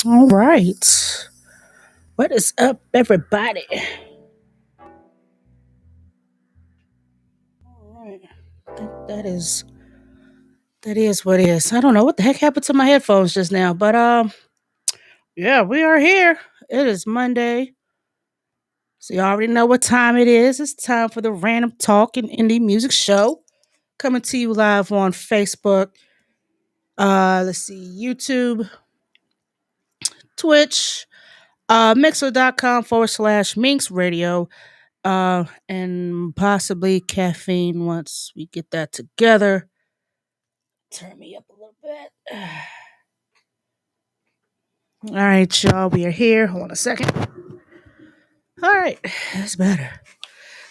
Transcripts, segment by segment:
All right. What is up, everybody? All right. I think that is what it is. I don't know what the heck happened to my headphones just now, but yeah, we are here. It is Monday. So you already know what time it is. It's time for the Random Talk and Indie Music Show. Coming to you live on Facebook. Let's see, YouTube, Twitch, mixer.com/Minx Radio, and possibly caffeine once we get that together. Turn me up a little bit. All right, y'all, we are here. Hold on a second. All right, that's better.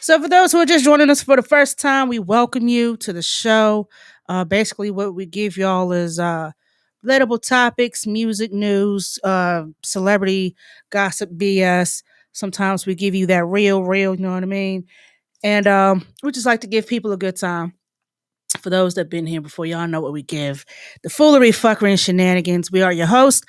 So, for those who are just joining us for the first time, we welcome you to the show. Basically, what we give y'all is relatable topics, music news, celebrity gossip, BS. Sometimes we give you that real, you know what I mean? And we just like to give people a good time. For those that have been here before, y'all know what we give. The foolery, fuckery, and shenanigans. We are your host.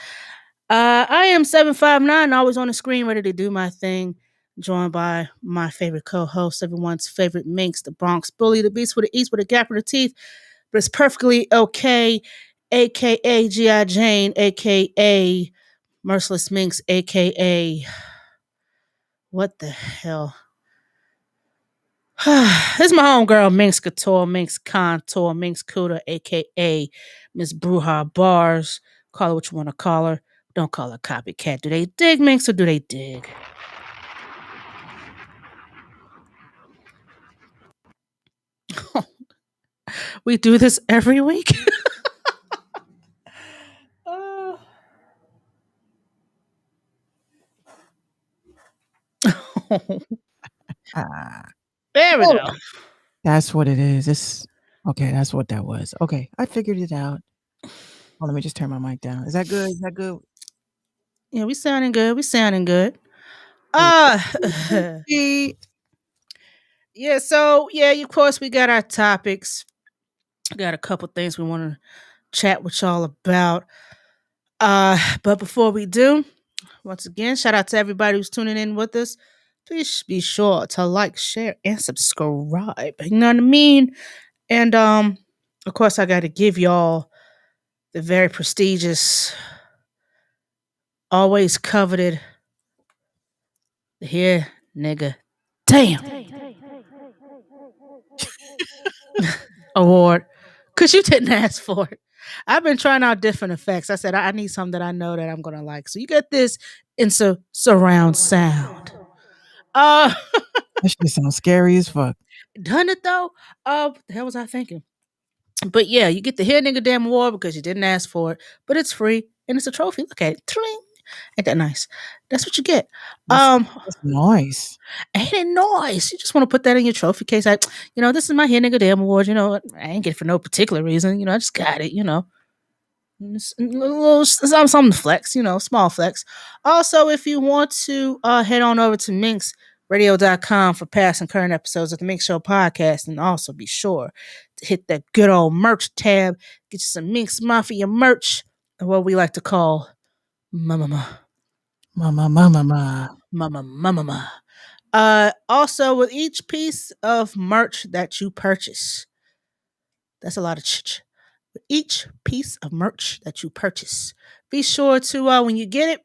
I am 759, always on the screen, ready to do my thing. Joined by my favorite co-host, everyone's favorite minx, the Bronx bully, the beast with the east with a gap in the teeth, but it's perfectly okay, aka G.I. Jane, aka Merciless Minx, aka what the hell? This is my homegirl, Minx Couture, Minx Contour, Minx Cuda, aka Miss Bruja Bars. Call her what you want to call her. Don't call her copycat. Do they dig, Minx, or do they dig? We do this every week. Uh, Ah, there we oh, go. that's what it is. It's okay. That's what that was. Okay, I figured it out. Oh, let me just turn my mic down. Is that good? Is that good? Yeah, we sounding good. We sounding good. Okie Uh dokie. yeah, so yeah, of course we got our topics. Got a couple things we want to chat with y'all about. But before we do, once again, shout out to everybody who's tuning in with us. Please be sure to like, share, and subscribe. You know what I mean? And of course I gotta give y'all the very prestigious, always coveted here, nigga. Damn award. Cause you didn't ask for it. I've been trying out different effects. I said I need something that I know that I'm gonna like. So you get this in surround sound. Uh That shit sounds scary as fuck. done it though. What the hell was I thinking? But yeah, you get the Here Nigga Damn Award because you didn't ask for it, but it's free and it's a trophy. Look at it. Tling. Ain't that nice? That's what you get. That's Um, that's nice. ain't it nice? You just want to put that in your trophy case. This is my Here Nigga Damn Award. I ain't get it for no particular reason. I just got it. It's a little something to flex, small flex. Also, if you want to head on over to minxradio.com for past and current episodes of the Minx Show podcast, and also be sure to hit that good old merch tab, get you some Minx Mafia merch, or what we like to call mama Mama, mama, ma. mama. Also, with each piece of merch that you purchase, that's a lot of each piece of merch that you purchase. Be sure to when you get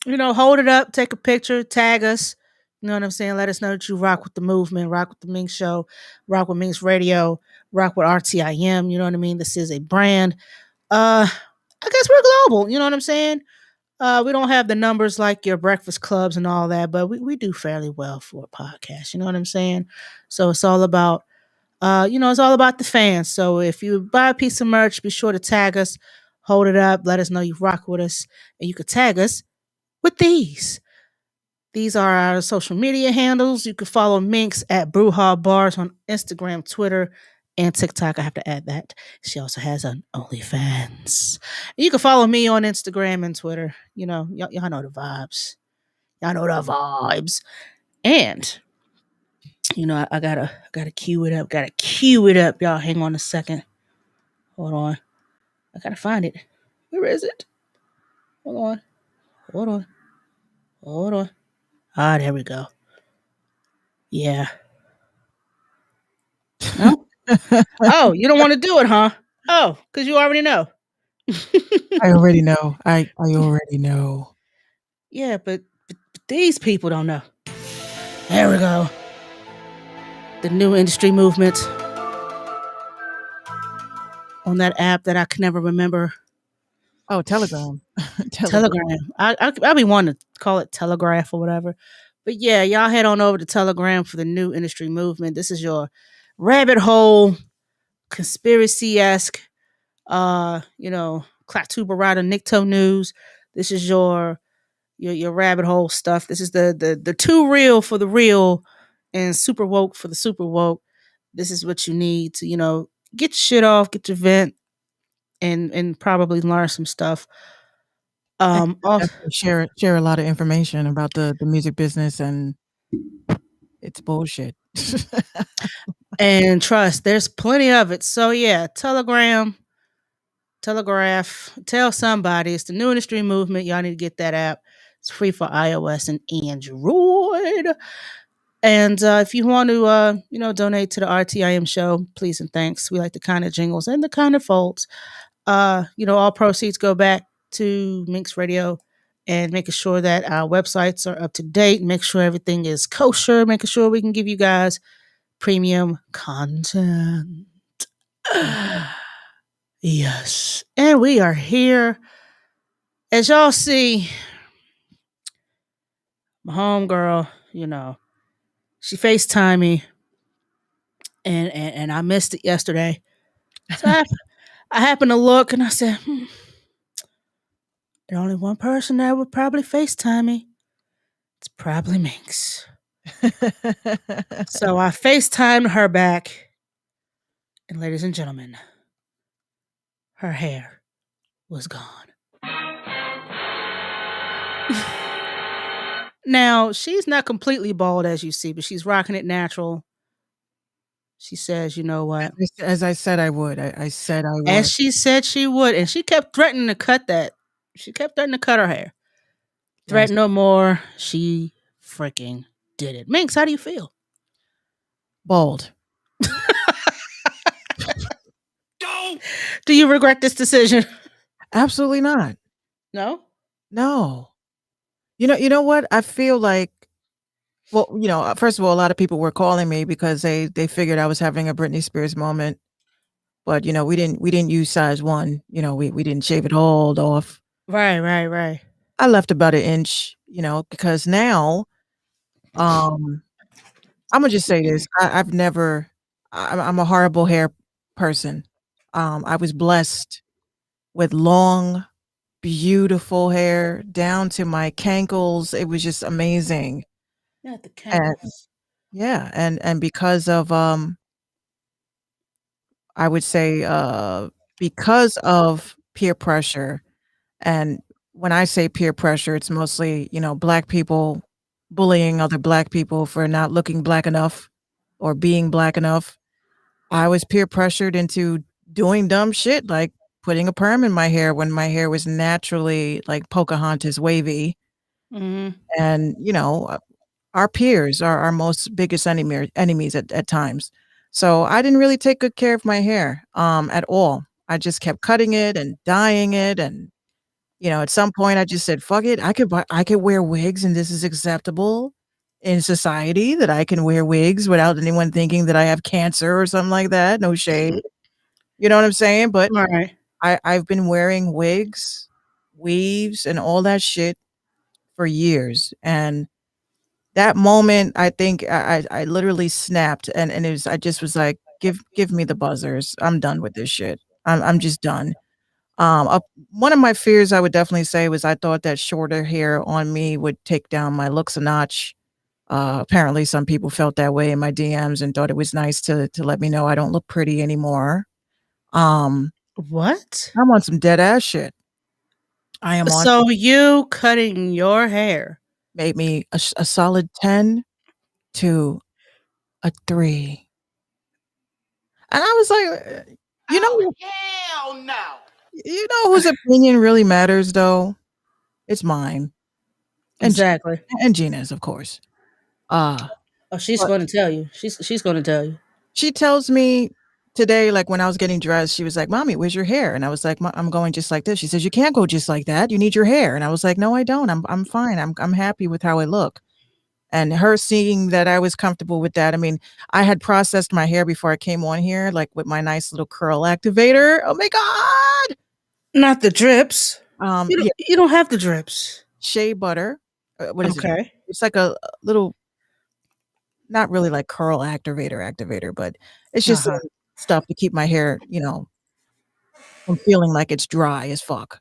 it, hold it up, take a picture, tag us. You know what I'm saying? Let us know that you rock with the movement, rock with the Minx Show, rock with Minx Radio, rock with RTIM. You know what I mean? This is a brand. I guess we're global. You know what I'm saying? We don't have the numbers like your breakfast clubs and all that, but we do fairly well for a podcast. You know what I'm saying? So it's all about it's all about the fans. So if you buy a piece of merch, be sure to tag us, hold it up, let us know you rock with us, and you can tag us with these. These are our social media handles. You can follow Minx at Brewha Bars on Instagram, Twitter, and TikTok. I have to add that. She also has an OnlyFans. You can follow me on Instagram and Twitter. Y'all know the vibes. Y'all know the vibes. And I gotta cue it up. Gotta cue it up. Y'all hang on a second. Hold on. I gotta find it. Where is it? Hold on. Hold on. Hold on. Ah, there we go. Yeah. No? Oh, you don't want to do it, huh? Oh, because you already know. I already know. I already know. Yeah, but these people don't know. There we go. The new industry movement on that app that I can never remember. Oh, Telegram. Telegram. Telegram. I be wanting to call it Telegraph or whatever. But yeah, y'all head on over to Telegram for the new industry movement. This is your rabbit hole, conspiracy esque, Klaatu Barada Nikto news. This is your rabbit hole stuff. This is the too real for the real and super woke for the super woke. This is what you need to, get your shit off, get your vent, and probably learn some stuff. And Also, definitely share a lot of information about the music business, and it's bullshit. and trust, there's plenty of it. So yeah, Telegram, Telegraph, tell somebody. It's the new industry movement. Y'all need to get that app. It's free for iOS and Android. And if you want to, donate to the RTIM show, please and thanks. We like the kind of jingles and the kind of folds. All proceeds go back to Minx Radio and making sure that our websites are up to date, make sure everything is kosher, making sure we can give you guys premium content. Yes. And we are here. As y'all see, my homegirl, she FaceTimed me and I missed it yesterday. So I happened to look and I said, there's only one person that would probably FaceTime me. It's probably Minx. So I FaceTimed her back, and ladies and gentlemen, her hair was gone. Now, she's not completely bald as you see, but she's rocking it natural. She says, you know what? As I said I would. I said I As would. she said she would, and she kept threatening to cut that. She kept threatening to cut her hair. Yes. Threaten no more. She freaking did it. Minx, how do you feel? Bold. Do you regret this decision? Absolutely not. No? No. You know what? I feel like well, first of all, a lot of people were calling me because they figured I was having a Britney Spears moment, but, we didn't use size 1, we didn't shave it all off. Right, right, right. I left about an inch, because now, um, Imma just say this, I've never I'm a horrible hair person. I was blessed with long, beautiful hair down to my cankles, it was just amazing, Not the and cankles. yeah, and because of, I would say, because of peer pressure, and when I say peer pressure, it's mostly, black people bullying other black people for not looking black enough or being black enough. I was peer pressured into doing dumb shit, like putting a perm in my hair when my hair was naturally, like, Pocahontas wavy, Mhm. and, our peers are our most biggest enemies at times. So, I didn't really take good care of my hair, at all. I just kept cutting it and dyeing it, and, at some point, I just said, "Fuck it, I could wear wigs, and this is acceptable in society that I can wear wigs without anyone thinking that I have cancer or something like that, no shade." You know what I'm saying? But Right. I've been wearing wigs, weaves, and all that shit for years, and that moment, I think I literally snapped, and it was I just was like, "Give me the buzzers. I'm done with this shit. I'm just done." One of my fears I would definitely say was I thought that shorter hair on me would take down my looks a notch. Apparently some people felt that way in my DMs and thought it was nice to let me know I don't look pretty anymore. Um, What? I'm on some dead ass shit. I am on So you cutting your hair. made me a solid 10 to a 3. And I was like, you Oh, know hell no. you know whose opinion really matters though? It's mine and G Exactly. and Gina's, of course. Uh, Oh, she's but gonna tell you. She's gonna tell you. she tells me today, like, when I was getting dressed, she was like, "Mommy, where's your hair?" And I was like, I'm going just like this." She says, "You can't go just like that. You need your hair." And I was like, "No, I don't. I'm fine. I'm happy with how I look." And her seeing that I was comfortable with that, I mean, I had processed my hair before I came on here, like, with my nice little curl activator. Oh my god! Not the drips. Yeah, You don't have the drips. shea butter. What is it? Okay. It's like a little not really like curl activator, but it's just Uh-huh. some stuff to keep my hair, from feeling like it's dry as fuck.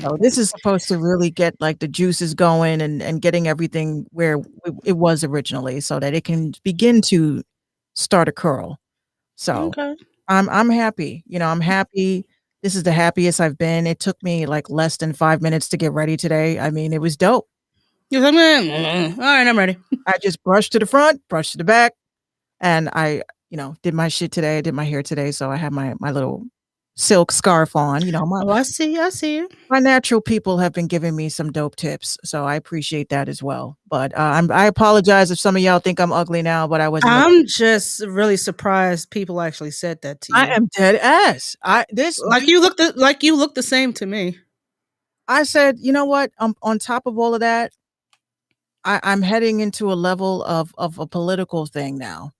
So this is supposed to really get, like, the juices going and getting everything where it was originally so that it can begin to start a curl. So, Okay. I'm happy, I'm happy. This is the happiest I've been. It took me, like, less than 5 minutes to get ready today. I mean, it was dope. You're like, "Mm, all right, I'm ready." I just brushed to the front, brushed to the back, and I, did my shit today. I did my hair today, so I have my little silk scarf on, Oh, I see. I see you. my natural people have been giving me some dope tips, so I appreciate that as well. But, I apologize if some of y'all think I'm ugly now, but I wasn't looking. I'm just really surprised people actually said that to I you. am dead ass. I this Like you look the same to me. I said, "You know what? On top of all of that, I'm heading into a level of a political thing now."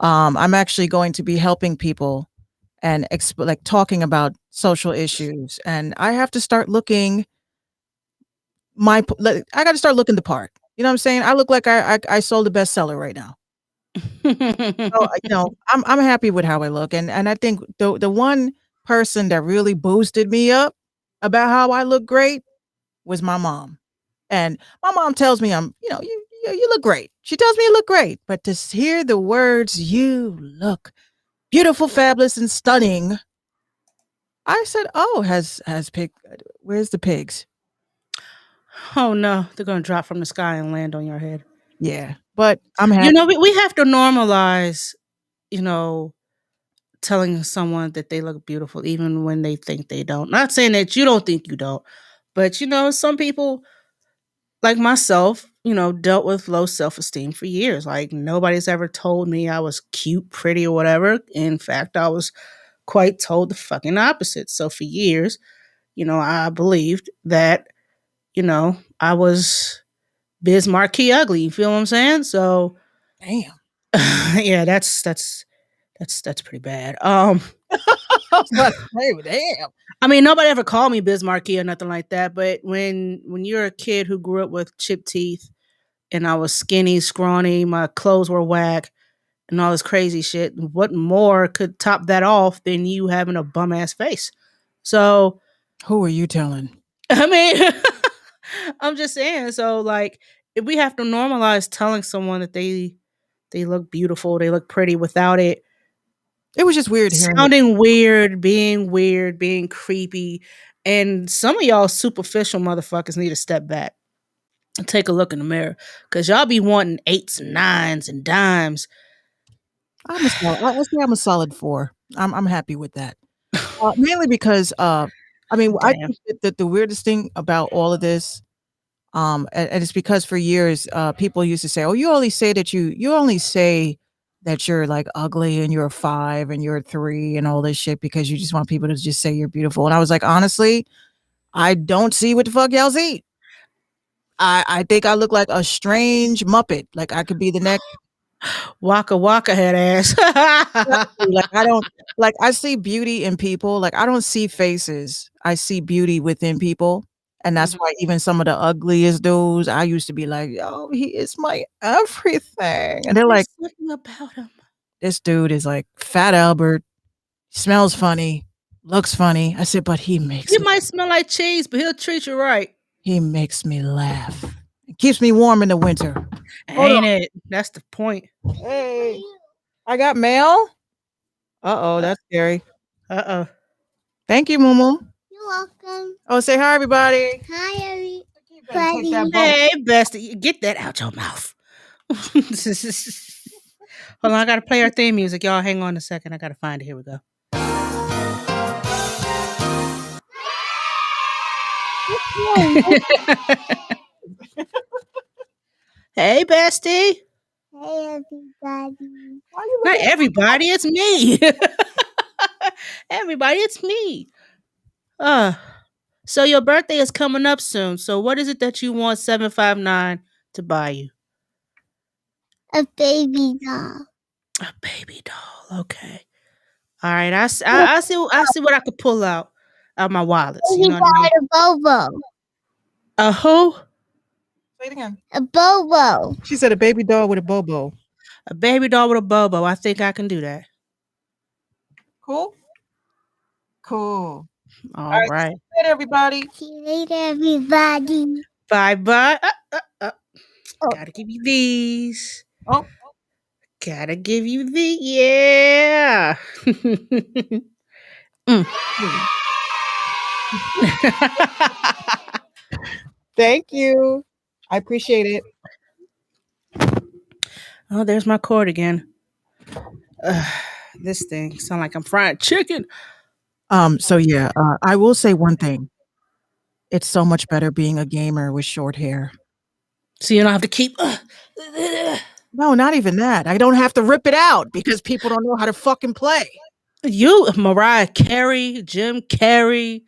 I'm actually going to be helping people and like, talking about social issues, and I have to start looking I gotta start looking the part. You know what I'm saying? I look like I sold a bestseller right now. So, I'm happy with how I look, and I think the one person that really boosted me up about how I look great was my mom. And my mom tells me you look great. She tells me you look great, but to hear the words, "You look beautiful, fabulous, and stunning," I said, "Oh, has pig where's the pigs?" Oh no, they're gonna drop from the sky and land on your head. Yeah, but I'm You happy. know, we have to normalize, you know, telling someone that they look beautiful even when they think they don't. Not saying that you don't think you don't, but some people like myself, dealt with low self-esteem for years. Like nobody's ever told me I was cute, pretty, or whatever. In fact, I was quite told the fucking opposite. So for years, I believed that, I was Biz Marquee ugly. You feel what I'm saying? So Damn. yeah, that's pretty bad. I was about to say, damn. I mean, nobody ever called me Biz Marquee or nothing like that. But when you're a kid who grew up with chipped teeth and I was skinny, scrawny, my clothes were whack, and all this crazy shit, what more could top that off than you having a bum ass face? So Who are you telling? I mean, I'm just saying. So like, if we have to normalize telling someone that they look beautiful, they look pretty without it It was just sounding weird, being creepy. And some of y'all superficial motherfuckers need to step back and take a look in the mirror. Cause y'all be wanting eights and nines and dimes. I'll say I'm a solid 4. I'm happy with that. Mainly because, I mean, I Damn. think that the weirdest thing about all of this, and it's because for years, people used to say, "Oh, you only say that you're, like, ugly and you're a 5 and you're a 3 and all this shit because you just want people to just say you're beautiful." And I was like, "Honestly, I don't see what the fuck y'all see. I think I look like a strange Muppet. Like, I could be the next." Waka waka head ass. Like, I don't like, I see beauty in people, like, I don't see faces, I see beauty within people, and that's Mhm. why even some of the ugliest dudes, I used to be like, "Yo, he is my everything," and they're like, There's something about him. "This dude is like Fat Albert, smells funny, looks funny." I said, "But He might smell like cheese, but he'll treat you right. he makes me laugh. It keeps me warm in the winter." Hold Ain't it? That's the point. on. Hey, I got mail? Uh-oh, that's scary. Uh-oh. Thank you, Mumu. You're welcome. Oh, say hi, everybody. Hi, You better take that everybody. bubble. Hey, bestie, get that out your mouth. Hold on, I gotta play our theme music. Y'all hang on a second. I gotta find it. Here we go. Hey, bestie. Hey, everybody. Why you Not looking at everybody, it's me. Everybody, it's me. Uh, so your birthday is coming up soon. So what is it that you want 759 to buy you? A baby doll. A baby doll. Okay. All right. I see what I could pull out my wallets. You Baby know what I doll mean? with a Bobo. A who? Say it again. A Bobo. She said a baby doll with a bobo. A baby doll with a bobo. I think I can do that. Cool? Cool. All Alright, see right. you later, everybody. See you later, everybody. Bye bye. Oh, Gotta give you these. Oh, Gotta give you the yeah. Mm. thank you. I appreciate it. Oh, there's my cord again. This thing sound like I'm frying chicken. So yeah, I will say one thing. It's so much better being a gamer with short hair. So you don't have to keep. No, not even that. I don't have to rip it out because people don't know how to fucking play. You, Mariah Carey, Jim Carrey,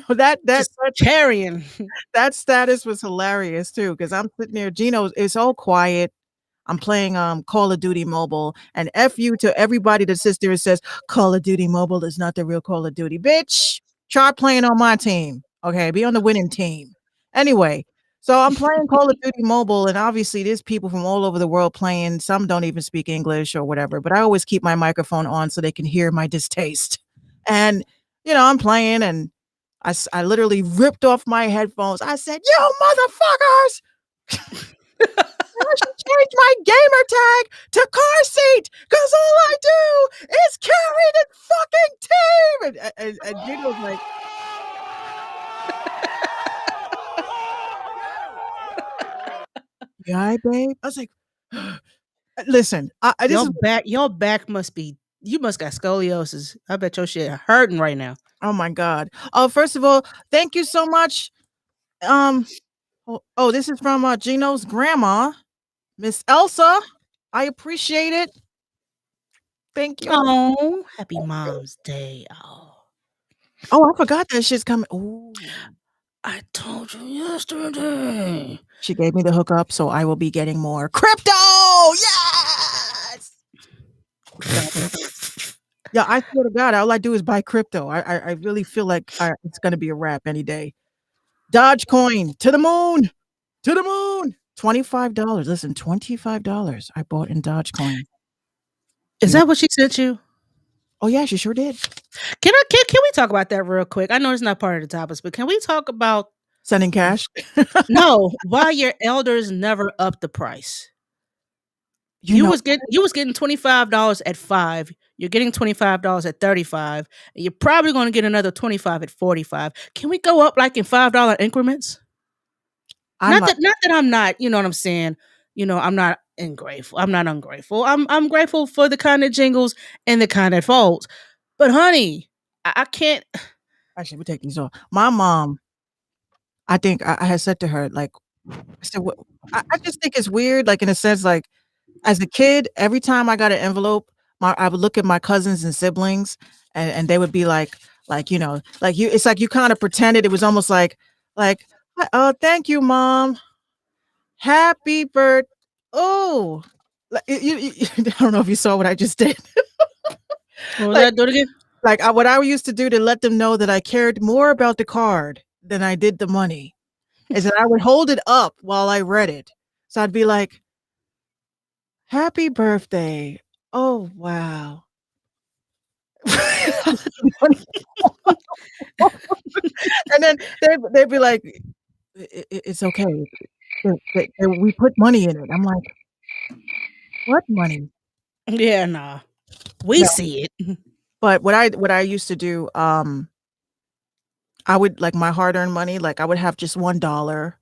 That just carrying. that status was hilarious too because I'm sitting there, Gino, it's all quiet. I'm playing Call of Duty Mobile, and F you to everybody that sits there and says Call of Duty Mobile is not the real Call of Duty. Bitch, try playing on my team. Okay, be on the winning team. Anyway, So I'm playing Call of Duty Mobile, and obviously there's people from all over the world playing. Some don't even speak English or whatever, but I always keep my microphone on so they can hear my distaste. And, I'm playing and I literally ripped off my headphones. I said, "You motherfuckers! I should change my gamer tag to car seat because all I do is carry the fucking team." And Jiggle was like, "You all right, babe?" I was like, "Listen, this is Your back must be. You must got scoliosis. I bet your shit hurting right now. oh my god. Oh, first of all, thank you so much. This is from Gino's grandma, Miss Elsa. I appreciate it. Thank you. Oh, happy Mom's Day. Oh, I forgot that shit's coming. Ooh. I told you yesterday. She gave me the hookup, so I will be getting more crypto. Yes. Yeah, I swear to God, all I do is buy crypto. I really feel like it's gonna be a wrap any day. Dogecoin to the moon, to the moon. $25. Listen, $25 I bought in Dogecoin. Is that what she sent you? Oh yeah, she sure did. Can we talk about that real quick? I know it's not part of the topics, but can we talk about Sending cash. no, why your elders never upped the price? You was getting $25 at 5. You're getting $25 at 35, and you're probably going to get another 25 at 45. Can we go up like in $5 increments? Not that I'm not, you know what I'm saying? I'm not ungrateful. I'm not ungrateful. I'm grateful for the kind that jingles and the kind that folds. But honey, I can't. Actually, we take these off. My mom, I think I had said to her, like, I said, what, I just think it's weird, like in a sense, like as a kid, every time I got an envelope, I would look at my cousins and siblings, and they would be like like you. It's like you kind of pretended it was almost like, oh, thank you, mom. Happy birthday. Oh, I don't know if you saw what I just did. What was Like, that? Do it again. like what I used to do to let them know that I cared more about the card than I did the money is that I would hold it up while I read it. So I'd be like, happy birthday. Oh, wow. And then they'd be like, it's okay. We put money in it. I'm like, what money? Yeah, nah. We No. see it. But what I used to do, I would like my hard-earned money, like I would have just $1.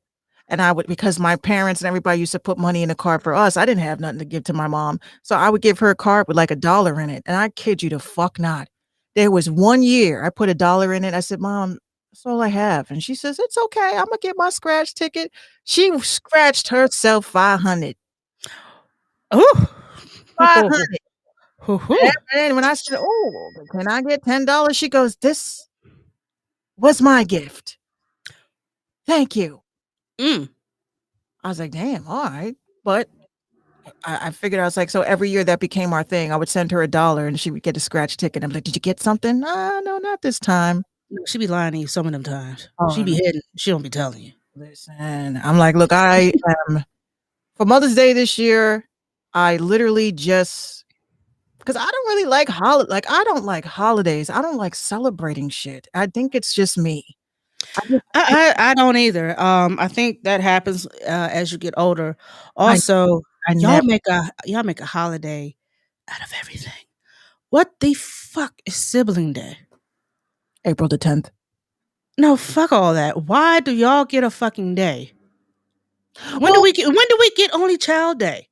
And I would, because my parents and everybody used to put money in a card for us. I didn't have nothing to give to my mom. So I would give her a card with like $1 in it. And I kid you the fuck not. There was one year I put $1 in it. I said, Mom, that's all I have. And she says, it's okay. I'm gonna get my scratch ticket. She scratched herself 500. Oh. 500. Hoo-hoo. And when I said, oh, can I get $10? She goes, this was my gift. Thank you. Mm. I was like, damn, all right. But I figured I was like, so every year that became our thing. I would send her $1 and she would get a scratch ticket. I'm like, did you get something? No, not this time. She be lying to you some of them times. Oh, She be hidden. She don't be telling you. listen, I'm like, look, I am for Mother's Day this year. I literally just because I don't really like I don't like holidays. I don't like celebrating shit. I think it's just me. I don't either. I think that happens as you get older. I, Also, I y'all never make a holiday out of everything. What the fuck is sibling day? April the 10th. No, fuck all that. Why do y'all get a fucking day? When Well, do we get only child day?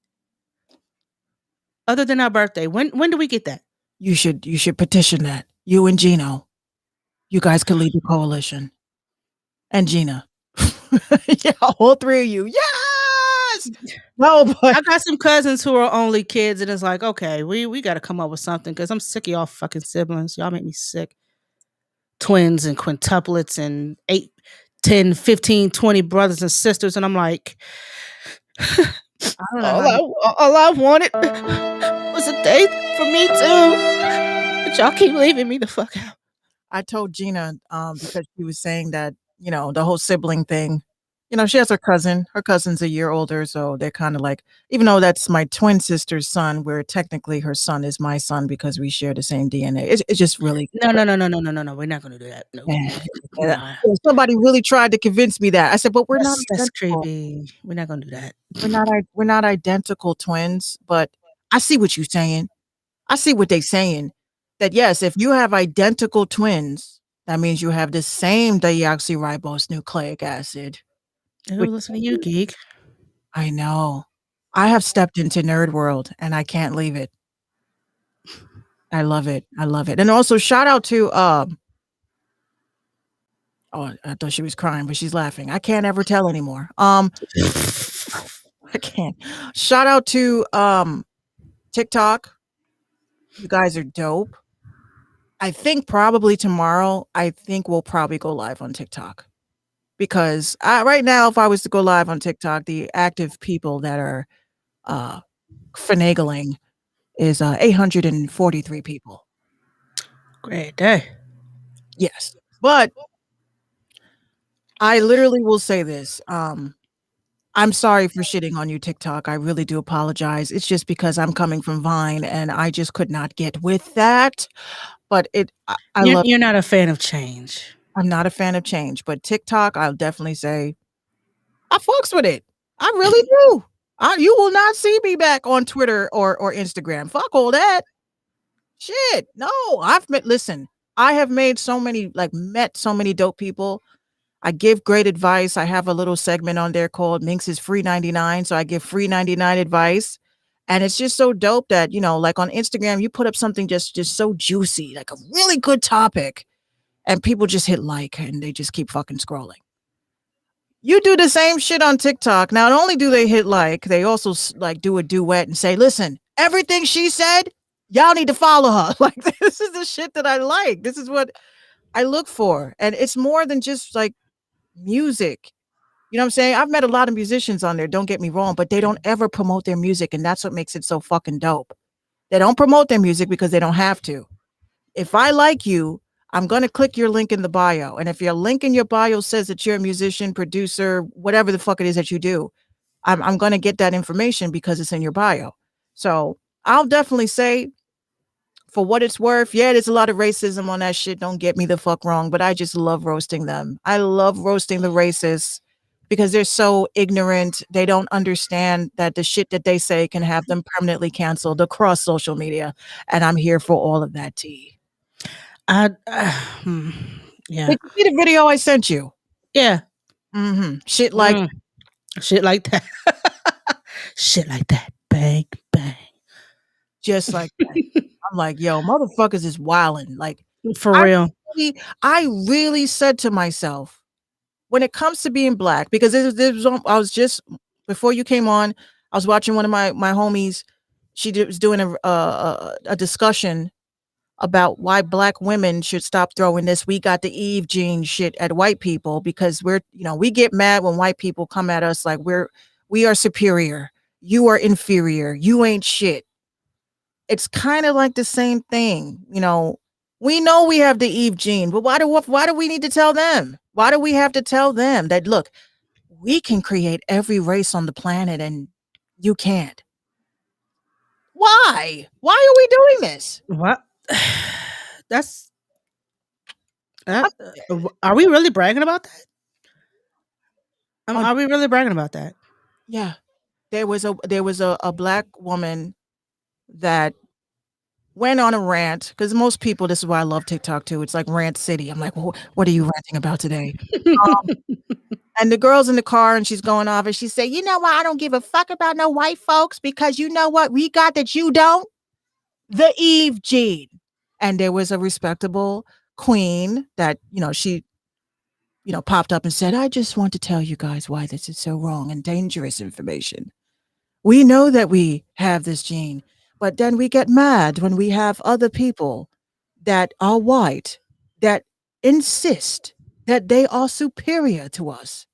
Other than our birthday. When do we get that? you should petition that. You and Gino. You guys could lead the coalition. And Gina. Yeah, all three of you. Yes. No, but I got some cousins who are only kids, and it's like, okay, we got to come up with something because I'm sick of y'all fucking siblings. Y'all make me sick. Twins and quintuplets and 8, 10, 15, 20 brothers and sisters, and I'm like, I don't know. all I wanted was a day for me too. But y'all keep leaving me the fuck out. I told Gina because she was saying that, the whole sibling thing. She has her cousin. Her cousin's a year older, so they're kinda like, even though that's my twin sister's son, where technically her son is my son because we share the same DNA. It's just really No, no, no, no, no, no, no, no. We're not gonna do that. No, yeah, nah. somebody really tried to convince me that. I said, "But we're not That's identical. creepy. We're not gonna do that. We're not identical twins," but I see what you're saying. I see what they saying, that, yes, if you have identical twins, that means you have the same deoxyribose nucleic acid, Oh, which listen to you, geek. I know. I have stepped into nerd world, and I can't leave it. I love it. I love it. And also shout out to, oh, I thought she was crying, but she's laughing. I can't ever tell anymore. I can't. Shout out to, TikTok. You guys are dope. I think probably tomorrow, I think we'll probably go live on TikTok because right now, if I was to go live on TikTok, the active people that are uh, finagling is 843 people. Great day. Yes. But I literally will say this. I'm sorry for shitting on you, TikTok. I really do apologize. It's just because I'm coming from Vine and I just could not get with that. But I love You're not a fan of change. I'm not a fan of change, but TikTok, I'll definitely say I fucks with it. I really do. You will not see me back on Twitter or Instagram. Fuck all that. Shit. No, listen, I have made so many, like, met so many dope people. I give great advice. I have a little segment on there called Minx is free 99. So I give free 99 advice. And it's just so dope that, like on Instagram, you put up something just so juicy, like a really good topic, and people just hit like and they just keep fucking scrolling. You do the same shit on TikTok. Not only do they hit like, they also like do a duet and say, "Listen, everything she said, y'all need to follow her." Like, this is the shit that I like. This is what I look for. And it's more than just like music. You know what I'm saying? I've met a lot of musicians on there, don't get me wrong, but they don't ever promote their music, and that's what makes it so fucking dope. They don't promote their music because they don't have to. If I like you, I'm going to click your link in the bio. And if your link in your bio says that you're a musician, producer, whatever the fuck it is that you do, I'm going to get that information because it's in your bio. So I'll definitely say, for what it's worth, yeah, there's a lot of racism on that shit. Don't get me the fuck wrong, but I just love roasting them. I love roasting the racists because they're so ignorant. They don't understand that the shit that they say can have them permanently canceled across social media. And I'm here for all of that tea. I, hmm, yeah. Did you see the video I sent you? Yeah. Shit like shit like that. Shit like that. Bang, bang. just like that. I'm like, yo, motherfuckers is wilding. Like, For real. I really said to myself, when it comes to being black, because I was just before you came on, I was watching one of my homies. Was doing a discussion about why black women should stop throwing this "we got the Eve gene" shit at white people, because we get mad when white people come at us like we are superior, you are inferior, you ain't shit. It's kind of like the same thing, we know we have the Eve gene, but why do we need to tell them? Why do we have to tell them that, look, we can create every race on the planet and you can't? Why are we doing this? What? That's are we really bragging about that? Are we really bragging about that? Yeah. There was a black woman that went on a rant, because most people, this is why I love TikTok too. It's like rant city. I'm like, what are you ranting about today? And the girl's in the car and she's going off and she said, "You know what? I don't give a fuck about no white folks, because you know what we got that you don't? The Eve gene." And there was a respectable queen that, she, popped up and said, "I just want to tell you guys why this is so wrong and dangerous information. We know that we have this gene, but then we get mad when we have other people that are white that insist that they are superior to us.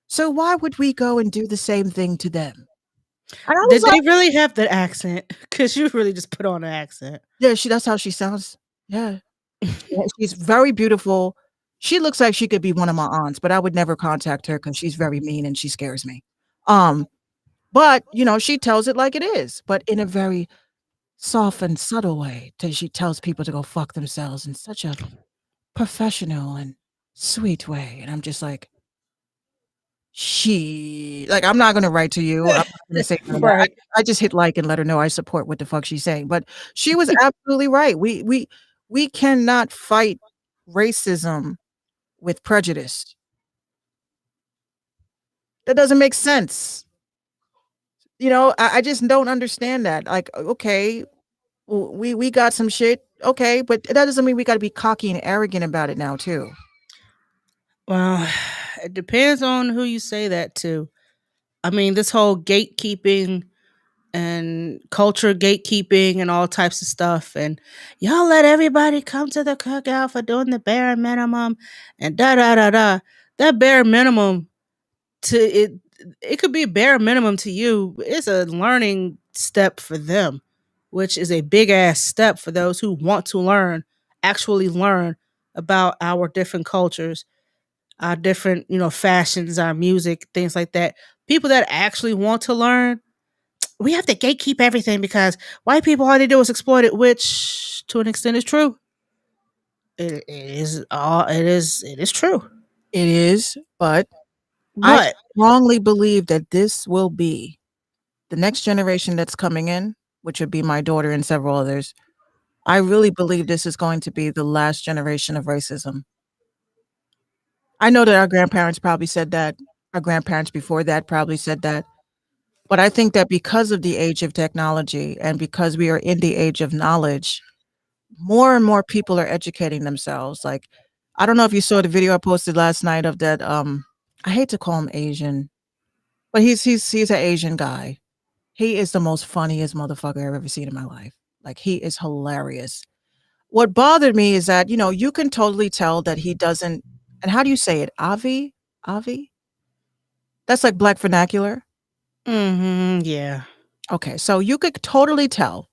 So why would we go and do the same thing to them?" And I was Did they like, really have that accent? Because you really just put on an accent. yeah, that's how she sounds. Yeah. Yeah, she's very beautiful. She looks like she could be one of my aunts, but I would never contact her because she's very mean and she scares me. Um, but, she tells it like it is, but in a very soft and subtle way till she tells people to go fuck themselves in such a professional and sweet way, and I'm just like, I'm not gonna write to you, I'm not gonna say none of that. Right. I just hit like and let her know I support what the fuck she's saying, but she was absolutely right. We cannot fight racism with prejudice. That doesn't make sense. I just don't understand that. Like, okay, we got some shit, okay, but that doesn't mean we gotta be cocky and arrogant about it now too. Well, it depends on who you say that to. I mean, this whole gatekeeping and culture gatekeeping and all types of stuff, and y'all let everybody come to the cookout for doing the bare minimum and da da da da. That bare minimum to it could be a bare minimum to you. It's a learning step for them, which is a big ass step for those who want to learn, actually learn about our different cultures, our different, fashions, our music, things like that. People that actually want to learn, we have to gatekeep everything because white people all they do is exploit it, which to an extent is true. It is true. It is, but I But strongly believe that this will be the next generation that's coming in, which would be my daughter and several others. I really believe this is going to be the last generation of racism. I know that our grandparents probably said that. Our grandparents before that probably said that. But I think that because of the age of technology and because we are in the age of knowledge, more and more people are educating themselves. Like, I don't know if you saw the video I posted last night of that. I hate to call him Asian, but he's an Asian guy. He is the most funniest motherfucker I've ever seen in my life. Like, he is hilarious. What bothered me is that, you can totally tell that he doesn't, and how do you say it? Avi? Avi? That's like black vernacular. yeah. Okay, so you could totally tell.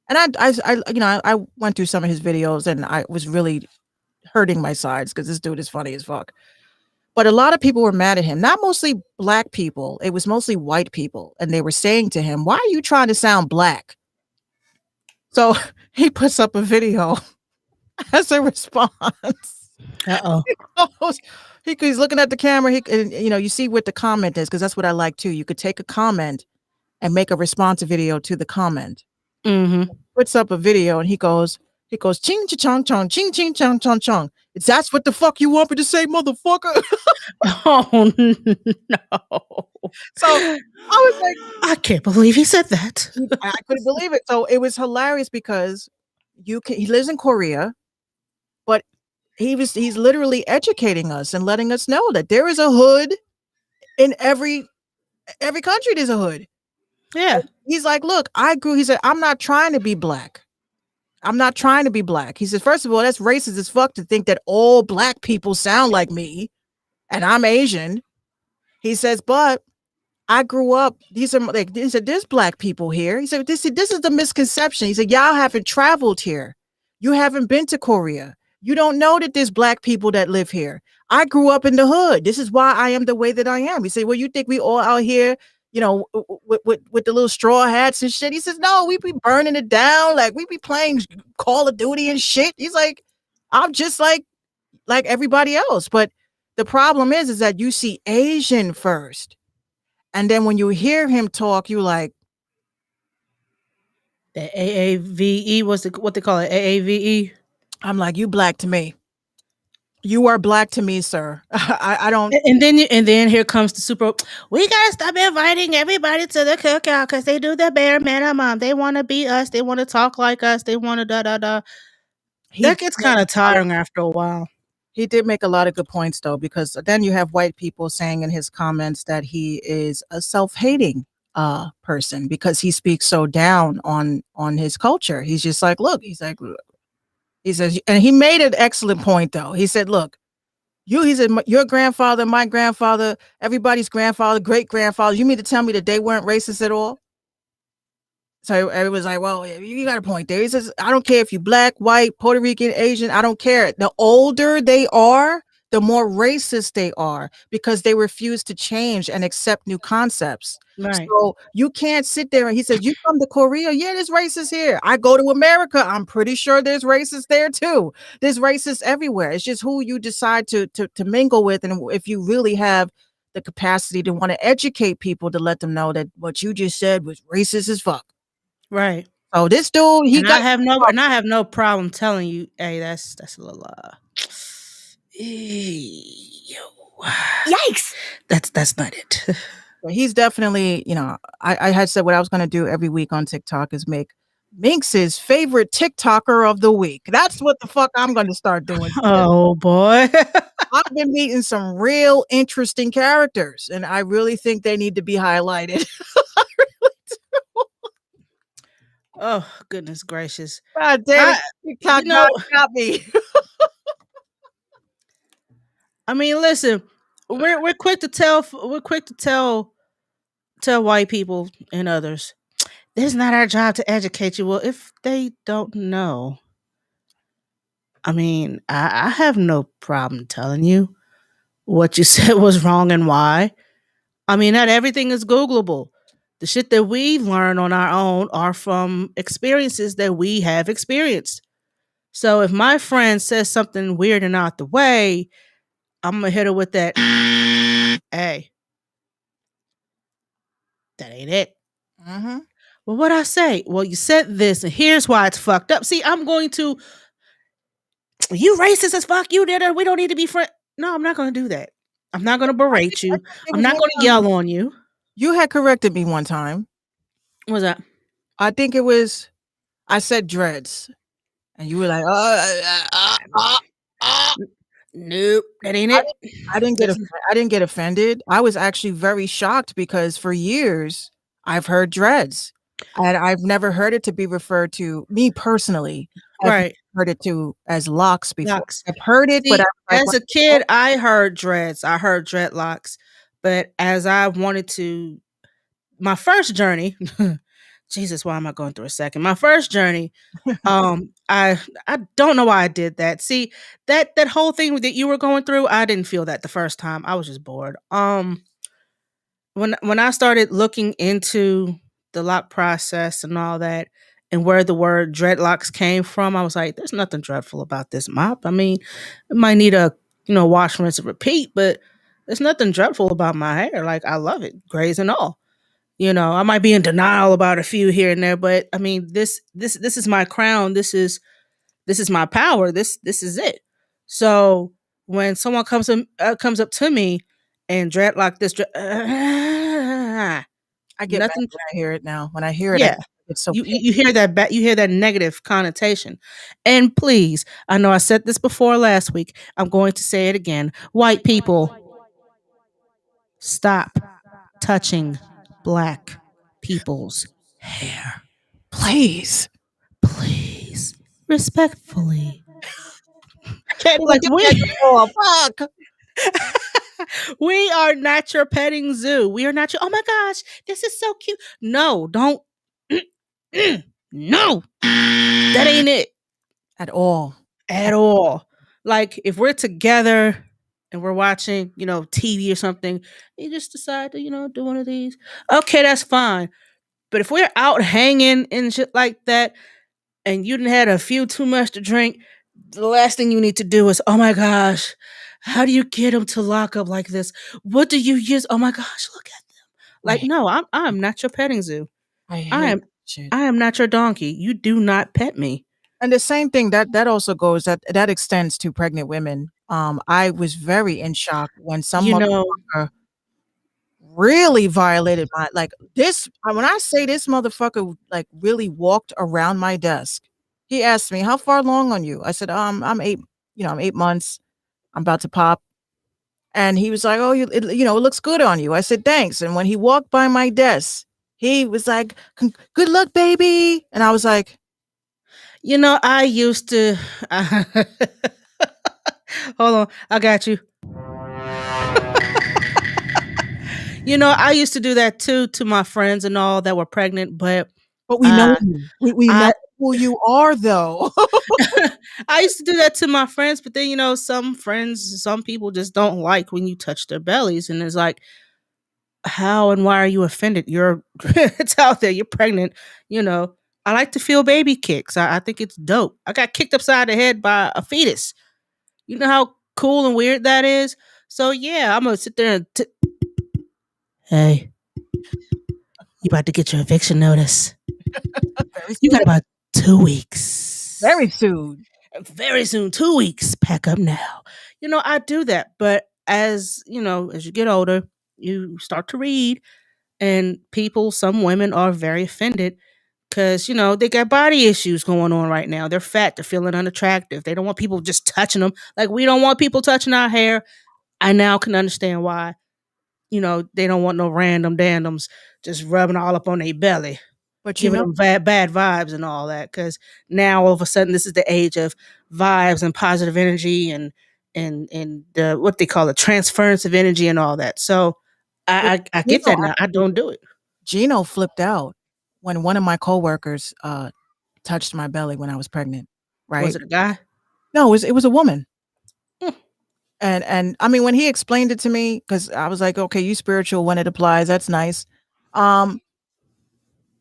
And I went through some of his videos and I was really hurting my sides because this dude is funny as fuck. But a lot of people were mad at him, not mostly black people. It was mostly white people. And they were saying to him, why are you trying to sound black? So he puts up a video as a response. Uh-oh. He's looking at the camera. And, you see what the comment is, because that's what I like too. You could take a comment and make a response video to the comment. Mm-hmm. Puts up a video and he goes, ching chong chong, ching ching chong chong chong. It's that's what the fuck you want me to say, motherfucker. Oh no. So I was like, I can't believe he said that. I couldn't believe it. So it was hilarious because he lives in Korea, but he's literally educating us and letting us know that there is a hood in every country. There's a hood. Yeah. He's like, look, he said, I'm not trying to be black. I'm not trying to be black. He says, first of all, that's racist as fuck to think that all black people sound like me and I'm Asian. He says, but I grew up, he said, there's black people here. He said, this is the misconception. He said, y'all haven't traveled here. You haven't been to Korea. You don't know that there's black people that live here. I grew up in the hood. This is why I am the way that I am. He said, well, you think we all out here, with the little straw hats and shit? He says, no, we be burning it down. Like, we be playing Call of Duty and shit. He's like, I'm just like everybody else. But the problem is that you see Asian first. And then when you hear him talk, you like, The AAVE, what they call it? AAVE. I'm like, you black to me. You are black to me, sir. I don't. And then here comes the super. We gotta stop inviting everybody to the cookout because they do the bare minimum. They want to be us. They want to talk like us. They want to da da da. That gets kind of tiring after a while. He did make a lot of good points though, because then you have white people saying in his comments that he is a self-hating person because he speaks so down on his culture. He's just like, look, he says, and he made an excellent point though. He said, look, he said, your grandfather, my grandfather, everybody's grandfather, great grandfather, you mean to tell me that they weren't racist at all? So everyone's like, well, you got a point there. He says, I don't care if you're black, white, Puerto Rican, Asian. I don't care. The older they are, the more racist they are because they refuse to change and accept new concepts. Right. So you can't sit there and he says, you come to Korea. Yeah, there's racists here. I go to America. I'm pretty sure there's racists there too. There's racists everywhere. It's just who you decide to mingle with. And if you really have the capacity to want to educate people to let them know that what you just said was racist as fuck. Right. Oh, this dude, he And got I have no problem telling you, hey, that's a little Yikes. that's not it. he's definitely, I had said what I was gonna do every week on TikTok is make Minx's favorite TikToker of the week. That's what the fuck I'm gonna start doing. Oh boy. I've been meeting some real interesting characters, and I really think they need to be highlighted. Oh goodness gracious. God damn it, I, TikTok you know, got me. I mean, listen, we're quick to tell white people and others, it's not our job to educate you. Well, if they don't know, I mean, I have no problem telling you what you said was wrong and why. I mean, not everything is Googleable. The shit that we learn on our own are from experiences that we have experienced. So if my friend says something weird and out the way, I'm gonna hit her with that. Hey, that ain't it. Mm-hmm. Well, what I say? Well, you said this, and here's why it's fucked up. See, I'm going to you racist as fuck. You did it. We don't need to be friends. No, I'm not going to do that. I'm not going to berate I you. think there I'm was not one going to time yell on you. you had corrected me one time. What was that? I think it was I said dreads, and you were like, Nope, that ain't I it. I didn't get offended. I was actually very shocked because for years I've heard dreads, and I've never heard it to be referred to me personally. I've Right. heard it to as locks before. Locks. I've heard it, but See, I was like, as a kid, I heard dreads. I heard dreadlocks. But as I wanted to, my first journey, Jesus, why am I going through a second? My first journey, I don't know why I did that. See, that whole thing that you were going through, I didn't feel that the first time. I was just bored. When I started looking into the lock process and all that, and where the word dreadlocks came from, I was like, "There's nothing dreadful about this mop. I mean, it might need a wash, rinse, and repeat, but there's nothing dreadful about my hair. Like I love it, grays and all. I might be in denial about a few here and there, but I mean, this is my crown. This is my power. This is it. So when someone comes up to me and dreadlock this, I get mad nothing. when I hear it now. When I hear it, Yeah, it's so you hear that you hear that negative connotation. And please, I know I said this before last week. I'm going to say it again. White people, stop touching black people's hair, please. please, respectfully. I can't even Like get we that anymore. Fuck. we are not your petting zoo. We are not your, oh my gosh, this is so cute. No, don't. No, that ain't it At all. at all. Like if we're together and we're watching, TV or something, you just decide to, do one of these. Okay, that's fine. But if we're out hanging and shit like that, and you didn't had a few too much to drink, the last thing you need to do is, oh my gosh, how do you get them to lock up like this? What do you use? Oh my gosh, look at them. Like, no, I'm not your petting zoo. I I hate am shit. I am not your donkey. You do not pet me. And the same thing that also goes that extends to pregnant women. I was very in shock when some You know, motherfucker really violated my like this when I say this motherfucker like really walked around my desk. He asked me, "How far along on you?" I said, I'm 8, I'm 8 months. I'm about to pop." And he was like, "Oh, it looks good on you." I said, "Thanks." And when he walked by my desk, he was like, "Good luck, baby." And I was like, I used to hold on, I got you. I used to do that too to my friends and all that were pregnant, but But we know Uh, you. We know I who you are, though. I used to do that to my friends, but then some friends, some people just don't like when you touch their bellies, and it's like, how and why are you offended? You're it's out there. You're pregnant. You know, I like to feel baby kicks. I think it's dope. I got kicked upside the head by a fetus. You know how cool and weird that is. So yeah, I'm gonna sit there and hey, you about to get your eviction notice. Very You got soon. about 2 weeks. Very soon. Very soon, 2 weeks. Pack up now. I do that, but as you get older, you start to read, and people, some women are very offended because they got body issues going on right now. They're fat, they're feeling unattractive, they don't want people just touching them like we don't want people touching our hair. I now can understand why they don't want no random dandoms just rubbing all up on their belly, But giving them bad vibes and all that. Because now all of a sudden this is the age of vibes and positive energy and the what they call it, transference of energy and all that. So but I get Gino that now. I actually don't do it. Gino flipped out when one of my coworkers touched my belly when I was pregnant. Was Right? it a guy? No, it was a woman. Hmm. And I mean, when he explained it to me, because I was like, okay, you spiritual when it applies. That's nice. Um,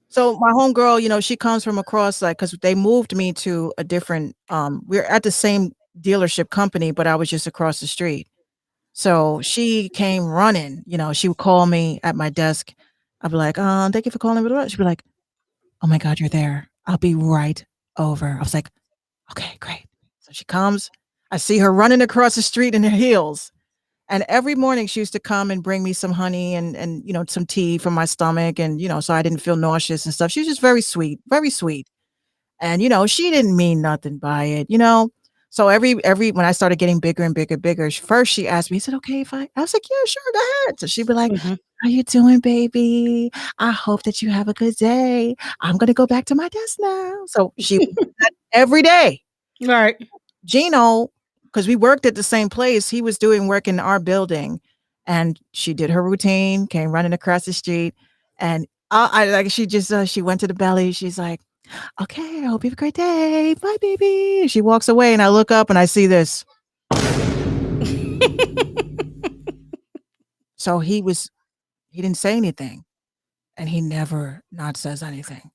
so my homegirl, she comes from across, like, because they moved me to a different. We're at the same dealership company, but I was just across the street. So she came running. She would call me at my desk. I'd be like, thank you for calling me. She'd be like, oh my God, you're there. I'll be right over. I was like, okay, great. So she comes. I see her running across the street in her heels. And every morning she used to come and bring me some honey and some tea for my stomach, and so I didn't feel nauseous and stuff. She was just very sweet, very sweet. And she didn't mean nothing by it. So every when I started getting bigger and bigger, bigger, first she asked me, "Is it okay if I?" I was like, "Yeah, sure, go ahead." So she'd be like, Mhm. "How you doing, baby? I hope that you have a good day. I'm gonna go back to my desk now." So she would do that every day. Right. Gino, because we worked at the same place, he was doing work in our building, and she did her routine, came running across the street, and I like she just she went to the belly. She's like, "Okay, I hope you have a great day. Bye, baby." She walks away, and I look up and I see this. So he didn't say anything, and he never not says anything.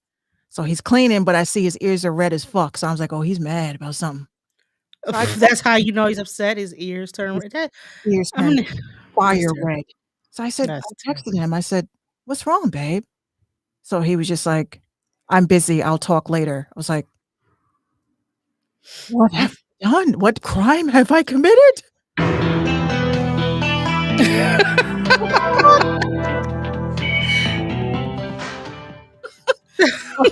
So he's cleaning, but I see his ears are red as fuck. So I was like, "Oh, he's mad about something." So I That's how you know he's upset. His ears turn his red. That ears I'm turned gonna. That's fire terrible. red. So I said, That's I terrible. texted him. I said, "What's wrong, babe?" So he was just like, "I'm busy. I'll talk later." I was like, "What have I done? What crime have I committed?" What the fuck? So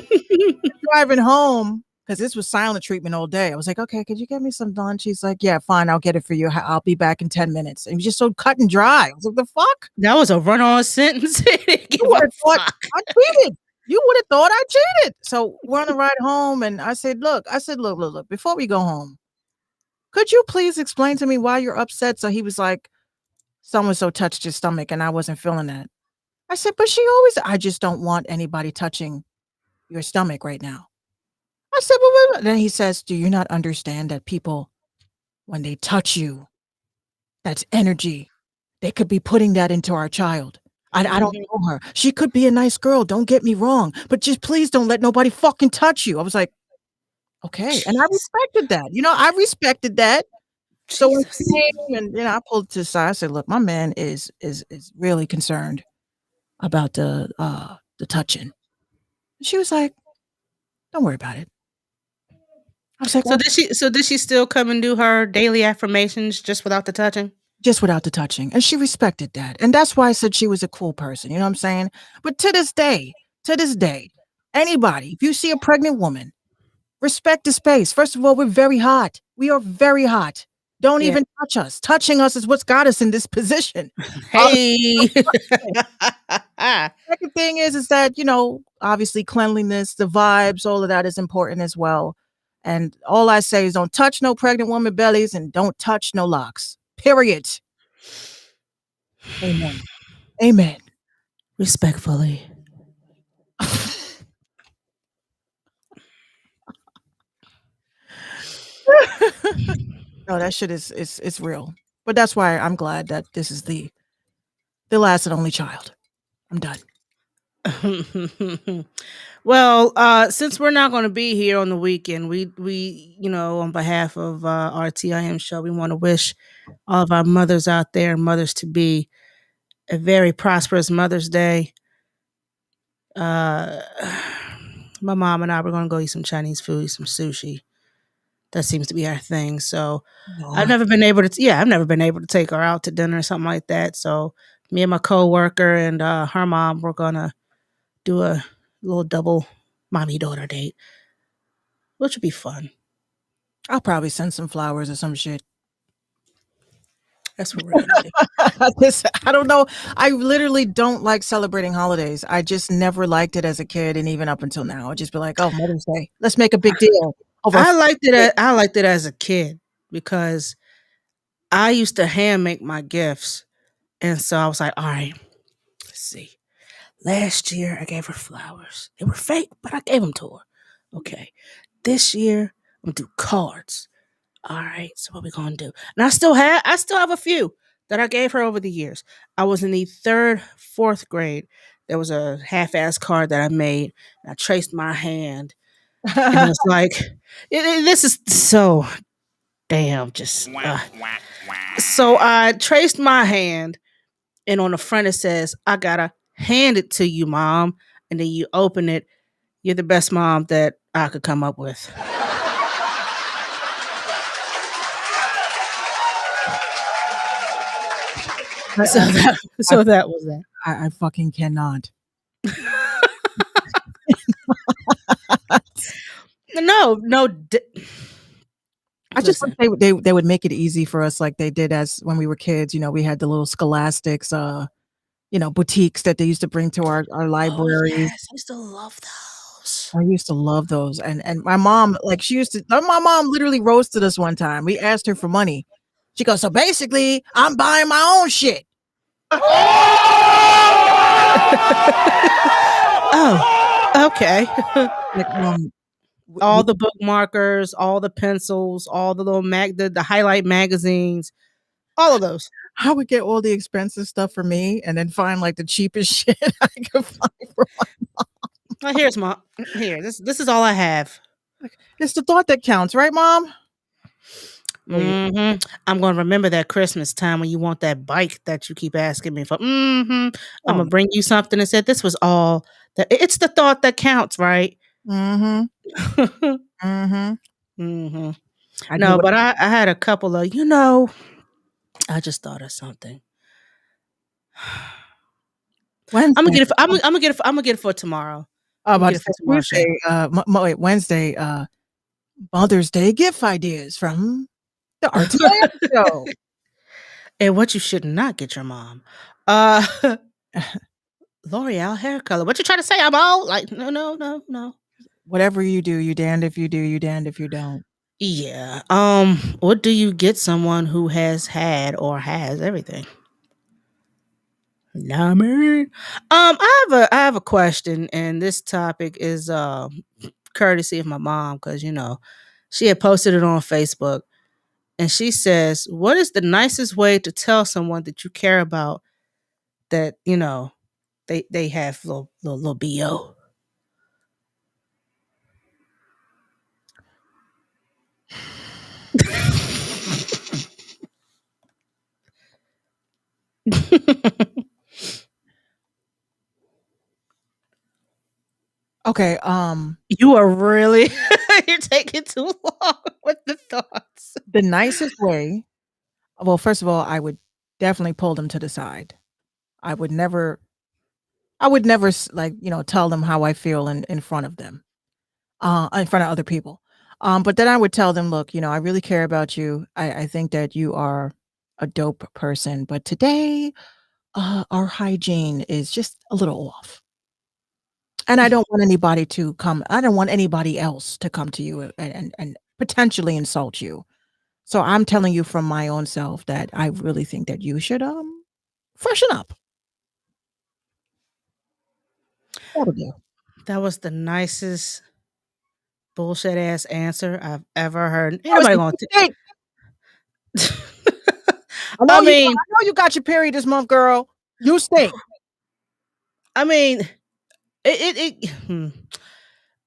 driving home, because this was silent treatment all day. I was like, "Okay, could you get me some lunch?" He's like, "Yeah, fine. I'll get it for you. I'll be back in 10 minutes." And he was just so cut and dry. I was like, "The fuck? That was a run-on sentence. He didn't You give would a have thought fuck. I cheated. You would have thought I cheated." So we're on the ride home, and I said, "Look," "Look, look, look, before we go home, could you please explain to me why you're upset?" So he was like, "So and so touched your stomach, and I wasn't feeling that." I said, "But she always." "I just don't want anybody touching your stomach right now." I said, "Well, wait a minute." Then he says, "Do you not understand that people, when they touch you, that's energy. They could be putting that into our child. I don't Mhm. know her. She could be a nice girl, don't get me wrong, but just please don't let nobody fucking touch you." I was like, "Okay." And I Jeez. respected that. I respected that. So when she Jesus. came and, I pulled to the side, I said, "Look, my man is really concerned about the touching." She was like, "Don't worry about it." I was like, So "Well, did she still come and do her daily affirmations just without the touching? just without the touching." And she respected that. And that's why I said she was a cool person. You know what I'm saying? But to this day, anybody, if you see a pregnant woman, respect the space. First of all, we're very hot. We are very hot. Don't Yeah. even touch us. Touching us is what's got us in this position. Uh, Hey. Second thing is that, obviously cleanliness, the vibes, all of that is important as well. And all I say is don't touch no pregnant woman bellies and don't touch no locks. Period. Amen. Amen. Respectfully. No, that shit is it's real. But that's why I'm glad that this is the last and only child. I'm done. Well, since we're not going to be here on the weekend, we on behalf of RTIM show, we want to wish all of our mothers out there, mothers to be, a very prosperous Mother's Day. Uh, my mom and I were going to go eat some Chinese food, eat some sushi. That seems to be our thing. So I've Lord. never been able to. Yeah, I've never been able to take her out to dinner or something like that. So me and my coworker and her mom, we're gonna do a little double mommy daughter date, which would be fun. I'll probably send some flowers or some shit. That's what we're gonna do. I don't know. I literally don't like celebrating holidays. I just never liked it as a kid, and even up until now, I'd just be like, "Oh, Mother's Day. Let's make a big deal over a I liked it. thing." I liked it as a kid because I used to hand make my gifts, and so I was like, all right, let's see. Last year I gave her flowers. They were fake, but I gave them to her. Okay, this year I'm gonna do cards. All right, so what we gonna do? And I still have a few that I gave her over the years. I was in the third, fourth grade. There was a half-ass card that I made. And I traced my hand, and it was like, this is so damn just. So I traced my hand, and on the front it says, "I gotta hand it to you, mom." And then you open it. You're the best mom that I could come up with. I, So that I, so that was that. I fucking cannot. No, no. I just wish Listen, they would make it easy for us like they did as when we were kids. We had the little scholastics, boutiques that they used to bring to our oh libraries. yes, I used to love those. I used to love those, and my mom, like, she used to my mom literally roasted us one time. We asked her for money. She goes, "So basically, I'm buying my own shit." Oh, okay. Like, All the bookmarkers, all the pencils, all the little the highlight magazines, all of those. I would get all the expensive stuff for me and then find, like, the cheapest shit I could find for Oh, here's mom. Here, this is all I have. it's the thought that counts, right, mom? Oh, yeah. I'm gonna remember that Christmas time when you want that bike that you keep asking me for. I'm Oh, gonna bring you something and said this was all that. It's the thought that counts, right? mhm, mhm. hmm I do No, what but I had a couple of, I just thought of something. I'm gonna Wednesday. get it. I'm gonna get it for tomorrow. I'm I'm gonna about get to it for say tomorrow's show. Tuesday, wait, Wednesday, Mother's Day gift ideas from the RTIM show. And what you should not get your mom. Uh L'Oreal hair color. What you trying to say? I'm old? Like, no, no, no, no. Whatever you do, you damned if you do, you damned if you don't. Yeah. What do you get someone who has had or has everything? Nah, man. I have a question, and this topic is courtesy of my mom because she had posted it on Facebook, and she says, "What is the nicest way to tell someone that you care about that they have little bo?" Okay, You are really you're taking too long with the thoughts. the nicest way, well, first of all, I would definitely pull them to the side. I would never like, tell them how I feel in front of them, in front of other people. But then I would tell them, "Look, I really care about you. I think that you are a dope person, but today, our hygiene is just a little off. And I don't want anybody else to come to you and potentially insult you. So I'm telling you from my own self that I really think that you should, freshen up." That'll do. That was the nicest bullshit ass answer I've ever heard. Ain't That was nobody a gonna cheap date. I mean, I know you got your period this month, girl. You stink. I mean, it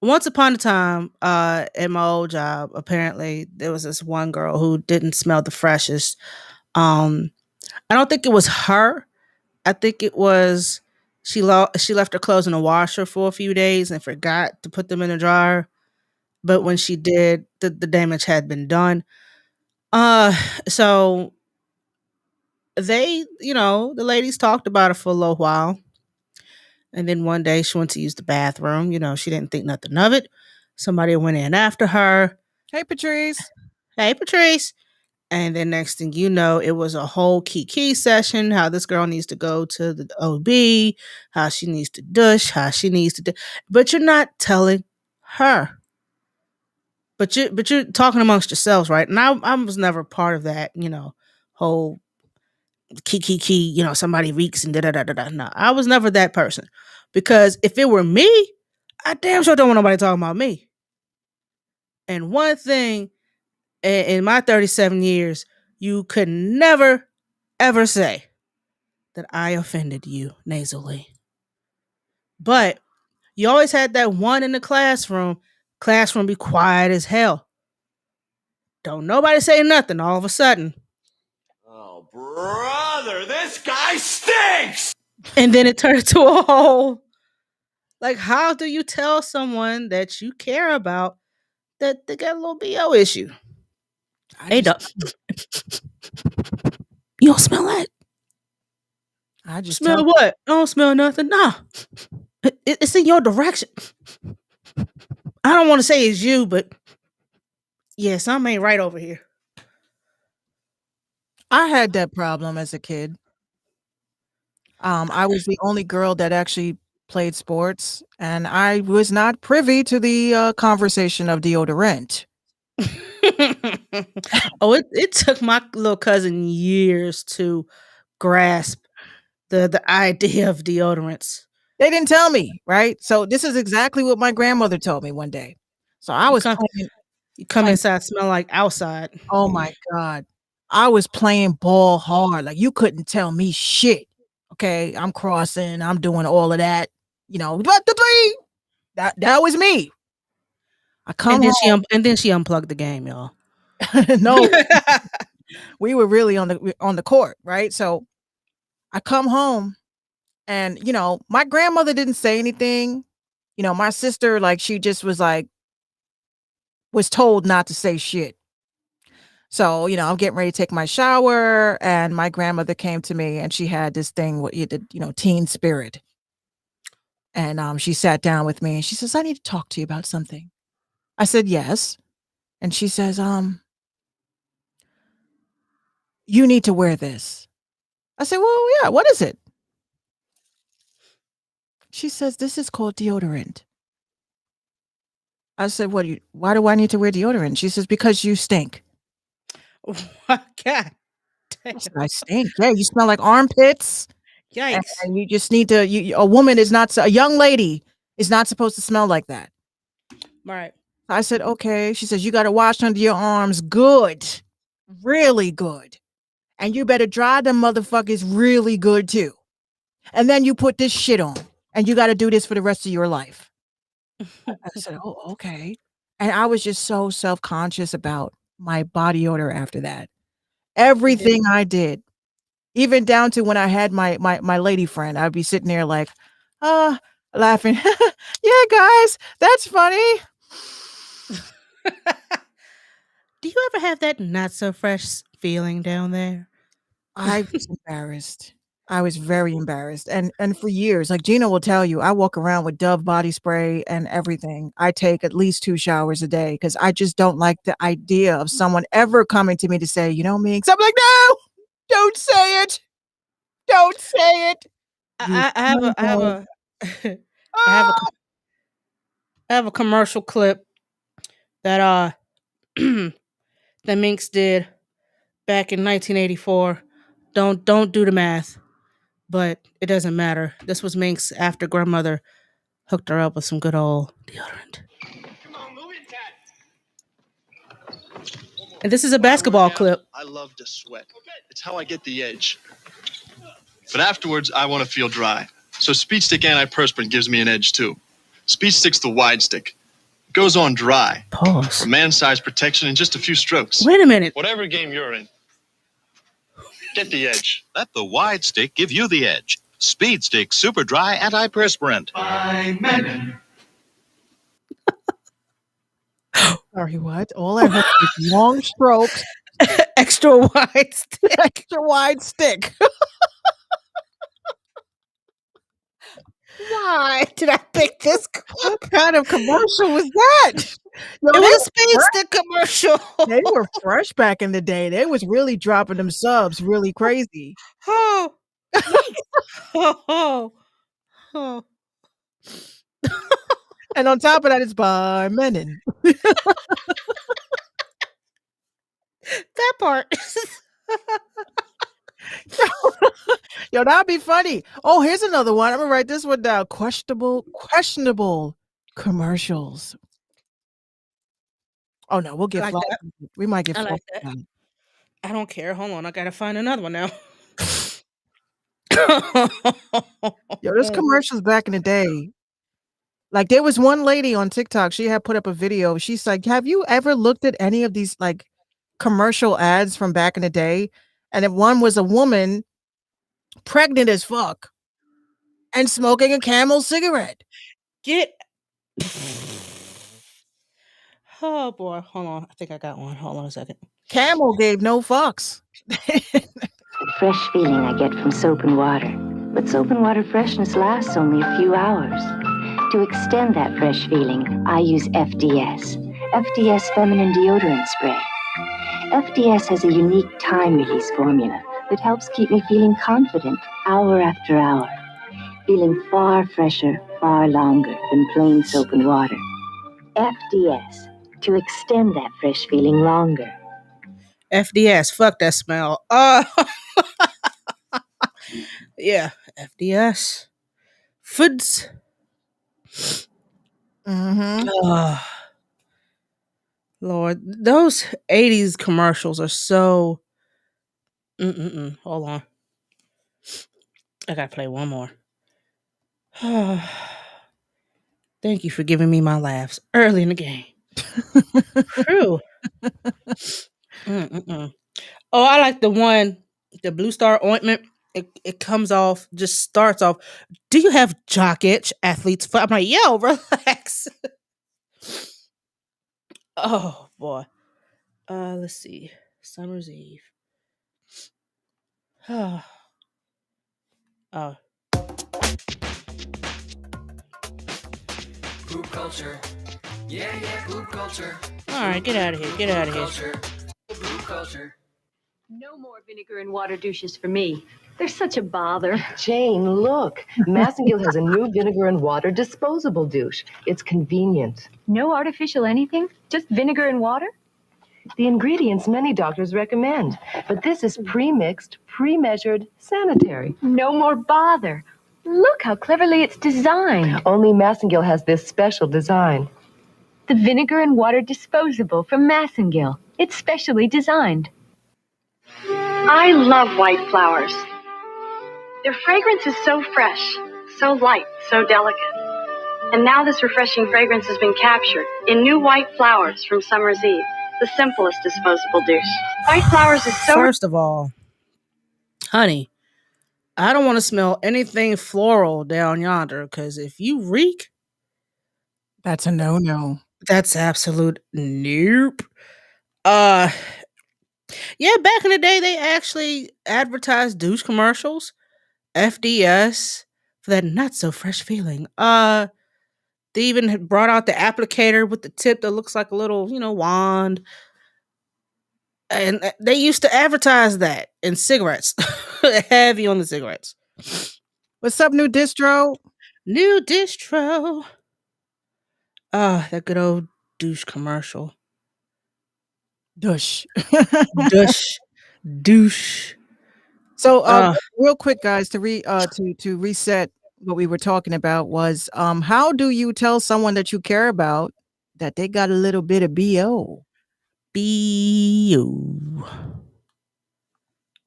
once upon a time, at my old job, apparently there was this one girl who didn't smell the freshest. Um, I don't think it was her. I think it was she left her clothes in the washer for a few days and forgot to put them in the dryer. But when she did, the damage had been done. Uh, so the ladies talked about it for a little while. And then one day she went to use the bathroom. She didn't think nothing of it. Somebody went in after her. Hey, Patrice. Hey, Patrice. And then next thing you know, it was a whole key session. How this girl needs to go to the OB, how she needs to douche, how she needs to do. But you're not telling her. But you're talking amongst yourselves, right? And I was never part of that, whole key. Somebody reeks and da da da da da. No, I was never that person. Because if it were me, I damn sure don't want nobody talking about me. And one thing in my 37 years, you could never, ever say that I offended you nasally. But you always had that one in the classroom be quiet as hell. Don't nobody say nothing all of a sudden. Oh, brother, this guy stinks! And then it turned into a whole. Like, how do you tell someone that you care about that they got a little BO issue? Hey, dog. You don't smell that? I just Smell tell what? I don't smell nothing. Nah. It's in your direction. I don't want to say it's you, but yeah, something ain't right over here. I had that problem as a kid. I was the only girl that actually played sports, and I was not privy to the conversation of deodorant. Oh, it took my little cousin years to grasp the idea of deodorants. They didn't tell me, right? So this is exactly what my grandmother told me one day. So I You was come playing you come playing inside smell like outside. oh my god. I was playing ball hard, like, you couldn't tell me shit, okay? I'm crossing, I'm doing all of that, that was me. I come home And then she unplugged the game, y'all. no, we were really on the court, right? So I come home and, my grandmother didn't say anything. My sister, like, she just was told not to say shit. So, I'm getting ready to take my shower, and my grandmother came to me, and she had this thing with teen spirit. And she sat down with me and she says, "I need to talk to you about something." I said, "Yes." And she says, "You need to wear this." I said, "Well, yeah, what is it?" She says, "This is called deodorant." I said, "Why do I need to wear deodorant?" She says, "Because you stink." God damn. I said, "I stink. Yeah, you smell like armpits, Yikes. and you just need to. A woman is not a young lady is not supposed to smell like that." Right. I said, "Okay." She says, "You got to wash under your arms good, really good, and you better dry them motherfuckers really good too. And then you put this shit on, and you got to do this for the rest of your life." I said, "Oh, okay." And I was just so self-conscious about my body odor after that. And then Everything I did, even down to when I had my lady friend, I'd be sitting there like, uh, laughing. "Yeah, guys, that's funny." do you ever have that not so fresh feeling down there? I was embarrassed. I was very embarrassed, and for years, like Gina will tell you, I walk around with Dove body spray and everything. I take at least 2 showers a day because I just don't like the idea of someone ever coming to me to say, "You know me?" 'Cause I'm like, "No, don't say it. Don't say it. You I have smell a I have good." a I have a Ah! co- I have a commercial clip that that Minx did back in 1984. Don't do the math, but it doesn't matter. This was Minx after grandmother hooked her up with some good old deodorant. Come on, move it, Cat. One And this is a basketball clip. I love to sweat. It's how I get the edge. But afterwards, I want to feel dry. So Speed Stick Antiperspirant gives me an edge too. Speed Stick's the wide stick. It goes on dry. Pause. For man-sized protection in just a few strokes. Wait a minute. Whatever game you're in, get the edge. Let the wide stick give you the edge. Speed Stick Super Dry Antiperspirant. By men. Sorry, what? All I heard was long strokes, Extra wide stick. extra wide stick. Why did I pick this? What kind of commercial was that? Yo, It was a speed stick commercial. they were fresh back in the day. They was really dropping them subs really crazy. Oh. Oh. Oh. And on top of that, it's by Menon. That part. Yo, that'd be funny. Oh, here's another one. I'm gonna write this one down. Questionable commercials. Oh no, we'll get like flagged. that. We might get I like flagged. that. for that. I don't care. Hold on. I gotta find another one now. Yo, there's commercials back in the day. Like there was one lady on TikTok. She had put up a video. She's like, "Have you ever looked at any of these like commercial ads from back in the day?" And if one was a woman pregnant as fuck and smoking a Camel cigarette. Get. Oh boy. Hold on. I think I got one. Hold on a second. Camel gave no fucks. Fresh feeling I get from soap and water. But soap and water freshness lasts only a few hours. To extend that fresh feeling, I use FDS. FDS Feminine Deodorant Spray. FDS has a unique time-release formula that helps keep me feeling confident hour after hour. Feeling far fresher, far longer than plain soap and water. FDS, to extend that fresh feeling longer. FDS. Fuck that smell. Yeah. FDS. Foods. Mm-hmm. Lord, those 80s commercials are so. Hold on. I gotta play one more. Thank you for giving me my laughs early in the game. True. Oh, I like the one, the Blue Star ointment. It comes off, just starts off. Do you have jock itch, athlete's foot? I'm like, yo, relax. Oh boy. Let's see. Summer's Eve. Oh. Poop culture. Yeah, poop culture. All right, get out of here. Get out of here. Culture. Poop culture. No more vinegar and water douches for me. They're such a bother. Jane, look. Massengill has a new vinegar and water disposable douche. It's convenient. No artificial anything? Just vinegar and water? The ingredients many doctors recommend, but this is pre-mixed, pre-measured, sanitary. No more bother. Look how cleverly it's designed. Only Massengill has this special design. The vinegar and water disposable from Massengill. It's specially designed. I love white flowers. Their fragrance is so fresh, so light, so delicate. And now this refreshing fragrance has been captured in new white flowers from Summer's Eve, the simplest disposable douche. White flowers is so... First of all, honey, I don't want to smell anything floral down yonder, because if you reek, That's a no-no. that's absolute nope. Yeah, back in the day, they actually advertised douche commercials, FDS, for that not so fresh feeling. They even had brought out the applicator with the tip that looks like a little, wand. And they used to advertise that in cigarettes, heavy on the cigarettes. What's up, new distro? New distro. That good old douche commercial. Douche. Douche. So, real quick, guys, to reset what we were talking about was, how do you tell someone that you care about that they got a little bit of BO? be you.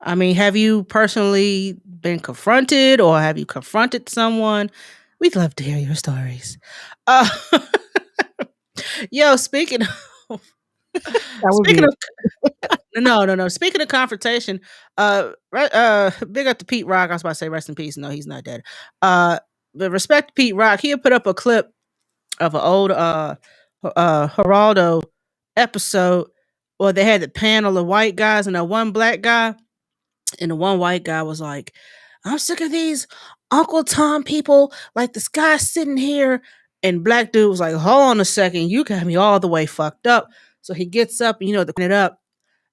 I mean, have you personally been confronted or have you confronted someone? We'd love to hear your stories. Uh, yo, That would speaking be of no. Speaking of confrontation, big up to Pete Rock. I was about to say rest in peace. No, he's not dead. But respect to Pete Rock. He had put up a clip of an old Geraldo episode where they had the panel of white guys and that one black guy, and the one white guy was like, "I'm sick of these Uncle Tom people. Like this guy sitting here." And black dude was like, "Hold on a second, you got me all the way fucked up." So he gets up, and to clean it up,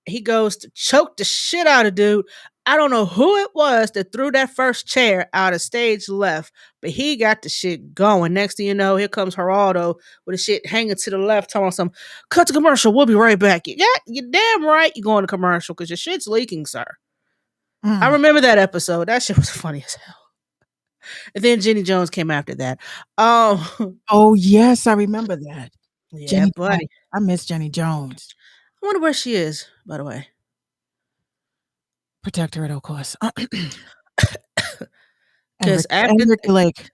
he goes to choke the shit out of dude. I don't know who it was that threw that first chair out of stage left, but he got the shit going. Next thing you know, here comes Geraldo with the shit hanging to the left, telling some cut to commercial. We'll be right back. Yeah, you're damn right. You're going to commercial because your shit's leaking, sir. I remember that episode. That shit was funny as hell. And then Jenny Jones came after that. Oh yes, I remember that. Yeah, Jenny Jones. buddy. I miss Jenny Jones. I wonder where she is, by the way. Protect her at all costs. Because and Ricky Lake.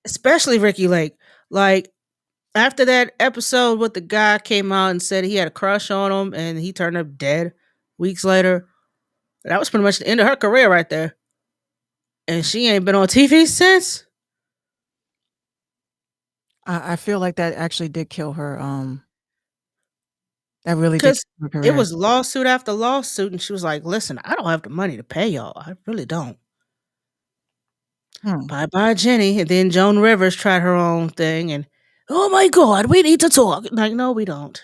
Especially Ricky Lake. Like, after that episode with the guy came out and said he had a crush on him and he turned up dead weeks later, that was pretty much the end of her career right there. And she ain't been on TV since. I feel like that actually did kill her. That really did Because kill her it career. was lawsuit after lawsuit, and she was like, "Listen, I don't have the money to pay y'all. I really don't." Bye bye, Jenny. And then Joan Rivers tried her own thing, and oh my God, we need to talk. Like, no, we don't.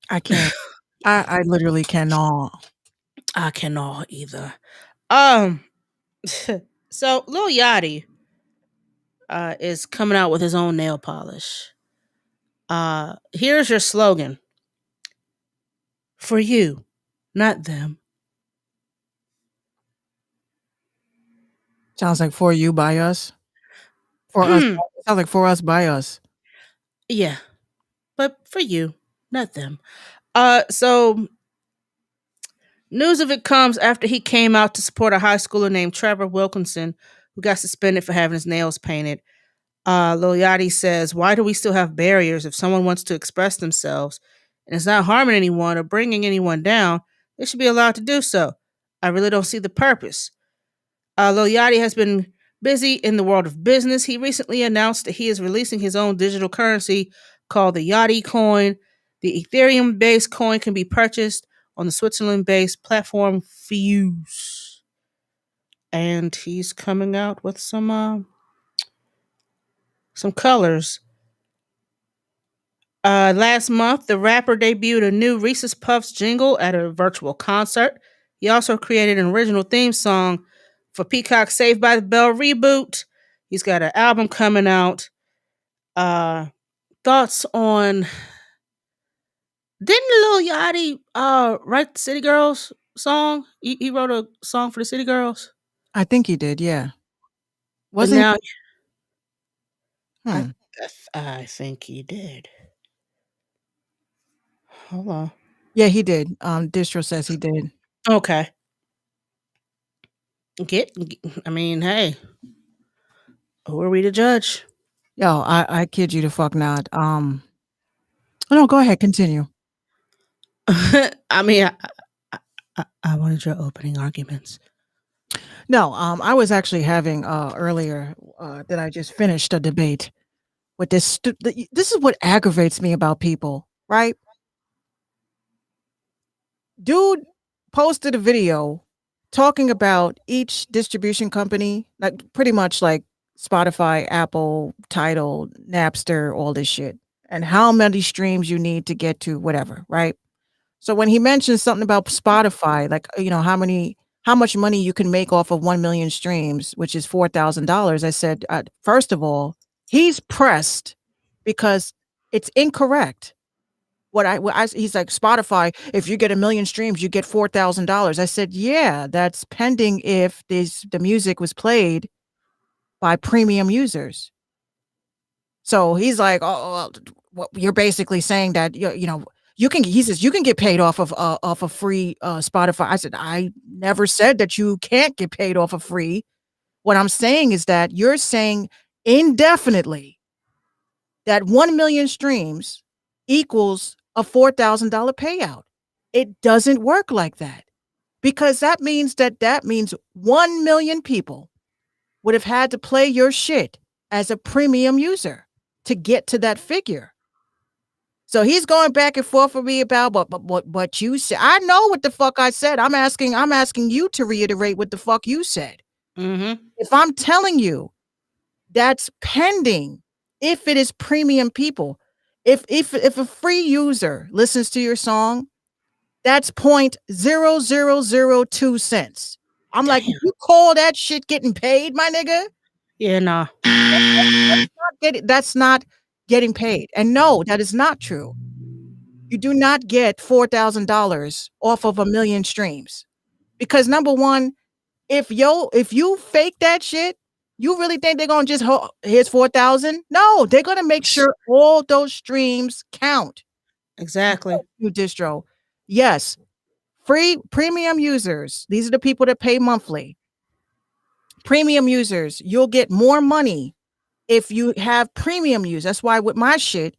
I can't. I literally cannot. I cannot either. So Lil Yachty is coming out with his own nail polish. Here's your slogan: for you, not them. Sounds like for you by us. For us. It sounds like for us by us. Yeah, but for you, not them. So news of it comes after he came out to support a high schooler named Trevor Wilkinson, who got suspended for having his nails painted. Lil Yachty says, "Why do we still have barriers? If someone wants to express themselves and it's not harming anyone or bringing anyone down, they should be allowed to do so. I really don't see the purpose." Lil Yachty has been busy in the world of business. He recently announced that he is releasing his own digital currency called the Yachty coin. The Ethereum-based coin can be purchased on the Switzerland-based platform Fuse. And he's coming out with some colors. Last month, the rapper debuted a new Reese's Puffs jingle at a virtual concert. He also created an original theme song for Peacock's Saved by the Bell reboot. He's got an album coming out. Thoughts on... Didn't Lil Yachty write the City Girls song? He wrote a song for the City Girls? I think he did, yeah. But Wasn't now... he? I think he did. Hold on. Yeah, he did. Distro says he did. Okay. I mean, hey, who are we to judge? Yo, I kid you the fuck not. No, go ahead, continue. I mean, I wanted your opening arguments. No, I was actually having earlier that I just finished a debate with this. This is what aggravates me about people, right? Dude posted a video talking about each distribution company, like pretty much like Spotify, Apple, Tidal, Napster, all this shit, and how many streams you need to get to whatever, right? So when he mentioned something about Spotify, like how much money you can make off of 1 million streams, which is $4,000, I said, first of all, he's pressed because it's incorrect. He's like, Spotify, if you get 1 million streams, you get $4,000. I said, yeah, that's pending if the music was played by premium users. So he's like, oh, you're basically saying that you can. He says you can get paid off of a free Spotify. I said I never said that you can't get paid off of free. What I'm saying is that you're saying indefinitely that 1 million streams equals a $4,000 payout. It doesn't work like that, because that means 1 million people would have had to play your shit as a premium user to get to that figure. So he's going back and forth with me about what you said. I know what the fuck I said. I'm asking you to reiterate what the fuck you said. Mm-hmm. If I'm telling you that's pending, if it is premium people, if a free user listens to your song, that's 0.0002 cents. I'm like, Damn. you call that shit getting paid, my nigga? Yeah, nah. That's not getting paid. And no, that is not true. You do not get $4,000 off of 1 million streams. Because number one, if you fake that shit, you really think they're gonna just here's 4,000? No, they're gonna make sure all those streams count. Exactly. New distro. Yes. Free premium users. These are the people that pay monthly. Premium users, you'll get more money if you have premium use. That's why with my shit,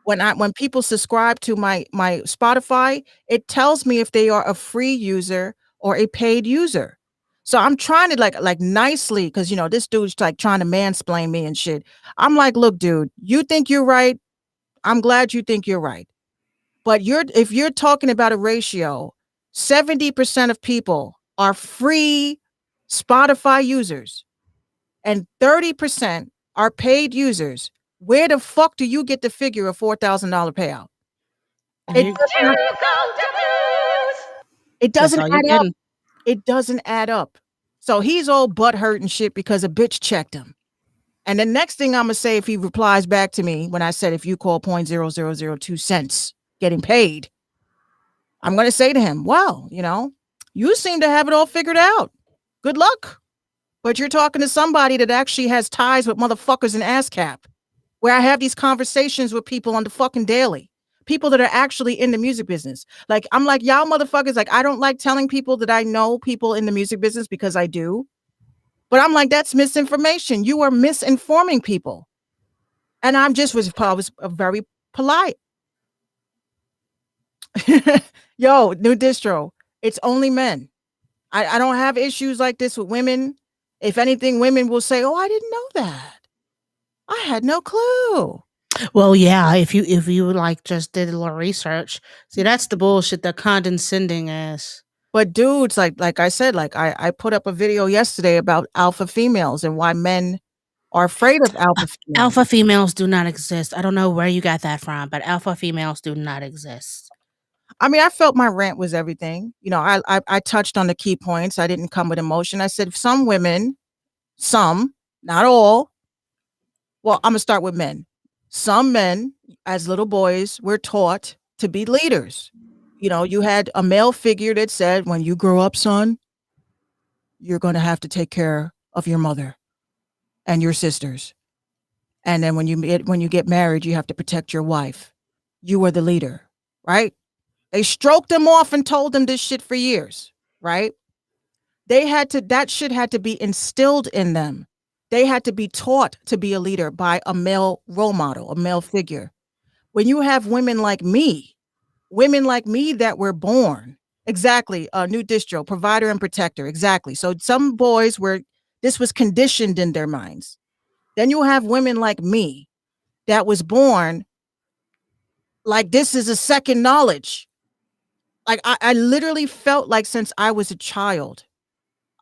when people subscribe to my Spotify, it tells me if they are a free user or a paid user. So I'm trying to like nicely, because this dude's like trying to mansplain me and shit. I'm like, look, dude, you think you're right. I'm glad you think you're right. But if you're talking about a ratio, 70% of people are free Spotify users and 30% are paid users. Where the fuck do you get the figure of $4,000 payout? It doesn't add up. It doesn't add up. So he's all butthurt and shit because a bitch checked him. And the next thing I'm gonna say, if he replies back to me when I said if you call 0.0002 cents getting paid, I'm gonna say to him, well, you seem to have it all figured out. Good luck. But you're talking to somebody that actually has ties with motherfuckers in ASCAP, where I have these conversations with people on the fucking daily. People that are actually in the music business. Like, I'm like, y'all motherfuckers, like, I don't like telling people that I know people in the music business because I do. But I'm like, that's misinformation. You are misinforming people. And I was very polite. Yo, new distro. It's only men. I don't have issues like this with women. If anything, women will say, oh, I didn't know that. I had no clue. Well, yeah, if you like just did a little research, see, that's the bullshit they're condescending as. But dudes, like I said, like I put up a video yesterday about alpha females and why men are afraid of alpha females. Alpha females do not exist. I don't know where you got that from, but alpha females do not exist. I mean, I felt my rant was everything. I touched on the key points. I didn't come with emotion. I said some women, not all. Well, I'm gonna start with men. Some men, as little boys, were taught to be leaders. You had a male figure that said, when you grow up, son, you're going to have to take care of your mother and your sisters. And then when you get married, you have to protect your wife. You are the leader, right? They stroked them off and told them this shit for years, right? That shit had to be instilled in them. They had to be taught to be a leader by a male role model, a male figure. When you have women like me that were born, exactly, new distro, provider and protector, exactly. So some boys this was conditioned in their minds. Then you have women like me that was born like this is a second knowledge. Like I literally felt like since I was a child,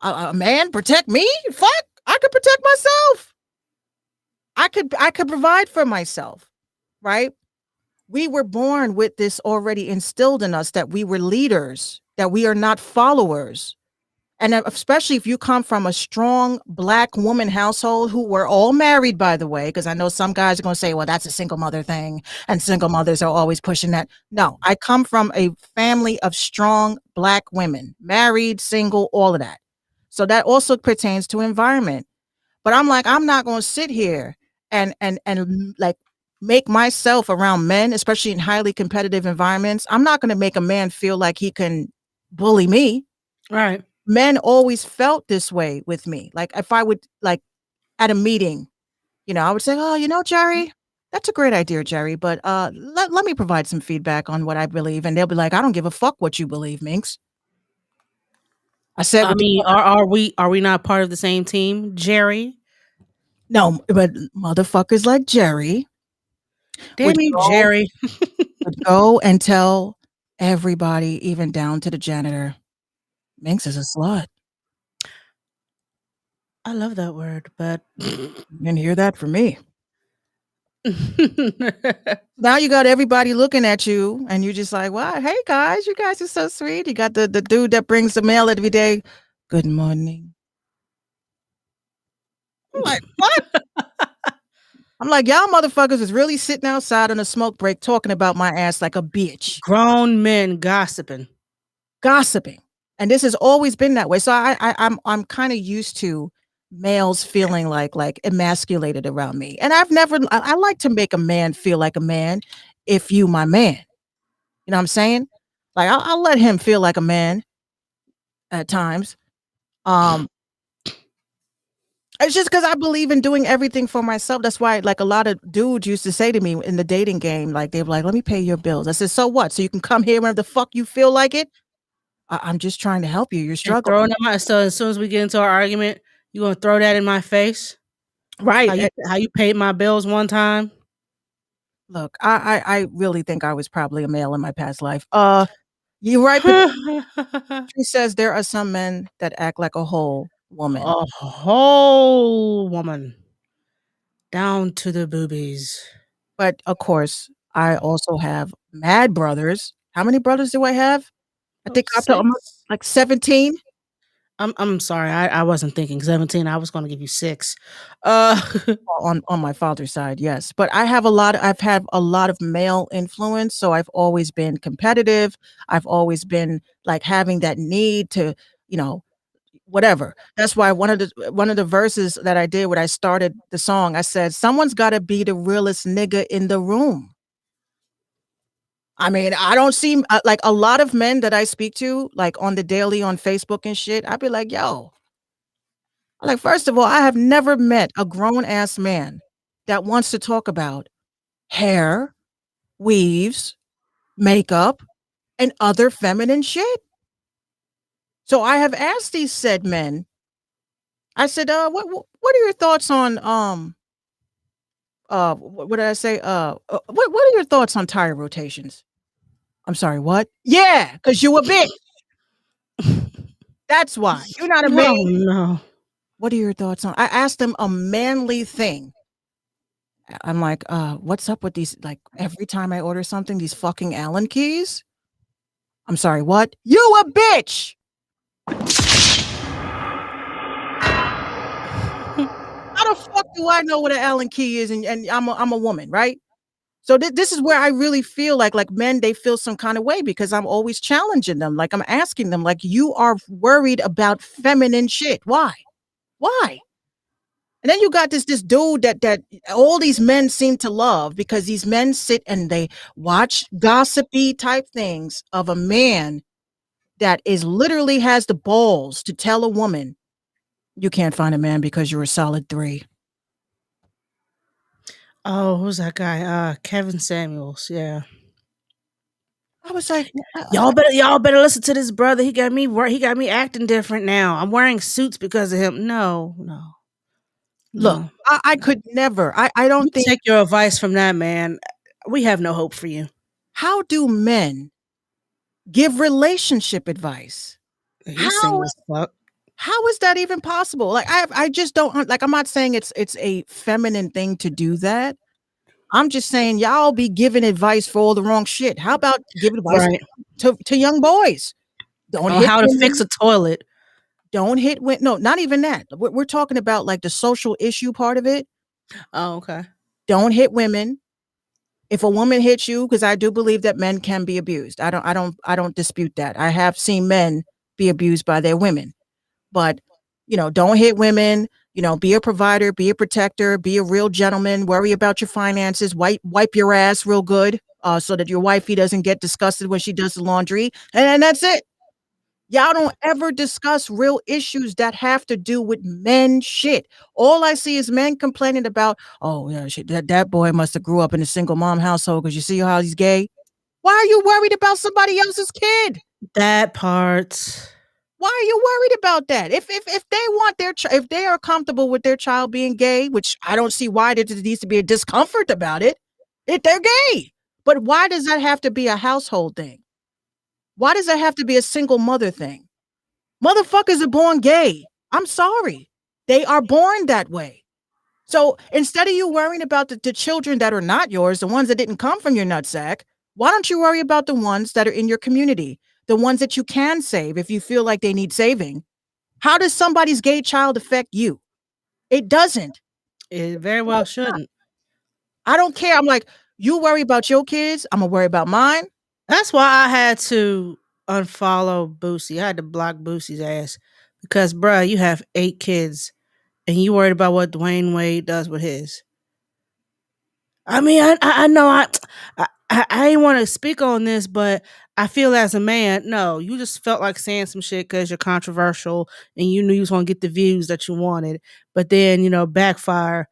a man protect me? Fuck, I could protect myself. I could provide for myself, right? We were born with this already instilled in us that we were leaders, that we are not followers. And especially if you come from a strong Black woman household who were all married, by the way, because I know some guys are going to say, well, that's a single mother thing. And single mothers are always pushing that. No, I come from a family of strong Black women, married, single, all of that. So that also pertains to environment. But I'm like, I'm not going to sit here and like make myself around men, especially in highly competitive environments, I'm not gonna make a man feel like he can bully me. Right. Men always felt this way with me. Like, if I would like, at a meeting, I would say, "Oh, Jerry, that's a great idea, Jerry, but, let me provide some feedback on what I believe," and they'll be like, "I don't give a fuck what you believe, Minx." I said I what the mean, fuck I are we not part of the same team, Jerry? No, but motherfuckers like Jerry would Damn you, go Jerry. and tell everybody, even down to the janitor, "Minx is a slut." I love that word, but You didn't hear that from me. Now you got everybody looking at you, and you're just like, "Wow, hey, guys, you guys are so sweet." You got the dude that brings the mail every day. "Good morning." I'm like, "What?" I'm like, "Y'all motherfuckers is really sitting outside on a smoke break talking about my ass like a bitch." Grown men gossiping. Gossiping. And this has always been that way. So I'm kinda used to males feeling like emasculated around me. And I've never I like to make a man feel like a man if you my man. You know what I'm saying? Like, I'll let him feel like a man at times. Um, it's just because I believe in doing everything for myself. That's why, like, a lot of dudes used to say to me in the dating game, like, they were like, "Let me pay your bills." I said, "So what? So you can come here whenever the fuck you feel like it? I'm just trying to help you. You're And throwing struggling." them out. So as soon as we get into our argument, you gonna throw that in my face? Right. How you paid my bills one time? Look, I really think I was probably a male in my past life. You're right, but she says there are some men that act like a whole woman. A whole woman. Down to the boobies. But, of course, I also have mad brothers. How many brothers do I have? I Oh, think up to almost, 6. like, 17. I'm sorry, I wasn't thinking 17, I was gonna give you 6. Uh, On my father's side, yes, but I've had a lot of male influence, so I've always been competitive. I've always been, like, having that need to, you know, whatever. That's why one of the verses that I did when I started the song, I said, "Someone's gotta be the realest nigga in the room." I mean, I don't see like, a lot of men that I speak to, like, on the daily on Facebook and shit, I'd be like, "Yo," like, first of all, I have never met a grown ass man that wants to talk about hair, weaves, makeup, and other feminine shit. So I have asked these said men, I said, what are your thoughts on, what did I say? What are your thoughts on tire rotations?" "I'm sorry, what?" "Yeah, 'cause you a bitch. That's why. You're not a man." oh, no. "What are your thoughts on—" I asked them a manly thing. I'm like, what's up with these, like, every time I order something, these fucking Allen keys?" "I'm sorry, what?" "You a bitch!" How the fuck do I know what an Allen key is, and I'm a woman, right? So this is where I really feel like men, they feel some kind of way because I'm always challenging them. Like, I'm asking them, like, "You are worried about feminine shit. Why? Why?" And then you got this dude that all these men seem to love because these men sit and they watch gossipy type things of a man that is literally has the balls to tell a woman, "You can't find a man because you're a solid 3." Oh, who's that guy? Kevin Samuels, yeah. I was like, Y'all better listen to this brother. He got me acting different now. I'm wearing suits because of him. No, no, look, no. I could never. I You don't think. take your advice from that man. We have no hope for you. How do men give relationship advice? He's How single as fuck. how is that even possible? Like, I just don't like, I'm not saying it's a feminine thing to do that. I'm just saying y'all be giving advice for all the wrong shit. How about give advice Right. to young boys? Don't On hit how to fix women. a toilet. Don't hit women. No, not even that. We're talking about, like, the social issue part of it. Oh, okay. Don't hit women. If a woman hits you, because I do believe that men can be abused. I don't dispute that. I have seen men be abused by their women. But, don't hit women, be a provider, be a protector, be a real gentleman, worry about your finances, wipe your ass real good, so that your wifey doesn't get disgusted when she does the laundry, and that's it. Y'all don't ever discuss real issues that have to do with men shit. All I see is men complaining about, oh yeah, shit, that boy must have grew up in a single mom household because you see how he's gay. Why are you worried about somebody else's kid? That part. Why are you worried about that? If they want if they are comfortable with their child being gay, which I don't see why there needs to be a discomfort about it, if they're gay. But why does that have to be a household thing? Why does that have to be a single mother thing? Motherfuckers are born gay. I'm sorry. They are born that way. So instead of you worrying about the children that are not yours, the ones that didn't come from your nutsack, why don't you worry about the ones that are in your community, the ones that you can save if you feel like they need saving? How does somebody's gay child affect you? It doesn't. It very well shouldn't. I don't care. I'm like, you worry about your kids, I'm gonna worry about mine. That's why I had to unfollow Boosie. I had to block Boosie's ass because, bruh, you have 8 kids and you worried about what Dwayne Wade does with his. I mean, I know I ain't want to speak on this, but I feel as a man, no, you just felt like saying some shit because you're controversial and you knew you was gonna get the views that you wanted, but then backfire.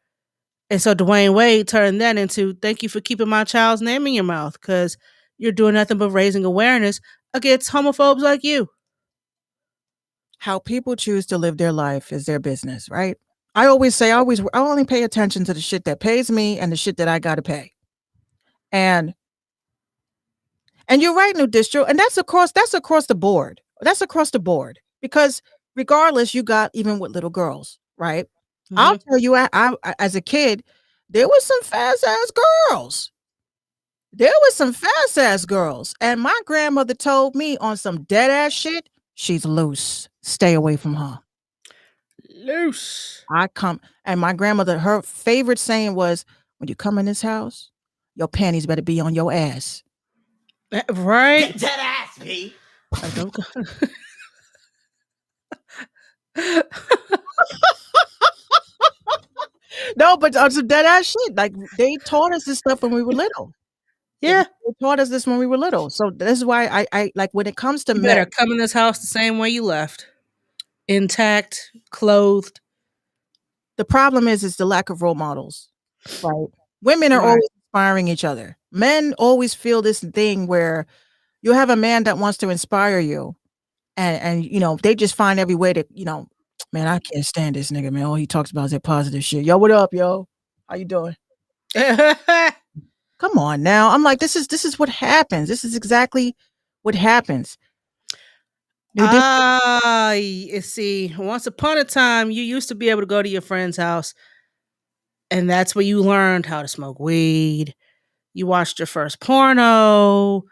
And so Dwayne Wade turned that into thank you for keeping my child's name in your mouth because you're doing nothing but raising awareness against homophobes like you. How people choose to live their life is their business, right? I always say I only pay attention to the shit that pays me and the shit that I gotta pay. And you're right, New Distro, and that's across the board. That's across the board. Because regardless, you got even with little girls, right? I'll tell you, I as a kid, there was some fast ass girls. There was some fast ass girls. And my grandmother told me on some dead ass shit, she's loose. Stay away from her. Loose. And my grandmother, her favorite saying was, when you come in this house, your panties better be on your ass. Right? Get that ass, P. I don't go. No, but on some dead ass shit. Like they taught us this stuff when we were little. Yeah. They taught us this when we were little. So this is why I like when it comes to You men. better come in this house the same way you left. Intact, clothed. The problem is the lack of role models. Right. Women are always inspiring each other. Men always feel this thing where you have a man that wants to inspire you. And they just find every way to, man, I can't stand this nigga, man. All he talks about is that positive shit. Yo, what up, yo? How you doing? Come on now. I'm like, this is what happens. This is exactly what happens. See, once upon a time, you used to be able to go to your friend's house, and that's where you learned how to smoke weed. You watched your first porno.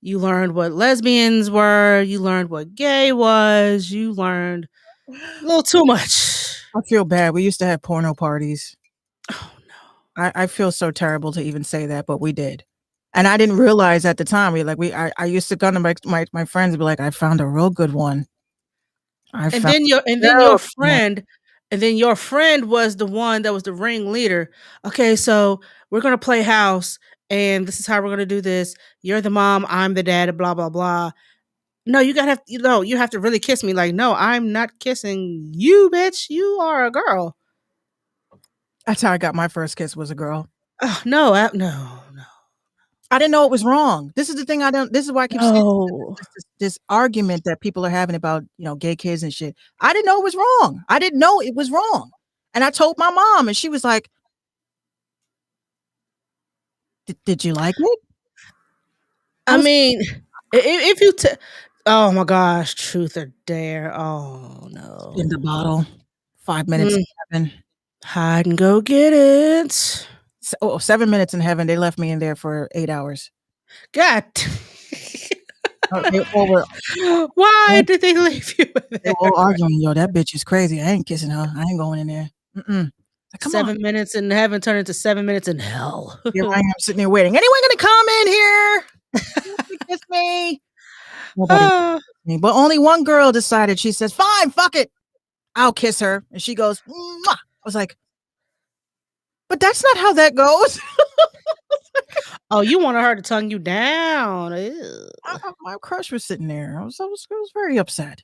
You learned what lesbians were. You learned what gay was. You learned a little too much. I feel bad. We used to have porno parties. Oh, no. I feel so terrible to even say that, but we did. And I didn't realize at the time. I used to go to my friends and be like, I found a real good one. And then your friend was the one that was the ringleader. Okay, so we're gonna play house, and this is how we're gonna do this. You're the mom, I'm the dad, blah blah blah. No, you have to really kiss me. Like, no, I'm not kissing you, bitch. You are a girl. That's how I got my first kiss, was a girl. Oh, no. I didn't know it was wrong. This is the thing this is why I keep saying this argument that people are having about, gay kids and shit. I didn't know it was wrong. I didn't know it was wrong. And I told my mom and she was like, did you like it? I mean, if you oh my gosh, truth or dare. Oh no. In the bottle. 5 minutes in heaven. Hide and go get it. 7 minutes in heaven. They left me in there for 8 hours. God. Why did they leave you there? They were all arguing, yo, that bitch is crazy. I ain't kissing her. I ain't going in there. Like, 7 minutes in heaven turned into 7 minutes in hell. Here I am sitting there waiting. Anyone gonna come in here? Kiss me. Nobody kissed me. But only one girl decided. She says, fine, fuck it. I'll kiss her. And she goes, mwah. I was like, but that's not how that goes. Oh, you wanted her to tongue you down. My crush was sitting there. I was very upset.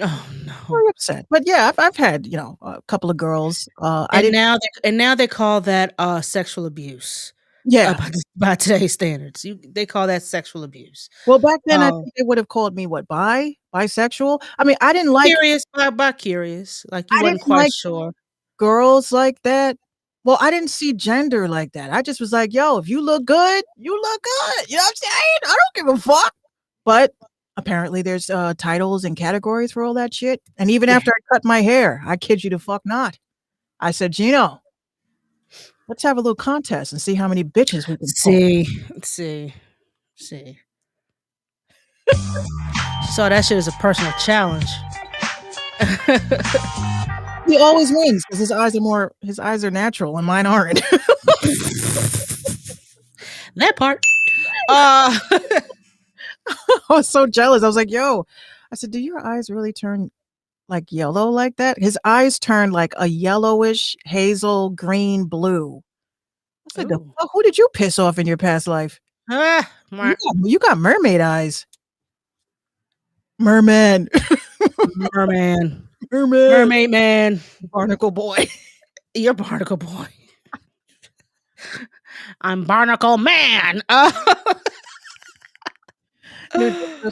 Oh no. Very upset. But yeah, I've had, a couple of girls. I didn't. Now they call that sexual abuse. Yeah. By today's standards, they call that sexual abuse. Well, back then I think they would have called me what, bisexual. I mean, I didn't like curious, by curious, like you I wasn't didn't quite like sure. girls like that. Well, I didn't see gender like that. I just was like, yo, if you look good, you look good. You know what I'm saying? I don't give a fuck. But apparently there's titles and categories for all that shit. And even after I cut my hair, I kid you the fuck not, I said, Gino, let's have a little contest and see how many bitches we can pull. See. So that shit is a personal challenge. He always wins because his eyes are natural and mine aren't. That part. I was so jealous. I was like, yo, I said, do your eyes really turn like yellow like that? His eyes turned like a yellowish hazel green blue. I said, who did you piss off in your past life? You got mermaid eyes. Merman. Mermaid man. Barnacle boy. You're Barnacle boy. I'm Barnacle man.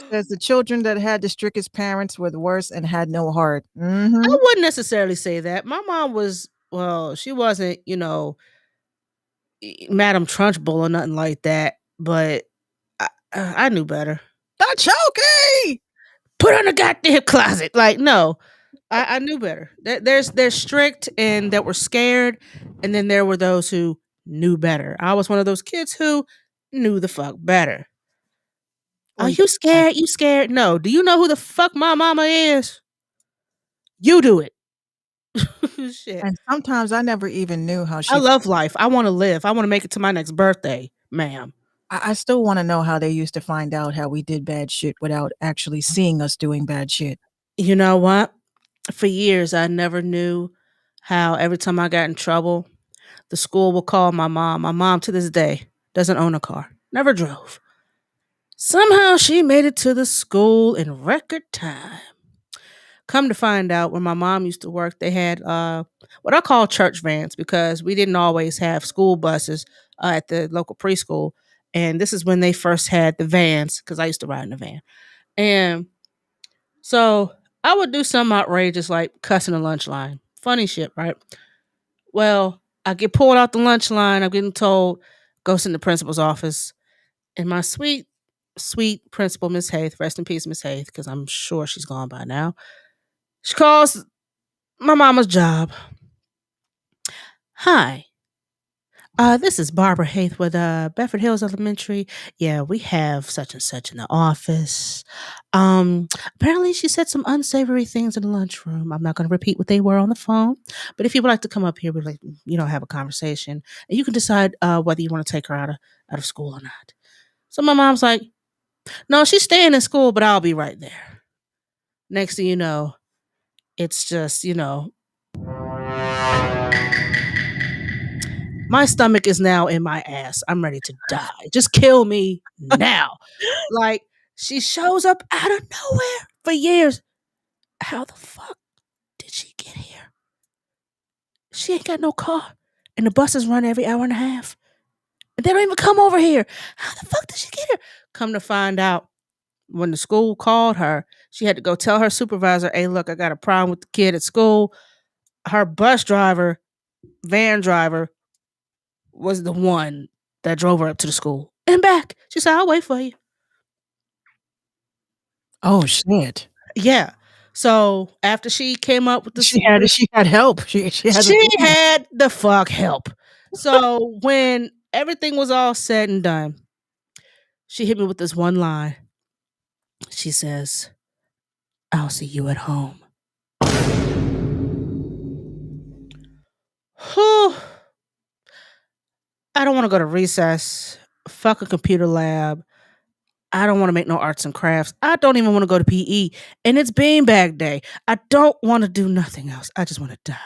Says the children that had the strictest parents were the worst and had no heart. I wouldn't necessarily say that. My mom was, she wasn't, Madam Trunchbull or nothing like that, but I knew better. That's okay. Put her in the goddamn closet. Like, no, I knew better. There's strict and that were scared, and then there were those who knew better. I was one of those kids who knew the fuck better. Are you scared? You scared? No. Do you know who the fuck my mama is? You do it. Shit. And sometimes I never even knew how she. I love life. I want to live. I want to make it to my next birthday, ma'am. I still want to know how they used to find out how we did bad shit without actually seeing us doing bad shit. You know what? For years, I never knew how every time I got in trouble, the school will call my mom. My mom to this day doesn't own a car, never drove. Somehow she made it to the school in record time. Come to find out, when my mom used to work, they had what I call church vans because we didn't always have school buses at the local preschool. And this is when they first had the vans because I used to ride in the van. And so I would do something outrageous like cussing the lunch line. Funny shit, right? Well, I get pulled out the lunch line. I'm getting told, go sit in the principal's office. And my sweet, sweet principal, Miss Haith, rest in peace, Miss Haith, because I'm sure she's gone by now. She calls my mama's job. Hi. This is Barbara Haith with Bedford Hills Elementary. Yeah, we have such and such in the office. Apparently she said some unsavory things in the lunchroom. I'm not going to repeat what they were on the phone, but if you would like to come up here, we'd like, have a conversation, and you can decide whether you want to take her out of school or not. So my mom's like, no, she's staying in school, but I'll be right there. Next thing you know, it's just, my stomach is now in my ass. I'm ready to die. Just kill me now. Like, she shows up out of nowhere for years. How the fuck did she get here? She ain't got no car. And the buses run every hour and a half. And they don't even come over here. How the fuck did she get here? Come to find out, when the school called her, she had to go tell her supervisor, hey, look, I got a problem with the kid at school. Her van driver, was the one that drove her up to the school and back. She said, I'll wait for you. Oh, shit. Yeah. So after she came up with the... She had help. She had the fuck help. So when everything was all said and done, she hit me with this one line. She says, I'll see you at home. Whew. I don't want to go to recess. Fuck a computer lab. I don't want to make no arts and crafts. I don't even want to go to PE. And it's beanbag day. I don't want to do nothing else. I just want to die.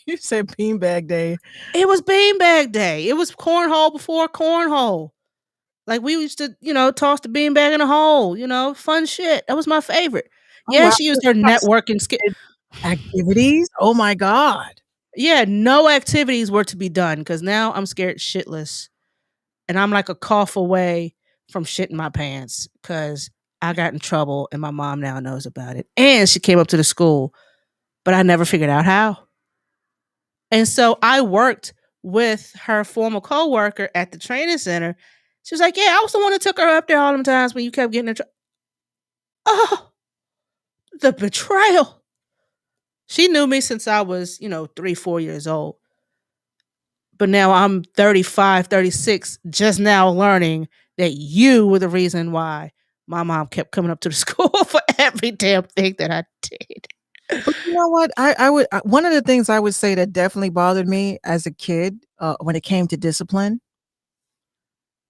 You said beanbag day. It was beanbag day. It was cornhole before cornhole. Like we used to, toss the beanbag in a hole, fun shit. That was my favorite. Oh, Yeah, wow. she used her networking skill. Activities? Oh my God. Yeah, no activities were to be done because now I'm scared shitless. And I'm like a cough away from shitting my pants because I got in trouble and my mom now knows about it. And she came up to the school, but I never figured out how. And so I worked with her former coworker at the training center. She was like, "Yeah, I was the one that took her up there all them times when you kept getting in trouble." Oh, the betrayal. She knew me since I was, 3, 4 years old. But now I'm 35, 36, just now learning that you were the reason why my mom kept coming up to the school for every damn thing that I did. But you know what? I would one of the things I would say that definitely bothered me as a kid, when it came to discipline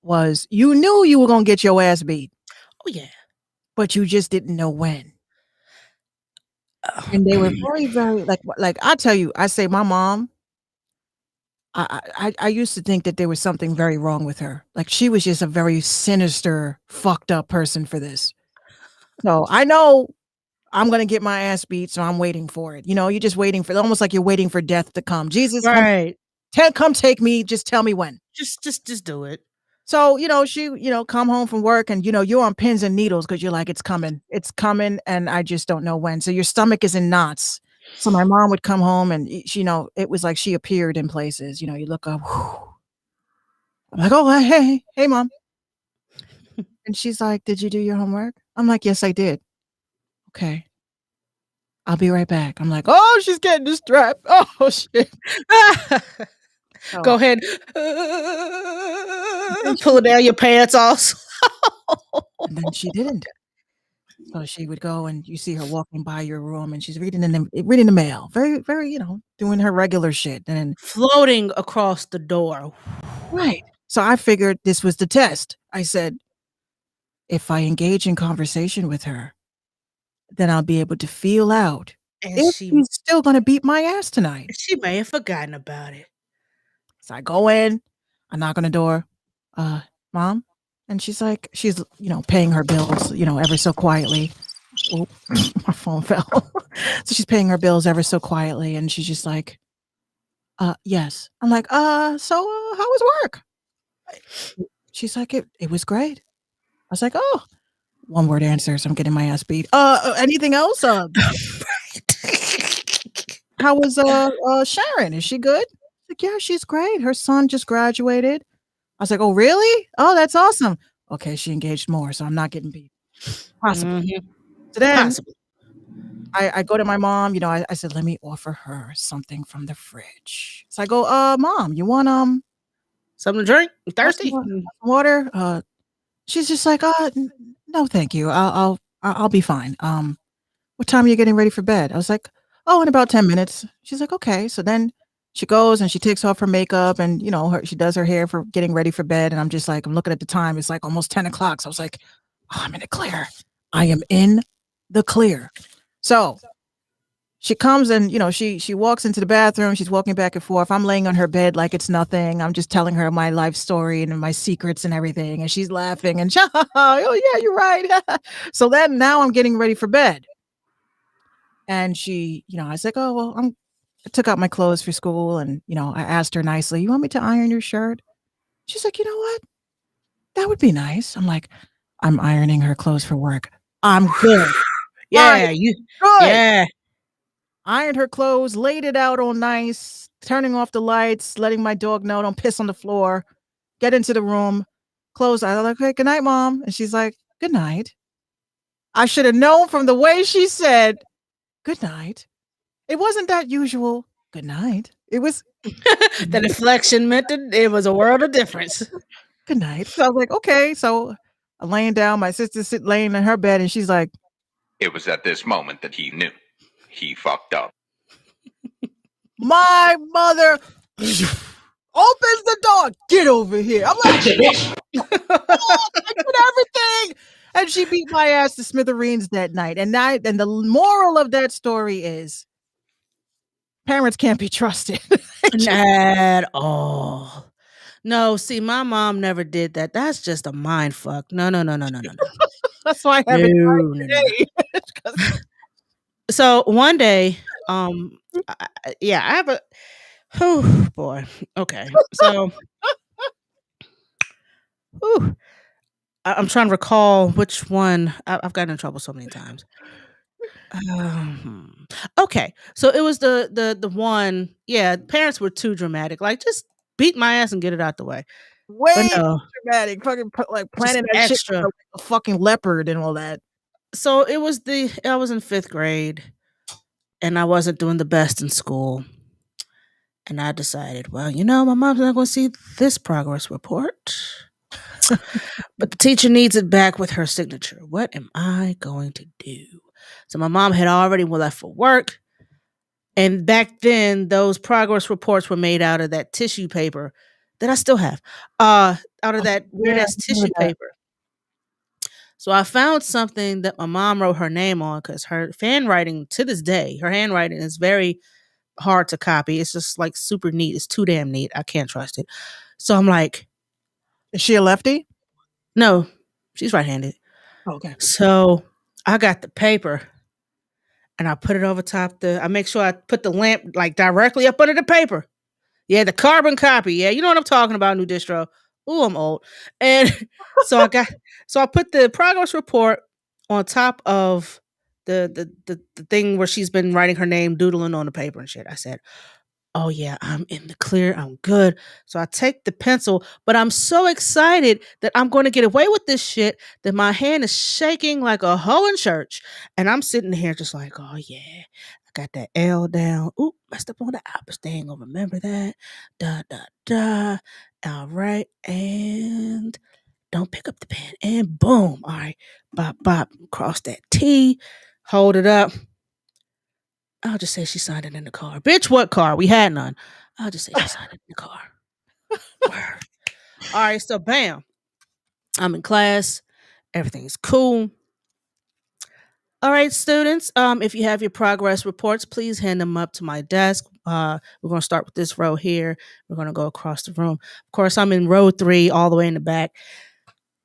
was you knew you were gonna get your ass beat, Oh yeah. but you just didn't know when. Oh. And they were very, very like I tell you, I say my mom, I used to think that there was something very wrong with her. Like she was just a very sinister, fucked up person for this. So I know I'm gonna get my ass beat, so I'm waiting for it. You're just waiting for almost like you're waiting for death to come. Jesus, Right. come take me, just tell me when. Just do it. So, she, come home from work and, you're on pins and needles because you're like, it's coming, and I just don't know when. So your stomach is in knots. So my mom would come home and, it was like she appeared in places. You look up, whew. I'm like, oh, hey, mom. And she's like, did you do your homework? I'm like, yes, I did. Okay. I'll be right back. I'm like, oh, she's getting the strap. Oh, shit. Go ahead. Pull down your pants also. And then she didn't. So she would go and you see her walking by your room and she's reading the mail. Very, very, doing her regular shit. And then floating across the door. Right. So I figured this was the test. I said, if I engage in conversation with her, then I'll be able to feel out if she's still gonna beat my ass tonight. She may have forgotten about it. So I go in, I knock on the door, mom, and she's like, paying her bills, ever so quietly. Oh, my phone fell. So she's paying her bills ever so quietly, and she's just like, yes. I'm like, so how was work? She's like, it was great. I was like, oh, one word answers. I'm getting my ass beat. Anything else? How was Sharon? Is she good? Like, yeah, she's great. Her son just graduated. I was like, oh, really? Oh, that's awesome. Okay, she engaged more, so I'm not getting beat. Possibly. Mm-hmm. So then I go to my mom, I said, let me offer her something from the fridge. So I go, mom, you want something to drink? You thirsty? Water? She's just like, no, thank you. I'll be fine. What time are you getting ready for bed? I was like, oh, in about 10 minutes. She's like, okay. So then she goes and she takes off her makeup and, she does her hair for getting ready for bed. And I'm just like, I'm looking at the time. It's like almost 10 o'clock. So I was like, oh, I'm in the clear. I am in the clear. So she comes and, she walks into the bathroom. She's walking back and forth. I'm laying on her bed like it's nothing. I'm just telling her my life story and my secrets and everything. And she's laughing and, oh, yeah, you're right. So then now I'm getting ready for bed. And she, I was like, oh, well, I took out my clothes for school and, I asked her nicely, you want me to iron your shirt? She's like, you know what? That would be nice. I'm like, I'm ironing her clothes for work. I'm good. Yeah, good. Yeah. Ironed her clothes, laid it out all nice, turning off the lights, letting my dog know don't piss on the floor, get into the room, close. I was like, okay, good night, mom. And she's like, good night. I should have known from the way she said, good night. It wasn't that usual good night. It was the inflection meant that it was a world of difference. Good night. So I was like, okay. So I'm laying down. My sister's laying in her bed and she's like, it was at this moment that he knew he fucked up. My mother opens the door. Get over here. I'm like, I did everything. And she beat my ass to smithereens that night. And the moral of that story is parents can't be trusted. At all. No, see, my mom never did that. That's just a mind fuck. No. That's why I No, haven't no, tried no. today. So one day, yeah, I have a oh boy. Okay. So whew, I'm trying to recall which one. I've gotten in trouble so many times. Okay, so it was the one. Yeah, parents were too dramatic. Like, just beat my ass and get it out the way. But Way no, dramatic. Fucking like just planning that shit extra. like a fucking leopard and all that. So it was I was in 5th grade and I wasn't doing the best in school. And I decided, well, my mom's not going to see this progress report. But the teacher needs it back with her signature. What am I going to do? So my mom had already left for work. And back then, those progress reports were made out of that tissue paper that I still have, out of that weird Yeah, ass tissue paper. So I found something that my mom wrote her name on because her handwriting to this day, her handwriting is very hard to copy. It's just like super neat. It's too damn neat. I can't trust it. So I'm like, is she a lefty? No, she's right-handed. Okay. So I got the paper and I put it over top I make sure I put the lamp like directly up under the paper. Yeah, the carbon copy. Yeah, you know what I'm talking about, new distro. Ooh, I'm old. And so I put the progress report on top of the thing where she's been writing her name, doodling on the paper and shit. I said, oh yeah, I'm in the clear. I'm good. So I take the pencil, but I'm so excited that I'm going to get away with this shit that my hand is shaking like a hoe in church. And I'm sitting here just like, oh yeah, I got that L down. Ooh, messed up on the opposite thing. Oh, remember that. Da, da, da. All right. And don't pick up the pen. And boom. All right. Bop, bop. Cross that T. Hold it up. I'll just say she signed it in the car. Bitch, what car? We had none. I'll just say she signed it in the car. Word. All right, so bam. I'm in class. Everything's cool. All right, students. If you have your progress reports, please hand them up to my desk. We're going to start with this row here. We're going to go across the room. Of course, I'm in row 3, all the way in the back.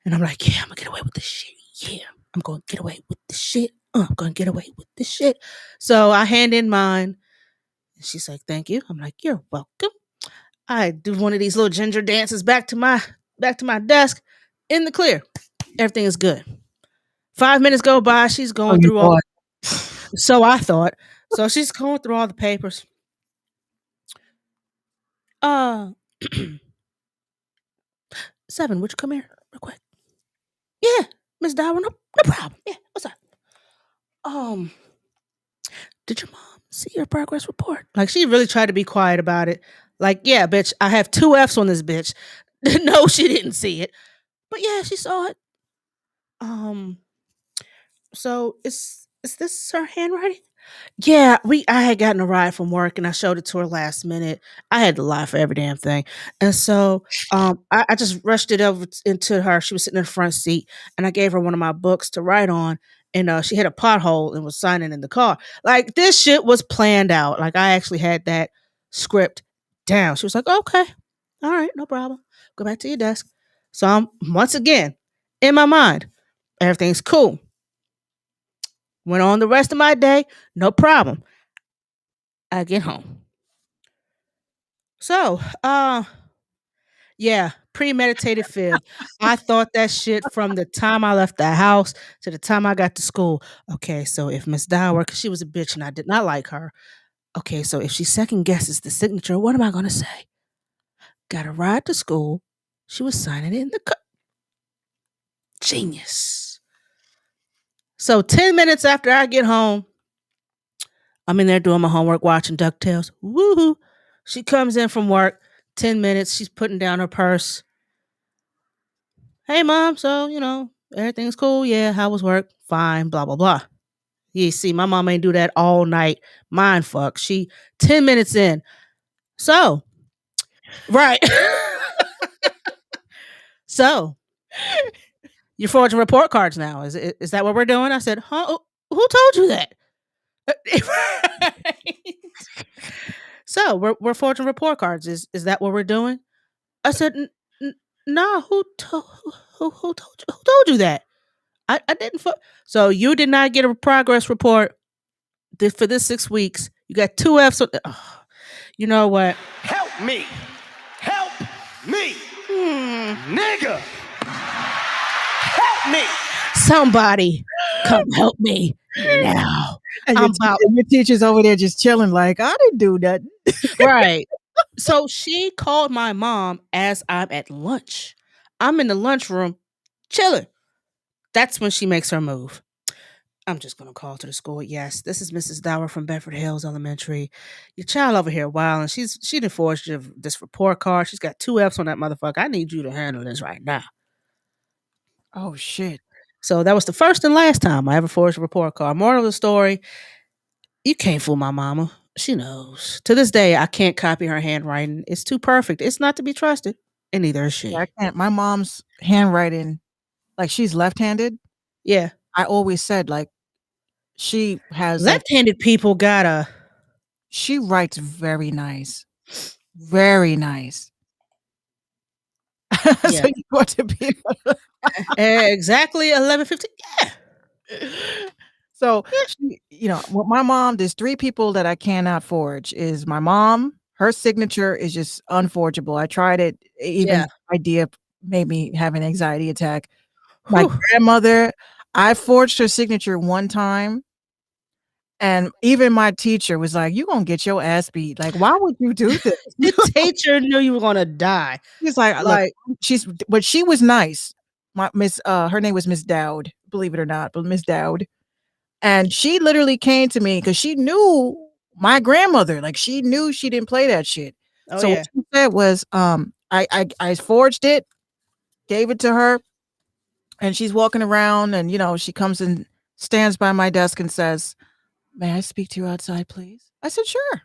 And I'm like, yeah, I'm going to get away with this shit. Yeah, I'm going to get away with this shit. I'm going to get away with this shit. So I hand in mine. She's like, thank you. I'm like, you're welcome. I do one of these little ginger dances back to my desk in the clear. Everything is good. 5 minutes go by. She's going through all. So I thought. So she's going through all the papers. Seven, would you come here real quick? Yeah, Miss Dowell, no problem. Yeah, what's up? Did your mom see your progress report? Like, she really tried to be quiet about it. Like, yeah, bitch, I have 2 F's on this bitch. No, she didn't see it. But yeah, she saw it. So is this her handwriting? Yeah, I had gotten a ride from work and I showed it to her last minute. I had to lie for every damn thing. And so I just rushed it over into her. She was sitting in the front seat and I gave her one of my books to write on. And she hit a pothole and was signing in the car. Like, this shit was planned out. Like, I actually had that script down. She was like, okay, all right, no problem. Go back to your desk. So I'm once again in my mind, everything's cool. Went on the rest of my day, no problem. I get home. So, yeah, premeditated fib. I thought that shit from the time I left the house to the time I got to school. Okay, so if Miss Dower, because she was a bitch and I did not like her. Okay, so if she second guesses the signature, what am I going to say? Got a ride to school. She was signing it in the car. Genius. So 10 minutes after I get home, I'm in there doing my homework, watching DuckTales. Woohoo. She comes in from work, 10 minutes. She's putting down her purse. Hey, mom. So, everything's cool. Yeah. How was work? Fine. Blah, blah, blah. You see, my mom ain't do that all night. Mind fuck. She 10 minutes in. So, right. So, You're forging report cards now. Is that what we're doing? I said, huh? Who told you that? Right. So we're forging report cards. Is that what we're doing? I said, no. Who told you that? I didn't. So you did not get a progress report for this 6 weeks. You got 2 F's. You know what? Help me. Help me. Nigga. Help me. Somebody come help me now. And I'm about your teacher's over there just chilling like, I didn't do nothing. right. So she called my mom as I'm at lunch. I'm in the lunchroom chilling. That's when she makes her move. I'm just going to call to the school. Yes, this is Mrs. Dower from Bedford Hills Elementary. Your child over here, and she done forged this report card. She's got 2 F's on that motherfucker. I need you to handle this right now. Oh, shit. So that was the first and last time I ever forged a report card. Moral of the story, you can't fool my mama. She knows. To this day, I can't copy her handwriting. It's too perfect. It's not to be trusted. And neither is she. Yeah, I can't. My mom's handwriting, like she's left-handed. Yeah. I always said, like, she has left-handed people she writes very nice. Very nice. Yeah. So you want to be exactly 11:15. Yeah. So she, with my mom, there's 3 people that I cannot forge. Is my mom. Her signature is just unforgeable. I tried it. Even the idea made me have an anxiety attack. My grandmother, I forged her signature one time. And even my teacher was like, "You gonna get your ass beat. Like, why would you do this?" The teacher knew you were gonna die. He's like, "Look, but she was nice." My Miss, her name was Miss Dowd, believe it or not, but Miss Dowd. And she literally came to me because she knew my grandmother. Like, she knew she didn't play that shit. Oh, so yeah. what she said was, I forged it, gave it to her, and she's walking around, and she comes and stands by my desk and says, "May I speak to you outside, please?" I said, "Sure."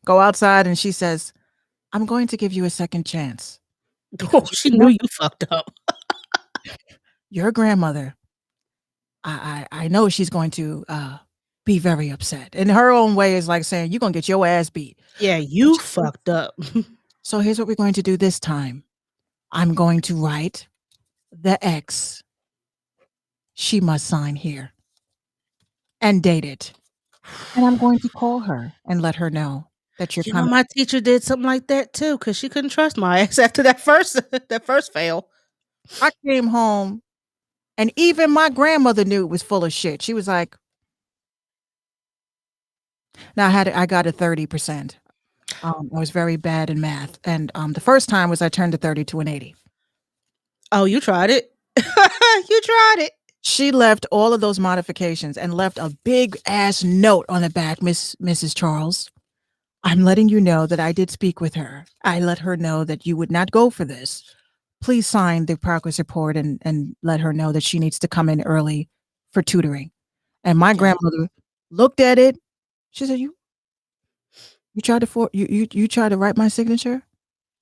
Go outside, and she says, "I'm going to give you a second chance." Oh, she knew you fucked up. Your grandmother, I know she's going to be very upset. In her own way is like saying, "You're going to get your ass beat." Yeah, you fucked up. So here's what we're going to do this time. I'm going to write the X. She must sign here. And date it. And I'm going to call her and let her know that you're coming. My teacher did something like that too, because she couldn't trust my ex after that first fail. I came home, and even my grandmother knew it was full of shit. She was like, now I got a 30%. I was very bad in math. And the first time was I turned a 30 to an 80. Oh, you tried it. You tried it. She left all of those modifications and left a big ass note on the back, Mrs. Charles. I'm letting you know that I did speak with her. I let her know that you would not go for this. Please sign the progress report and let her know that she needs to come in early for tutoring. And my grandmother looked at it. She said, "You tried to write my signature?"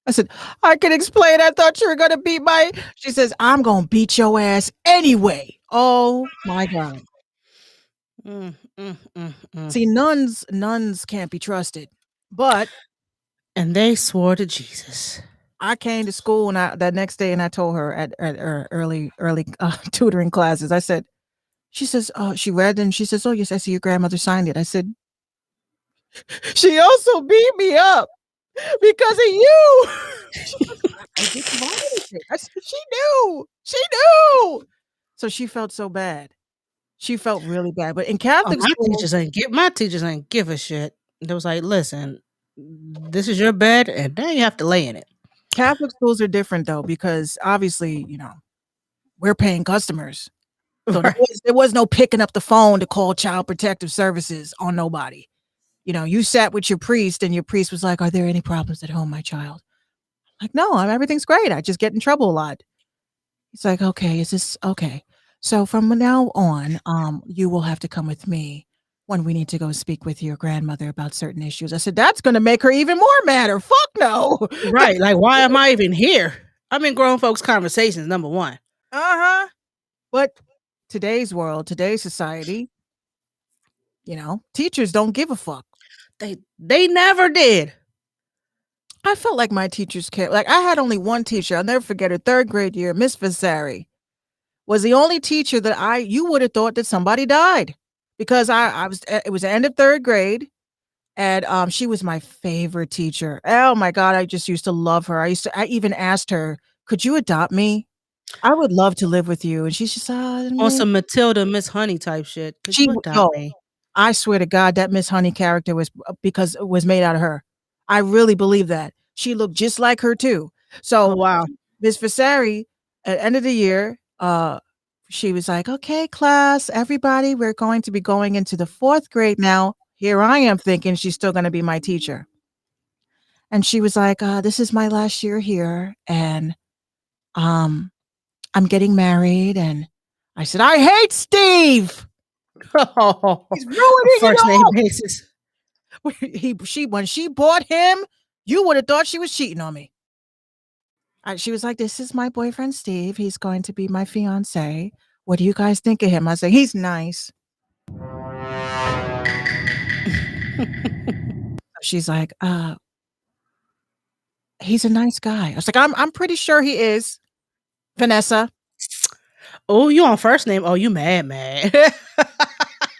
I said, "I can explain. I thought you were gonna beat my." She says, "I'm gonna beat your ass anyway." Oh my God. See, nuns can't be trusted. But and they swore to Jesus. I came to school and that next day, and I told her at early tutoring classes. I said, she says, she read and she says, "Oh yes, I see your grandmother signed it." I said, "She also beat me up because of you." I didn't write anything. I said, "She knew. She knew." So she felt so bad. She felt really bad. But in Catholic school, my teachers ain't give a shit. They was like, "Listen, this is your bed, and now you have to lay in it." Catholic schools are different though, because obviously, we're paying customers. So there was no picking up the phone to call Child Protective Services on nobody. You sat with your priest, and your priest was like, "Are there any problems at home, my child?" Like, "No, everything's great. I just get in trouble a lot." He's like, "Okay, is this okay? So from now on, you will have to come with me when we need to go speak with your grandmother about certain issues." I said, "That's going to make her even more madder. Fuck no." Right. Like, why am I even here? I'm in grown folks' conversations, number one. Uh-huh. But today's world, today's society, teachers don't give a fuck. They never did. I felt like my teachers cared. Like, I had only one teacher. I'll never forget her. 3rd grade year, Miss Vasari was the only teacher that you would have thought that somebody died, because it was the end of 3rd grade, and she was my favorite teacher. Oh my God, I just used to love her. I even asked her, "Could you adopt me? I would love to live with you." And she's just, On some Matilda, Miss Honey type shit. Could she you would adopt no. me? I swear to God, that Miss Honey character was because it was made out of her. I really believe that. She looked just like her too. So Oh wow. Miss Vasari, at the end of the year, she was like, "Okay, class, everybody, we're going to be going into the 4th grade now." Here I am thinking she's still going to be my teacher. And she was like, "This is my last year here, and um, I'm getting married." And I said, "I hate Steve. He's ruining it First name all." basis. When she bought him, you would have thought she was cheating on me. She was like, "This is my boyfriend, Steve. He's going to be my fiance. What do you guys think of him?" I said, "He's nice." She's like, "He's a nice guy." I was like, I'm pretty sure he is, Vanessa." Oh, you on first name? Oh, you mad?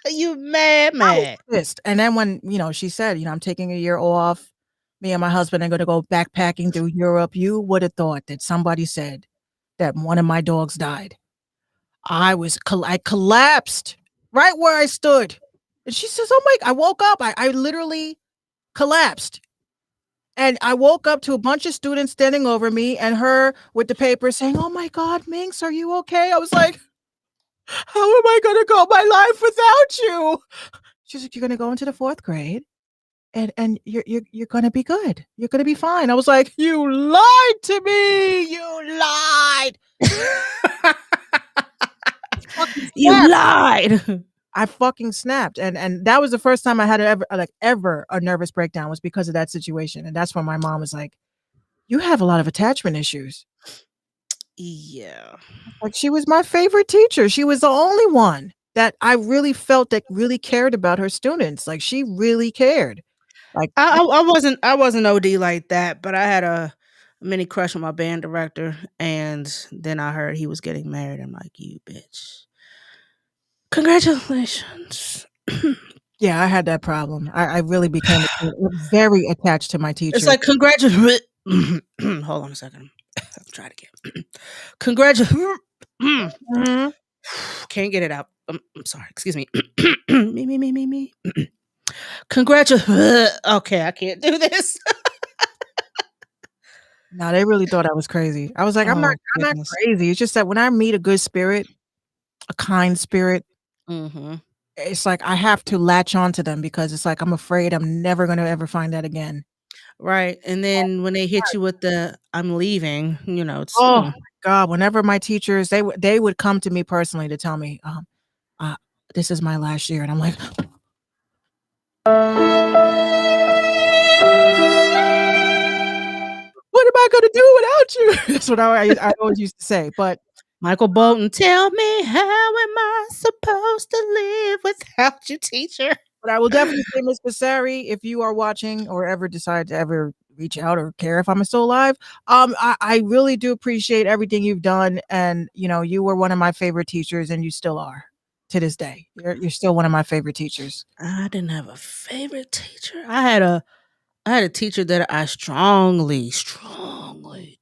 You mad? I was pissed. And then when she said, "I'm taking a year off. Me and my husband are going to go backpacking through Europe." You would have thought that somebody said that one of my dogs died. I collapsed right where I stood. And she says, "Oh my," I woke up. I literally collapsed. And I woke up to a bunch of students standing over me and her with the paper saying, "Oh my God, Minx, are you okay?" I was like, "How am I going to go my life without you?" She's like, "You're going to go into the 4th grade and you're going to be good. You're going to be fine." I was like, "You lied to me. You lied." You lied. I fucking snapped. And that was the first time I had ever a nervous breakdown, was because of that situation. And that's when my mom was like, "You have a lot of attachment issues." Yeah. Like, she was my favorite teacher. She was the only one that I really felt that really cared about her students. Like, she really cared. Like, I wasn't OD like that, but I had a mini crush on my band director, and then I heard he was getting married. I'm like, you bitch. Congratulations. yeah, I had that problem. I really became very attached to my teacher. It's like congratulations. Hold on a second. I'll try it again. Congratulations. Can't get it out. I'm sorry. Excuse me. me. Congratulations. Okay, I can't do this. No, they really thought I was crazy. I was like, I'm not goodness. crazy. It's just that when I meet a good spirit, a kind spirit, it's like I have to latch on to them, because it's like I'm afraid I'm never going to ever find that again. Right. And then when they hit you with the "I'm leaving," it's Oh my God, whenever my teachers, they would come to me personally to tell me, "This is my last year." And I'm like, "What am I gonna do without you?" That's what I always used to say. But Michael Bolton, tell me, how am I supposed to live without you, teacher? I will definitely say, Miss Vasari, if you are watching or ever decide to ever reach out or care if I'm still alive, I really do appreciate everything you've done. And you were one of my favorite teachers, and you still are to this day. You're still one of my favorite teachers. I didn't have a favorite teacher. I had a teacher that I strongly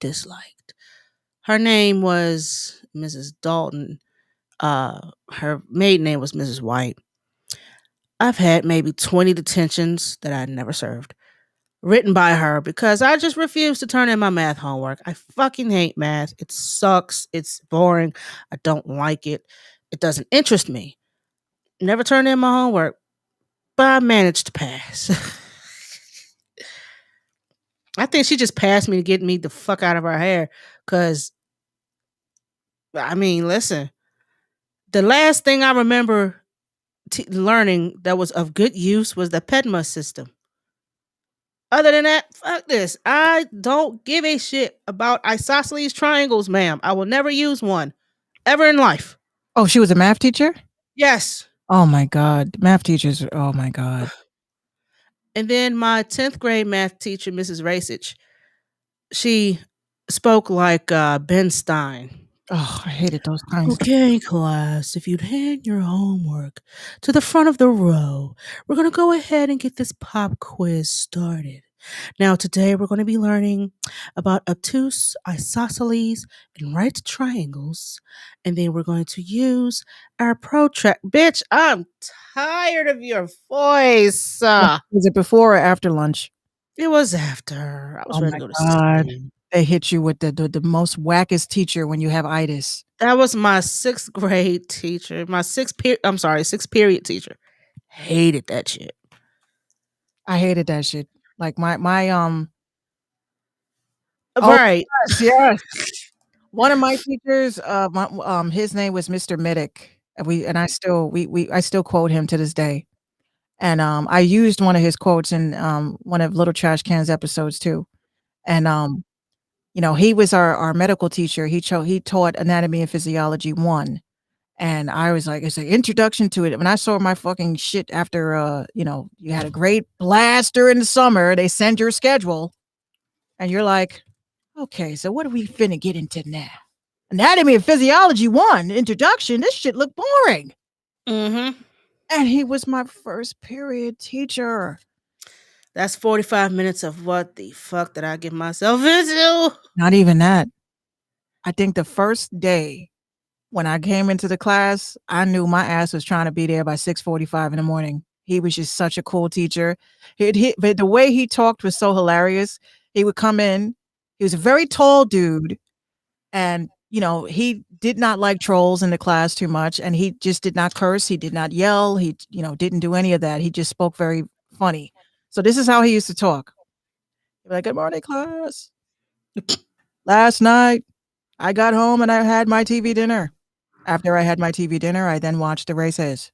disliked. Her name was Mrs. Dalton. Her maiden name was Mrs. White. I've had maybe 20 detentions that I never served, written by her, because I just refused to turn in my math homework. I fucking hate math. It sucks. It's boring. I don't like it. It doesn't interest me. Never turned in my homework, but I managed to pass. I think she just passed me to get me the fuck out of her hair, because, I mean, listen, the last thing I remember learning that was of good use was the PEDMA system. Other than that, fuck this. I don't give a shit about isosceles triangles, ma'am. I will never use one ever in life. Oh, she was a math teacher? Yes. Oh my god. Math teachers, oh my god. And then my 10th grade math teacher, Mrs. Racich, she spoke like Ben Stein. Oh, I hated those kinds. Okay, class, if you'd hand your homework to the front of the row, we're going to go ahead and get this pop quiz started. Now, today we're going to be learning about obtuse, isosceles, and right triangles. And then we're going to use our protract. Bitch, I'm tired of your voice. Was it before or after lunch? It was after. I was Oh ready my to go to god. sleep. They hit you with the most wackest teacher when you have itis. That was my 6th grade teacher. My 6th period teacher. Hated that shit. I hated that shit. Like my Oh, Right. yes. One of my teachers, his name was Mr. Middick. And I still quote him to this day. And I used one of his quotes in one of Little Trash Cans episodes too. And you know, he was our medical teacher. He taught Anatomy and Physiology 1. And I was like, it's an introduction to it. When I saw my fucking shit after you know, you had a great blast during the summer, they send your schedule, and you're like, okay, so what are we finna get into now? Anatomy and Physiology 1, introduction. This shit looked boring. Mm-hmm. And he was my first period teacher. That's 45 minutes of what the fuck did I get myself into? Not even that. I think the first day when I came into the class, I knew my ass was trying to be there by 6:45 in the morning. He was just such a cool teacher. But the way he talked was so hilarious. He would come in. He was a very tall dude, and you know, he did not like trolls in the class too much, and he just did not curse. He did not yell. He, you know, didn't do any of that. He just spoke very funny. So this is how he used to talk. He'd be like, "Good morning, class. Last night, I got home and I had my TV dinner. After I had my TV dinner, I then watched the races.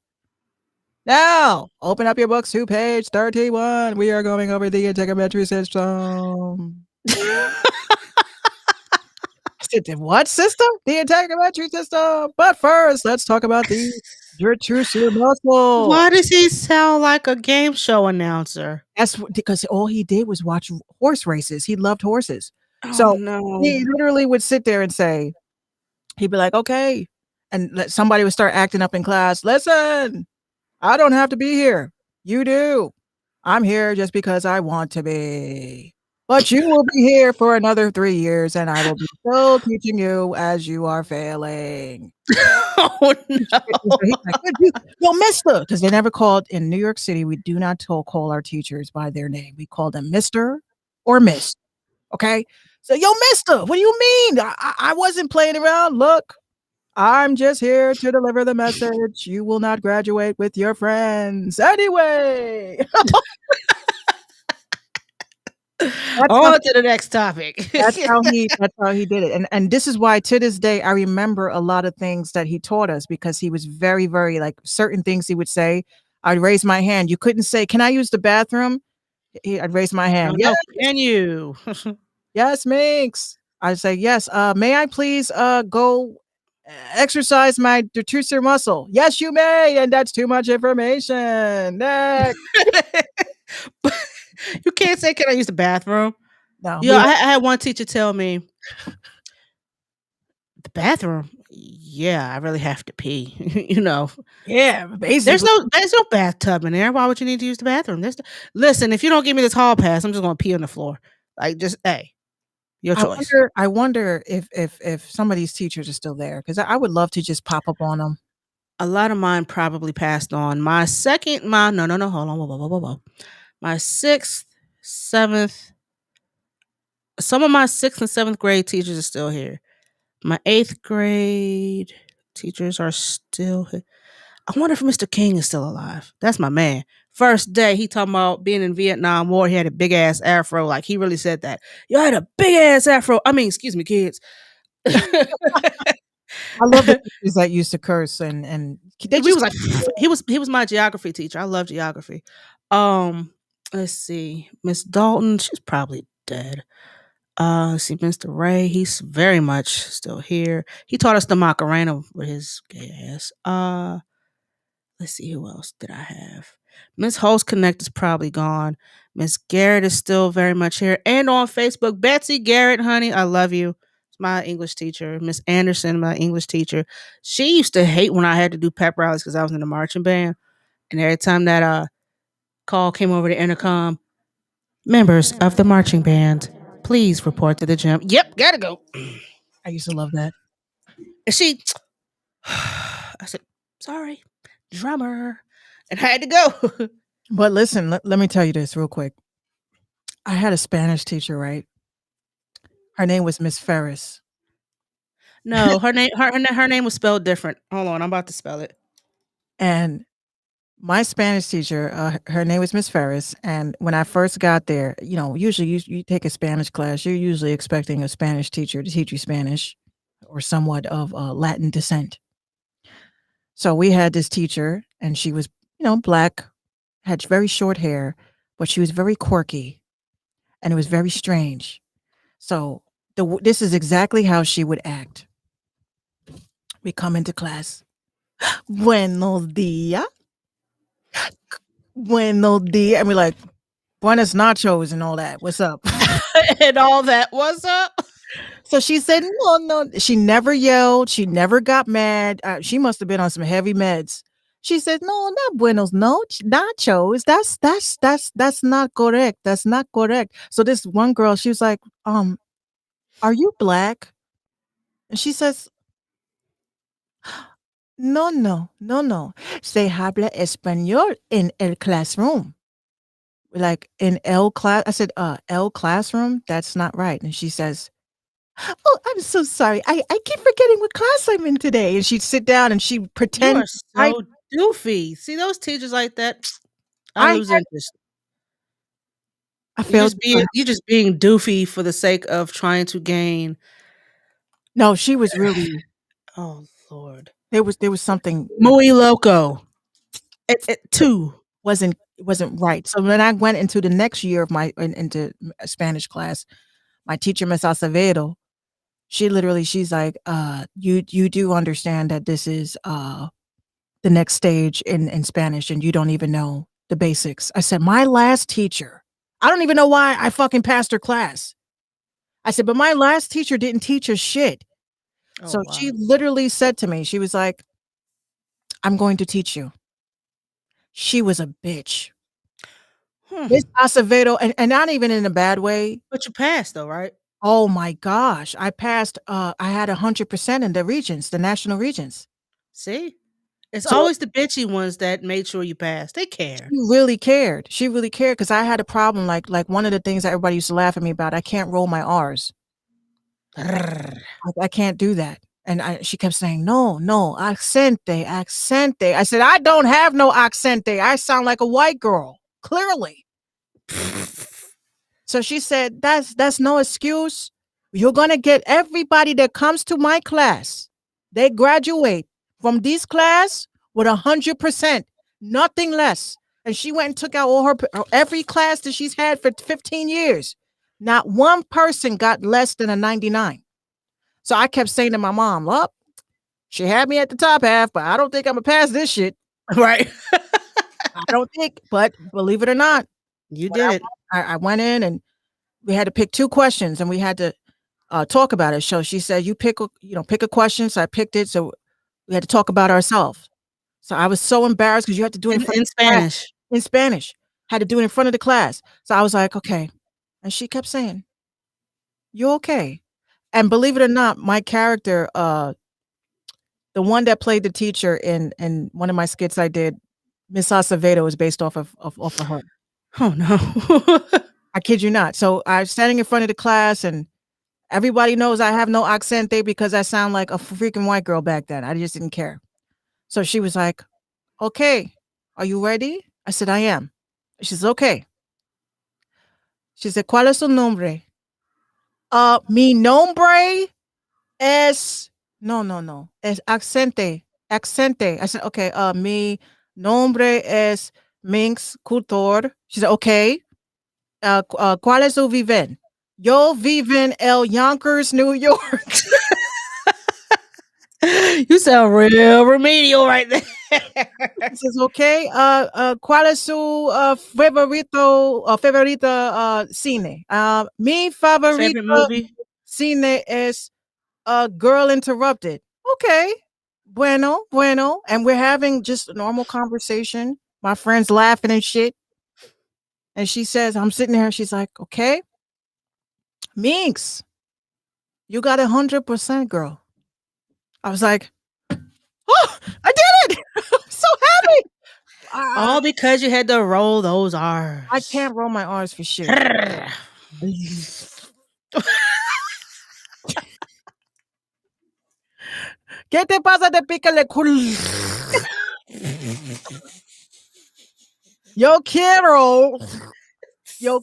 Now, open up your books to page 31. We are going over the integumentary system." I said, what system? The integumentary system. But first, let's talk about the detrusor muscle. Why does he sound like a game show announcer? That's because all he did was watch horse races. He loved horses. Oh, So no. he literally would sit there and say, he'd be like, okay. And somebody would start acting up in class. Listen, I don't have to be here. You do. I'm here just because I want to be. But you will be here for another 3 years, and I will be still teaching you as you are failing. Oh, no. He's like, yo, mister, because they never called in New York City. We do not call our teachers by their name. We call them Mister or Miss. Okay. So, yo, mister, what do you mean? I wasn't playing around. Look, I'm just here to deliver the message. You will not graduate with your friends anyway. On to the next topic. That's how he did it. And this is why to this day I remember a lot of things that he taught us, because he was very, very, like, certain things he would say. I'd raise my hand. You couldn't say, "Can I use the bathroom?" I'd raise my hand. No, Yes. can you? Yes, Minx. I'd say, yes. May I please go exercise my detrusor muscle? Yes, you may. And that's too much information. Next. You can't say, "Can I use the bathroom?" No. Yeah, I had one teacher tell me, "The bathroom? Yeah, I really have to pee." You know. Yeah, basically. There's no bathtub in there. Why would you need to use the bathroom? Listen, if you don't give me this hall pass, I'm just gonna pee on the floor. Like, just your choice. I wonder if some of these teachers are still there, because I would love to just pop up on them. A lot of mine probably passed on. No, hold on, whoa. My 6th, 7th, some of my 6th and 7th grade teachers are still here. My 8th grade teachers are still here. I wonder if Mr. King is still alive. That's my man. First day, he talking about being in Vietnam War. He had a big ass afro. Like, he really said that. You had a big ass afro. I mean, excuse me, kids. I love the teachers that used to curse and he was my geography teacher. I love geography. Let's see. Miss Dalton, she's probably dead. Let's see, Mr. Ray, he's very much still here. He taught us the Macarena with his gay ass. Let's see, who else did I have? Miss Host Connect is probably gone. Miss Garrett is still very much here. And on Facebook, Betsy Garrett, honey, I love you. It's my English teacher. Miss Anderson, my English teacher. She used to hate when I had to do pep rallies because I was in the marching band. And every time that call came over the intercom, members of the marching band, please report to the gym. Yep, gotta go. I used to love that. And she, I said, sorry, drummer. And I had to go. But listen, let me tell you this real quick. I had a Spanish teacher, right? Her name was Miss Ferris. No, her name was spelled different. Hold on, I'm about to spell it. And my Spanish teacher, her name was Miss Ferris. And when I first got there, usually you take a Spanish class, you're usually expecting a Spanish teacher to teach you Spanish or somewhat of Latin descent. So we had this teacher, and she was, black, had very short hair, but she was very quirky, and it was very strange. So this is exactly how she would act. We come into class. Buenos días. Buenos días. And we're like, buenos nachos and all that. What's up? And all that. What's up? So she said, no. She never yelled. She never got mad. She must have been on some heavy meds. She said, no, not buenos nachos. That's not correct. That's not correct. So this one girl, she was like, are you black? And she says, no. Se habla español en el classroom. Like in L class. I said, L classroom? That's not right. And she says, oh, I'm so sorry. I keep forgetting what class I'm in today. And she'd sit down and she'd You pretend. are so doofy. See those teachers like that? I lose interest. I failed. You're just being doofy for the sake of trying to gain. No, she was really. Oh Lord. There was something muy loco. It too wasn't right. So when I went into the next year of into Spanish class, my teacher, Miss Acevedo, she's like, you do understand that this is the next stage in Spanish and you don't even know the basics. I said, my last teacher, I don't even know why I fucking passed her class. I said, but my last teacher didn't teach us shit. Oh, so wow. she literally said to me, she was like, I'm going to teach you. She was a bitch. Miss Acevedo, and not even in a bad way. But you passed though, right? Oh my gosh. I passed, I had 100% in the regions, the national regions. See? It's So always the bitchy ones that made sure you passed. They care. She really cared. She really cared because I had a problem. Like one of the things that everybody used to laugh at me about, I can't roll my R's. I can't do that. And she kept saying, no, accente. I said, I don't have no accente. I sound like a white girl, clearly. So she said, that's no excuse. You're going to get everybody that comes to my class. They graduate from this class with 100%, nothing less. And she went and took out all every class that she's had for 15 years. Not one person got less than a 99. So I kept saying to my mom, well, she had me at the top half, but I don't think I'm going to pass this shit. Right. I don't think, but believe it or not, you did it. I went in and we had to pick 2 questions and we had to talk about it. So she said, you pick a question. So I picked it. So we had to talk about ourselves. So I was so embarrassed because you had to do it in Spanish. In Spanish. Had to do it in front of the class. So I was like, okay. And she kept saying, you okay? And believe it or not, my character, the one that played the teacher in one of my skits I did, Miss Acevedo, is based off of her. Oh no. I kid you not. So I was standing in front of the class and everybody knows I have no accente because I sound like a freaking white girl back then. I just didn't care. So she was like, okay, are you ready? I said, I am. She says, okay. She said, ¿cuál es su nombre? Mi nombre es, es accente. I said, okay, mi nombre es Minx, cultor. She said, okay. ¿Cuáles tú viven? Yo vivo en El Yonkers, New York. You sound real remedial right there. She says, okay. ¿Cuál es su favorita cine? Mi Favorite favorita movie? cine es Girl Interrupted. Okay. Bueno, bueno. And we're having just a normal conversation. My friend's laughing and shit. And she says, I'm sitting there. She's like, okay. Minx, you got 100%, girl. I was like, oh, I did it. I'm so happy. All because you had to roll those R's. I can't roll my R's for shit. ¿Qué te pasa? Te pica el culo. Yo quiero. Yo.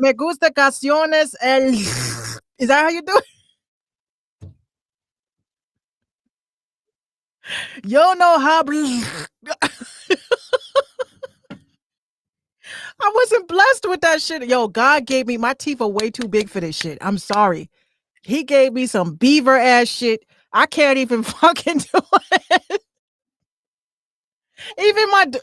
Me gusta canciones el. Is that how you do it? Yo know how. I wasn't blessed with that shit. Yo, God gave me, my teeth are way too big for this shit. I'm sorry. He gave me some beaver ass shit. I can't even fucking do it.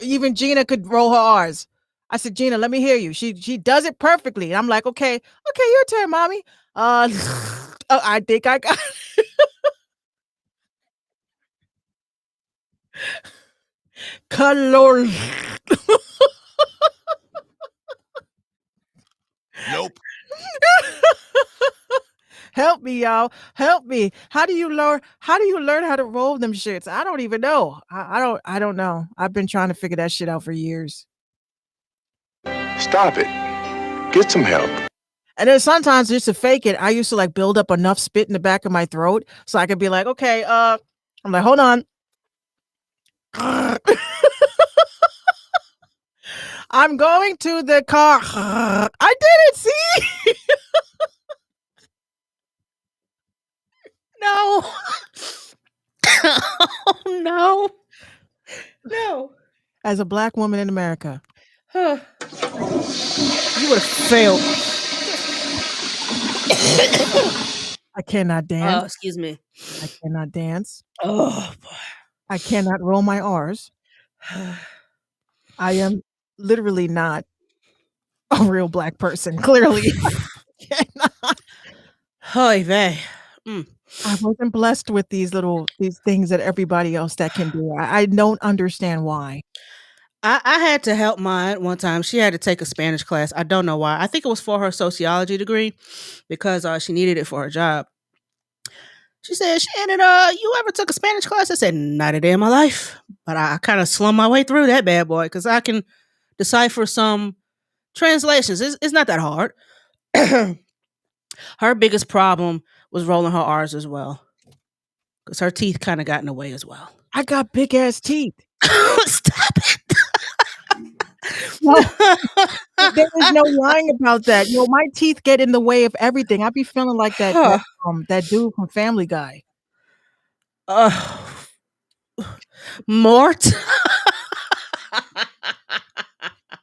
Even Gina could roll her R's. I said, Gina, let me hear you. She does it perfectly. And I'm like, okay, your turn, mommy. I think I got it. Color. Nope. Help me, y'all. Help me. How do you learn how to roll them shits? I don't even know. I don't know. I've been trying to figure that shit out for years. Stop it. Get some help. And then sometimes just to fake it, I used to like build up enough spit in the back of my throat so I could be like, okay, I'm like, hold on. I'm going to the car. I did it, see? No. Oh, no. No. As a black woman in America. You would have failed. I cannot dance. Oh, excuse me. I cannot dance. Oh, boy. I cannot roll my R's. I am literally not a real black person, clearly. Hoy vey. I wasn't blessed with these things that everybody else that can do. I don't understand why. I had to help mine one time. She had to take a Spanish class. I don't know why. I think it was for her sociology degree because she needed it for her job. She said, Shannon, you ever took a Spanish class? I said, not a day in my life. But I kind of slummed my way through that bad boy because I can decipher some translations. It's not that hard. Her biggest problem was rolling her R's as well because her teeth kind of got in the way as well. I got big ass teeth. Stop it. No, there is no lying about that. You know, my teeth get in the way of everything. I be feeling like that dude from Family Guy. Mort.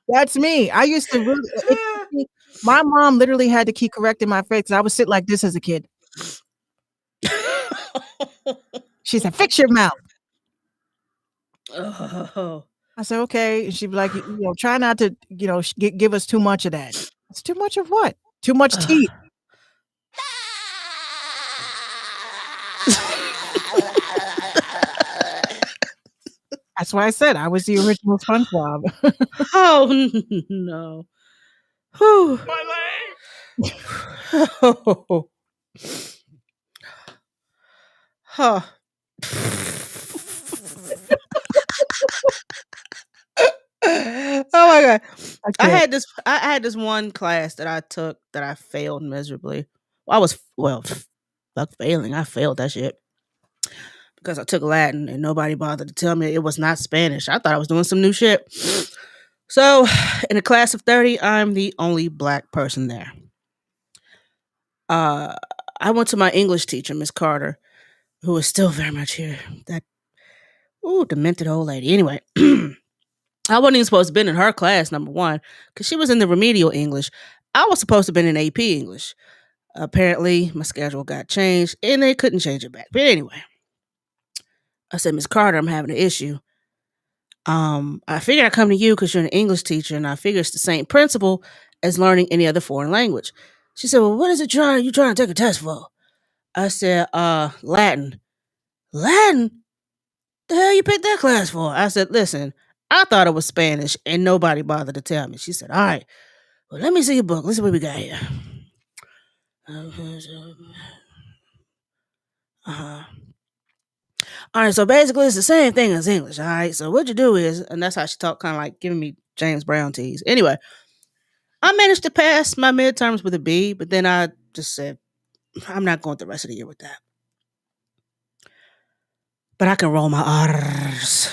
That's me. I used to really. My mom literally had to keep correcting my face. I would sit like this as a kid. She said, "Fix your mouth." Oh. I said, "Okay." And she'd be like, try not to, give us too much of that. It's too much of what? Too much teeth. That's why I said I was the original SpongeBob. Oh no. Whew. My leg. Huh. Oh my god. I had this one class that I took that I failed miserably. Fuck failing. I failed that shit. Because I took Latin and nobody bothered to tell me it was not Spanish. I thought I was doing some new shit. So, in a class of 30, I'm the only black person there. I went to my English teacher, Miss Carter, who is still very much here. That demented old lady. Anyway, I wasn't even supposed to be in her class, number one, because she was in the remedial English. I was supposed to be in AP English. Apparently, my schedule got changed, and they couldn't change it back. But anyway, I said, Miss Carter, I'm having an issue. I figured I'd come to you because you're an English teacher, and I figure it's the same principle as learning any other foreign language. She said, well, what is it you trying to take a test for? I said, Latin. Latin? The hell you picked that class for? I said, listen, I thought it was Spanish, and nobody bothered to tell me. She said, all right, well, let me see your book. Let's see what we got here. Uh-huh. All right, so basically it's the same thing as English. All right, so what you do is, and that's how she talked, kind of like giving me James Brown teas. Anyway, I managed to pass my midterms with a B, but then I just said, I'm not going the rest of the year with that. But I can roll my R's.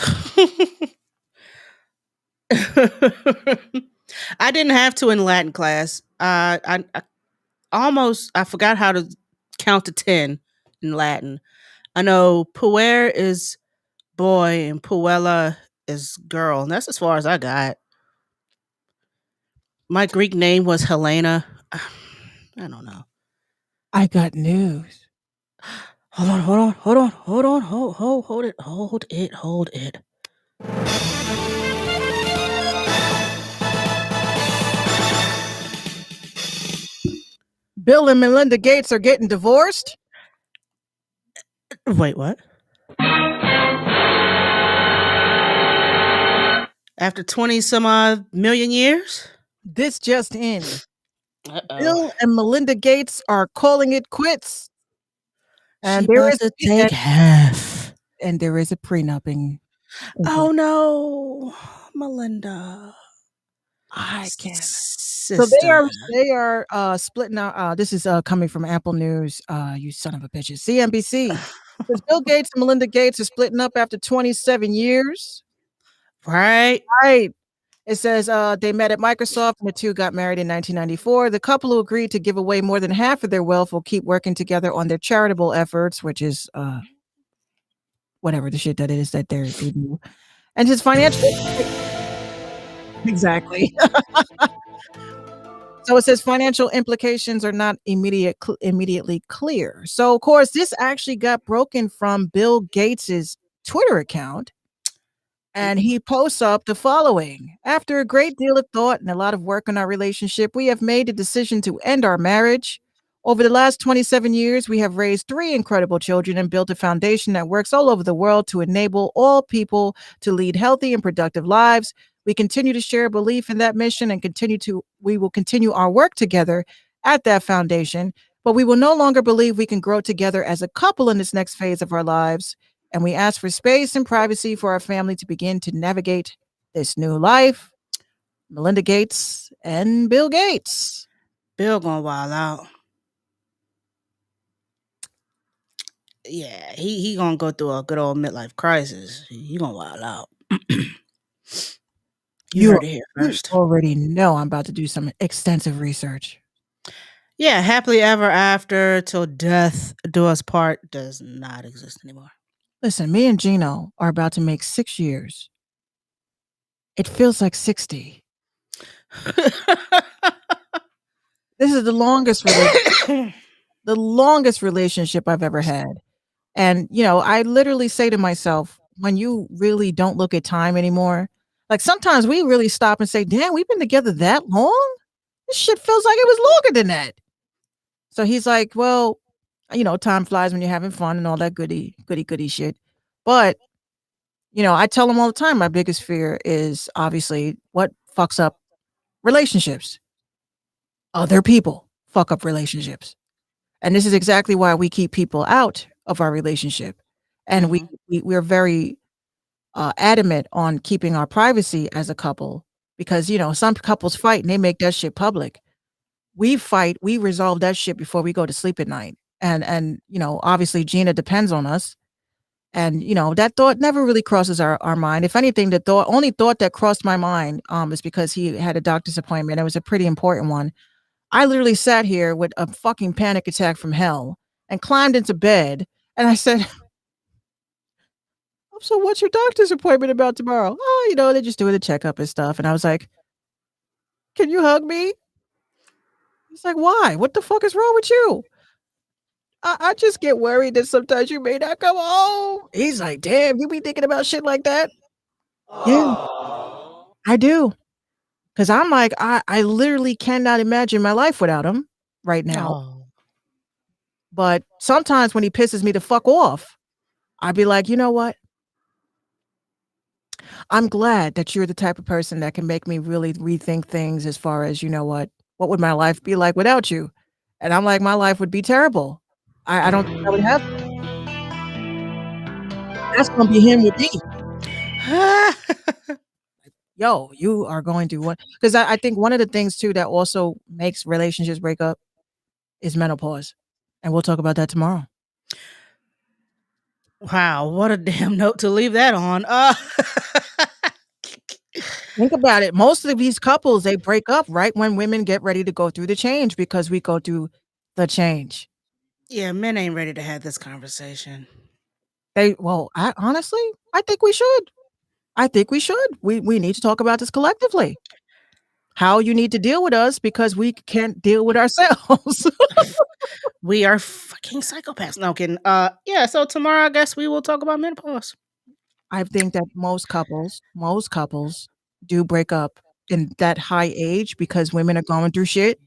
I didn't have to in Latin class. I forgot how to count to 10 in Latin. I know puer is boy and puella is girl, and that's as far as I got. My Greek name was Helena. I don't know. I got news. Hold on, hold it. Bill and Melinda Gates are getting divorced? Wait, what? After 20 some odd million years? This just in. Uh-oh. Bill and Melinda Gates are calling it quits. And She about to take half. And there is a prenupping. Oh no, Melinda. I can't. Sister. So they are splitting out. This is coming from Apple News. You son of a bitches. CNBC. Says Bill Gates and Melinda Gates are splitting up after 27 years. Right. It says they met at Microsoft and the two got married in 1994. The couple who agreed to give away more than half of their wealth will keep working together on their charitable efforts, which is whatever the shit that is that they do. And his financial exactly. So it says financial implications are not immediately clear. So of course, this actually got broken from Bill Gates's Twitter account. And he posts up the following. After a great deal of thought and a lot of work on our relationship, we have made the decision to end our marriage. Over the last 27 years, we have raised 3 incredible children and built a foundation that works all over the world to enable all people to lead healthy and productive lives. We continue to share a belief in that mission and we will continue our work together at that foundation, but we will no longer believe we can grow together as a couple in this next phase of our lives. And we ask for space and privacy for our family to begin to navigate this new life. Melinda Gates and Bill Gates. Bill gonna wild out. Yeah, he gonna go through a good old midlife crisis. He gonna wild out. You heard it here first. You already know I'm about to do some extensive research. Yeah, happily ever after till death do us part does not exist anymore. Listen, me and Gino are about to make 6 years. It feels like 60. This is the longest relationship I've ever had. And, you know, I literally say to myself, when you really don't look at time anymore, like sometimes we really stop and say, damn, we've been together that long? This shit feels like it was longer than that. So he's like, well, you know, time flies when you're having fun and all that goody shit. But, you know, I tell him all the time, my biggest fear is obviously what fucks up relationships. Other people fuck up relationships. And this is exactly why we keep people out of our relationship. And we're very adamant on keeping our privacy as a couple because, you know, some couples fight and they make that shit public. We fight, we resolve that shit before we go to sleep at night. And you know, obviously Gina depends on us. And, you know, that thought never really crosses our mind. If anything, the only thought that crossed my mind is because he had a doctor's appointment. It was a pretty important one. I literally sat here with a fucking panic attack from hell and climbed into bed, and I said, "So what's your doctor's appointment about tomorrow?" "Oh, they're just doing a checkup and stuff." And I was like, "Can you hug me?" He's like, "Why? What the fuck is wrong with you?" I just get worried that sometimes you may not come home." He's like, "Damn, you be thinking about shit like that?" Yeah, I do. 'Cause I'm like, I literally cannot imagine my life without him right now. Oh. But sometimes when he pisses me the fuck off, I'd be like, "You know what? I'm glad that you're the type of person that can make me really rethink things as far as, you know what would my life be like without you?" And I'm like, "My life would be terrible. I don't think I would have one." That's gonna be him with me. Yo, you are going to what? Because I think one of the things too that also makes relationships break up is menopause, and we'll talk about that tomorrow. Wow, what a damn note to leave that on. Think about it. Most of these couples, they break up right when women get ready to go through the change because we go through the change. Yeah, men ain't ready to have this conversation. I honestly, I think we should. I think we should. We need to talk about this collectively. How you need to deal with us because we can't deal with ourselves. We are fucking psychopaths. No I'm kidding. Yeah, so tomorrow I guess we will talk about menopause. I think that most couples do break up in that high age because women are going through shit.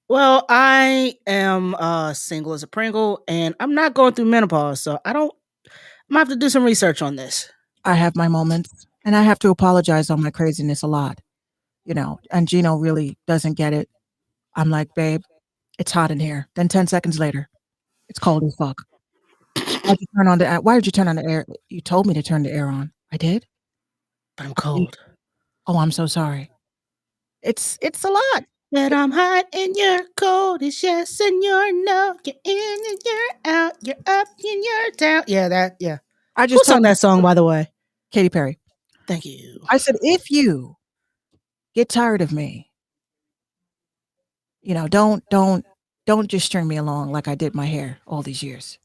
Well, I am single as a Pringle and I'm not going through menopause, so I'm gonna have to do some research on this. I have my moments, and I have to apologize on my craziness a lot, and Gino really doesn't get it. I'm like, "Babe, it's hot in here." Then 10 seconds later, "It's cold as fuck. Why did you turn on the air? You told me to turn the air on." "I did?" But I'm cold. "Oh, I'm so sorry." It's a lot. But I'm hot and you're cold. It's yes and you're no. You're in and you're out. You're up and you're down. Yeah. I Who just told sung that song, by the way? Katy Perry. Thank you. I said, "If you get tired of me, don't just string me along like I did my hair all these years.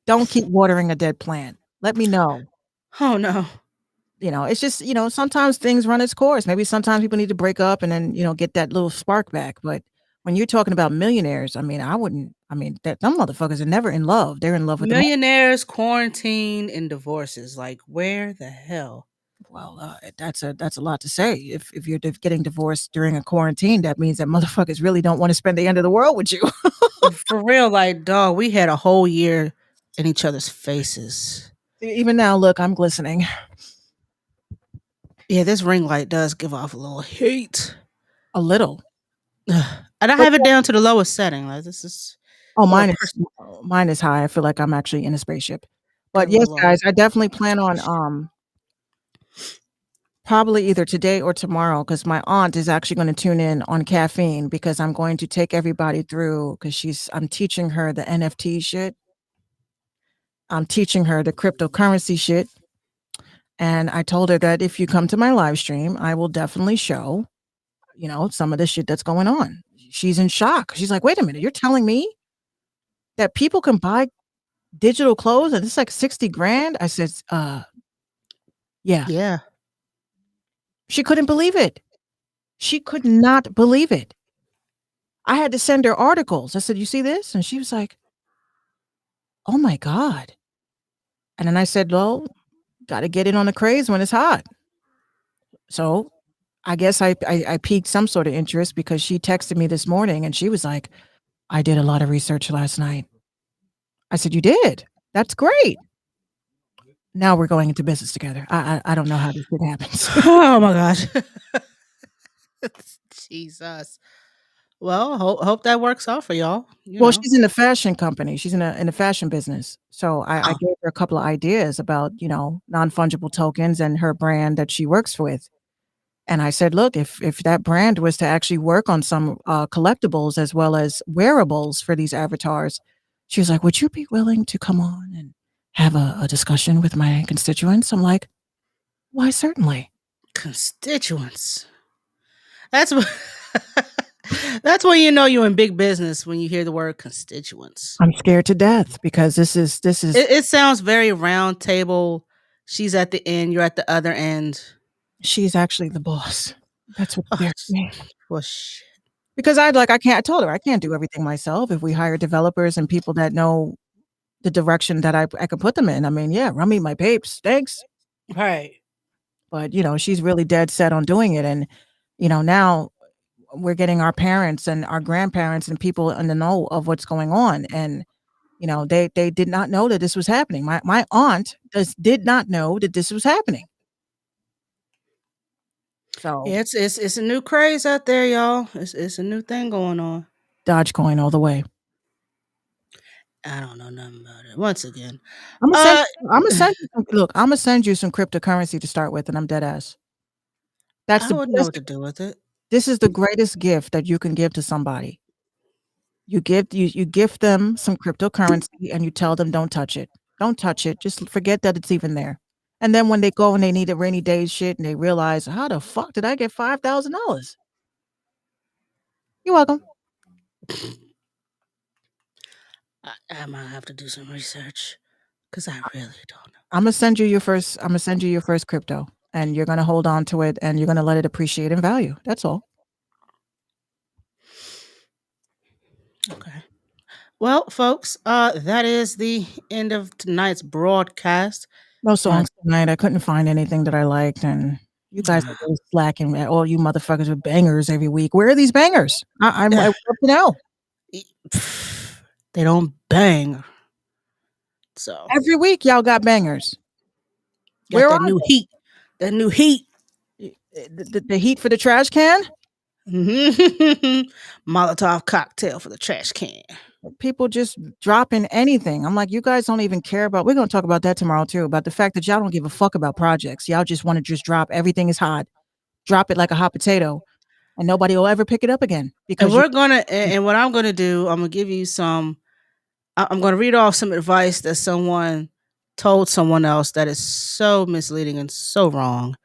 Don't keep watering a dead plant. Let me know." Oh no. It's just, sometimes things run its course. Maybe sometimes people need to break up and then, get that little spark back. But when you're talking about millionaires, that some motherfuckers are never in love. They're in love with the money. Millionaires, quarantine, and divorces. Like, where the hell? Well, that's a lot to say. If you're getting divorced during a quarantine, that means that motherfuckers really don't want to spend the end of the world with you. For real, like, dog, we had a whole year in each other's faces. Even now, look, I'm glistening. Yeah, this ring light does give off a little heat. A little. And I have it down to the lowest setting. Like, this is mine is high. I feel like I'm actually in a spaceship. But yes, guys, I definitely plan on probably either today or tomorrow because my aunt is actually going to tune in on caffeine because I'm going to take everybody through because I'm teaching her the NFT shit. I'm teaching her the cryptocurrency shit. And I told her that if you come to my live stream, I will definitely show, some of the shit that's going on. She's in shock. She's like, "Wait a minute, you're telling me that people can buy digital clothes and it's like 60 grand?" I said, yeah. Yeah. She couldn't believe it. She could not believe it. I had to send her articles. I said, "You see this?" And she was like, "Oh my God." And then I said, "Well, got to get in on the craze when it's hot." So I guess I piqued some sort of interest because she texted me this morning and she was like, "I did a lot of research last night." I said, "You did? That's great." Now we're going into business together. I don't know how this shit happens. Oh my gosh. Jesus. Well, hope that works out for y'all. She's in the fashion company. She's in a fashion business. So I gave her a couple of ideas about, non-fungible tokens and her brand that she works with. And I said, "Look, if that brand was to actually work on some collectibles as well as wearables for these avatars," she was like, "Would you be willing to come on and have a discussion with my constituents?" I'm like, "Why, certainly." Constituents. That's what That's when you know you're in big business when you hear the word constituents. I'm scared to death because this is It sounds very round table. She's at the end, you're at the other end. she's actually the boss. That's what Oh, scares me. well, shit. Because I told her I can't do everything myself. If we hire developers and people that know the direction that I could put them in, I mean, yeah, run me my papes, thanks. Right. But she's really dead set on doing it, and now we're getting our parents and our grandparents and people in the know of what's going on, and they did not know that this was happening. My aunt did not know that this was happening. So Yeah, it's a new craze out there, y'all. It's a new thing going on. Dogecoin all the way. I don't know nothing about it. Once again, I'm gonna send you look. I'm gonna send you some cryptocurrency to start with, and I'm dead ass. That's I the wouldn't know what to do with it. This is the greatest gift that you can give to somebody. You gift them some cryptocurrency and you tell them don't touch it. Don't touch it. Just forget that it's even there. And then when they go and they need a rainy day shit and they realize, how the fuck did I get $5,000? You're welcome. I might have to do some research because I really don't know. I'm gonna send you your first crypto, and you're gonna hold on to it and you're gonna let it appreciate in value. That's all. Okay. Well, folks, that is the end of tonight's broadcast. No songs tonight. I couldn't find anything that I liked, and you guys are really slacking. All you motherfuckers with bangers every week. Where are these bangers? I would love to know. They don't bang. So every week y'all got bangers. Got Where that are new they? heat. That new heat. The heat for the trash can? Molotov cocktail for the trash can. People just dropping anything. I'm like, you guys don't even care about. We're going to talk about that tomorrow too. About the fact that y'all don't give a fuck about projects. Y'all just want to just drop everything is hot, drop it like a hot potato, and nobody will ever pick it up again. Because And we're gonna. And what I'm gonna do, I'm gonna give you some. I'm gonna read off some advice that someone told someone else that is so misleading and so wrong.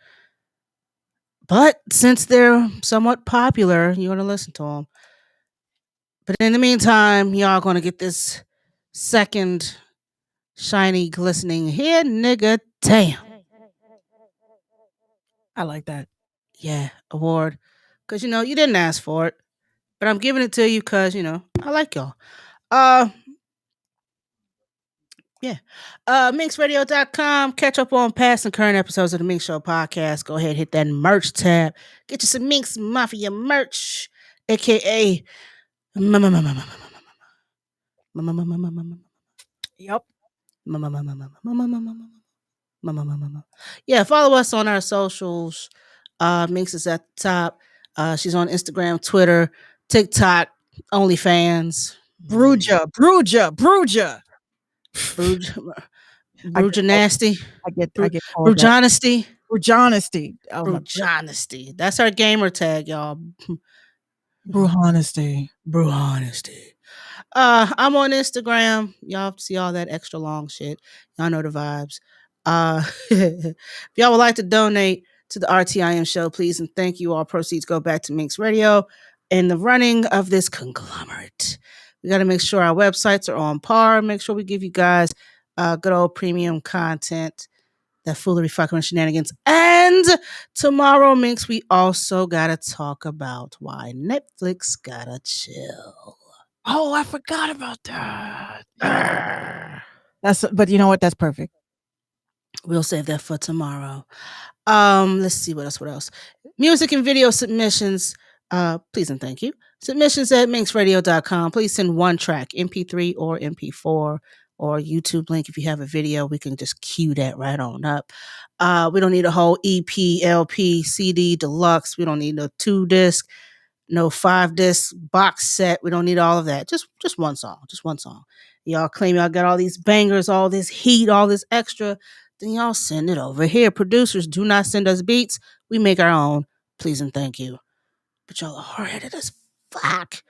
But since they're somewhat popular, you're gonna listen to them. But in the meantime, y'all gonna get this second shiny, glistening here, nigga. Damn. I like that. Yeah, award. Because, you didn't ask for it. But I'm giving it to you because, I like y'all. Yeah. MinxRadio.com. Catch up on past and current episodes of the Minx Show podcast. Go ahead, hit that merch tab. Get you some Minx Mafia merch, aka Yep. Yeah, follow us on our socials. Minx is at the top. She's on Instagram, Twitter, TikTok, OnlyFans. Bruja. Bruja nasty. I get called Brujonesty. Brujonesty. Oh Brujonesty. That's our gamer tag, y'all. Bruhonesty. I'm on Instagram. Y'all see all that extra long shit. Y'all know the vibes. If y'all would like to donate to the RTIM show, please and thank you. All proceeds go back to Minx Radio and the running of this conglomerate. We got to make sure our websites are on par. Make sure we give you guys good old premium content, that foolery, fucking, and shenanigans. And tomorrow, Minx, we also got to talk about why Netflix gotta chill. Oh, I forgot about that. But you know what? That's perfect. We'll save that for tomorrow. Let's see what else. Music and video submissions. Please and thank you. Submissions at minxradio.com. Please send one track, MP3 or MP4 or YouTube link. If you have a video, we can just cue that right on up. We don't need a whole EP, LP, CD, deluxe. We don't need no 2-disc, no 5-disc box set. We don't need all of that. Just one song. Just one song. Y'all claim y'all got all these bangers, all this heat, all this extra. Then y'all send it over here. Producers, do not send us beats. We make our own. Please and thank you. But y'all are hard-headed as fuck.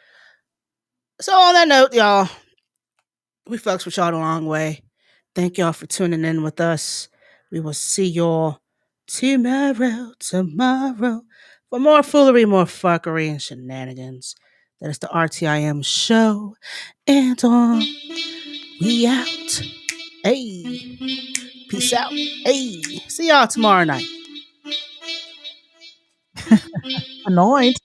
So on that note, y'all, we fucks with y'all the long way. Thank y'all for tuning in with us. We will see y'all tomorrow. For more foolery, more fuckery, and shenanigans, that is the RTIM show. And we out. Hey. Peace out. Hey. See y'all tomorrow night. Anoint.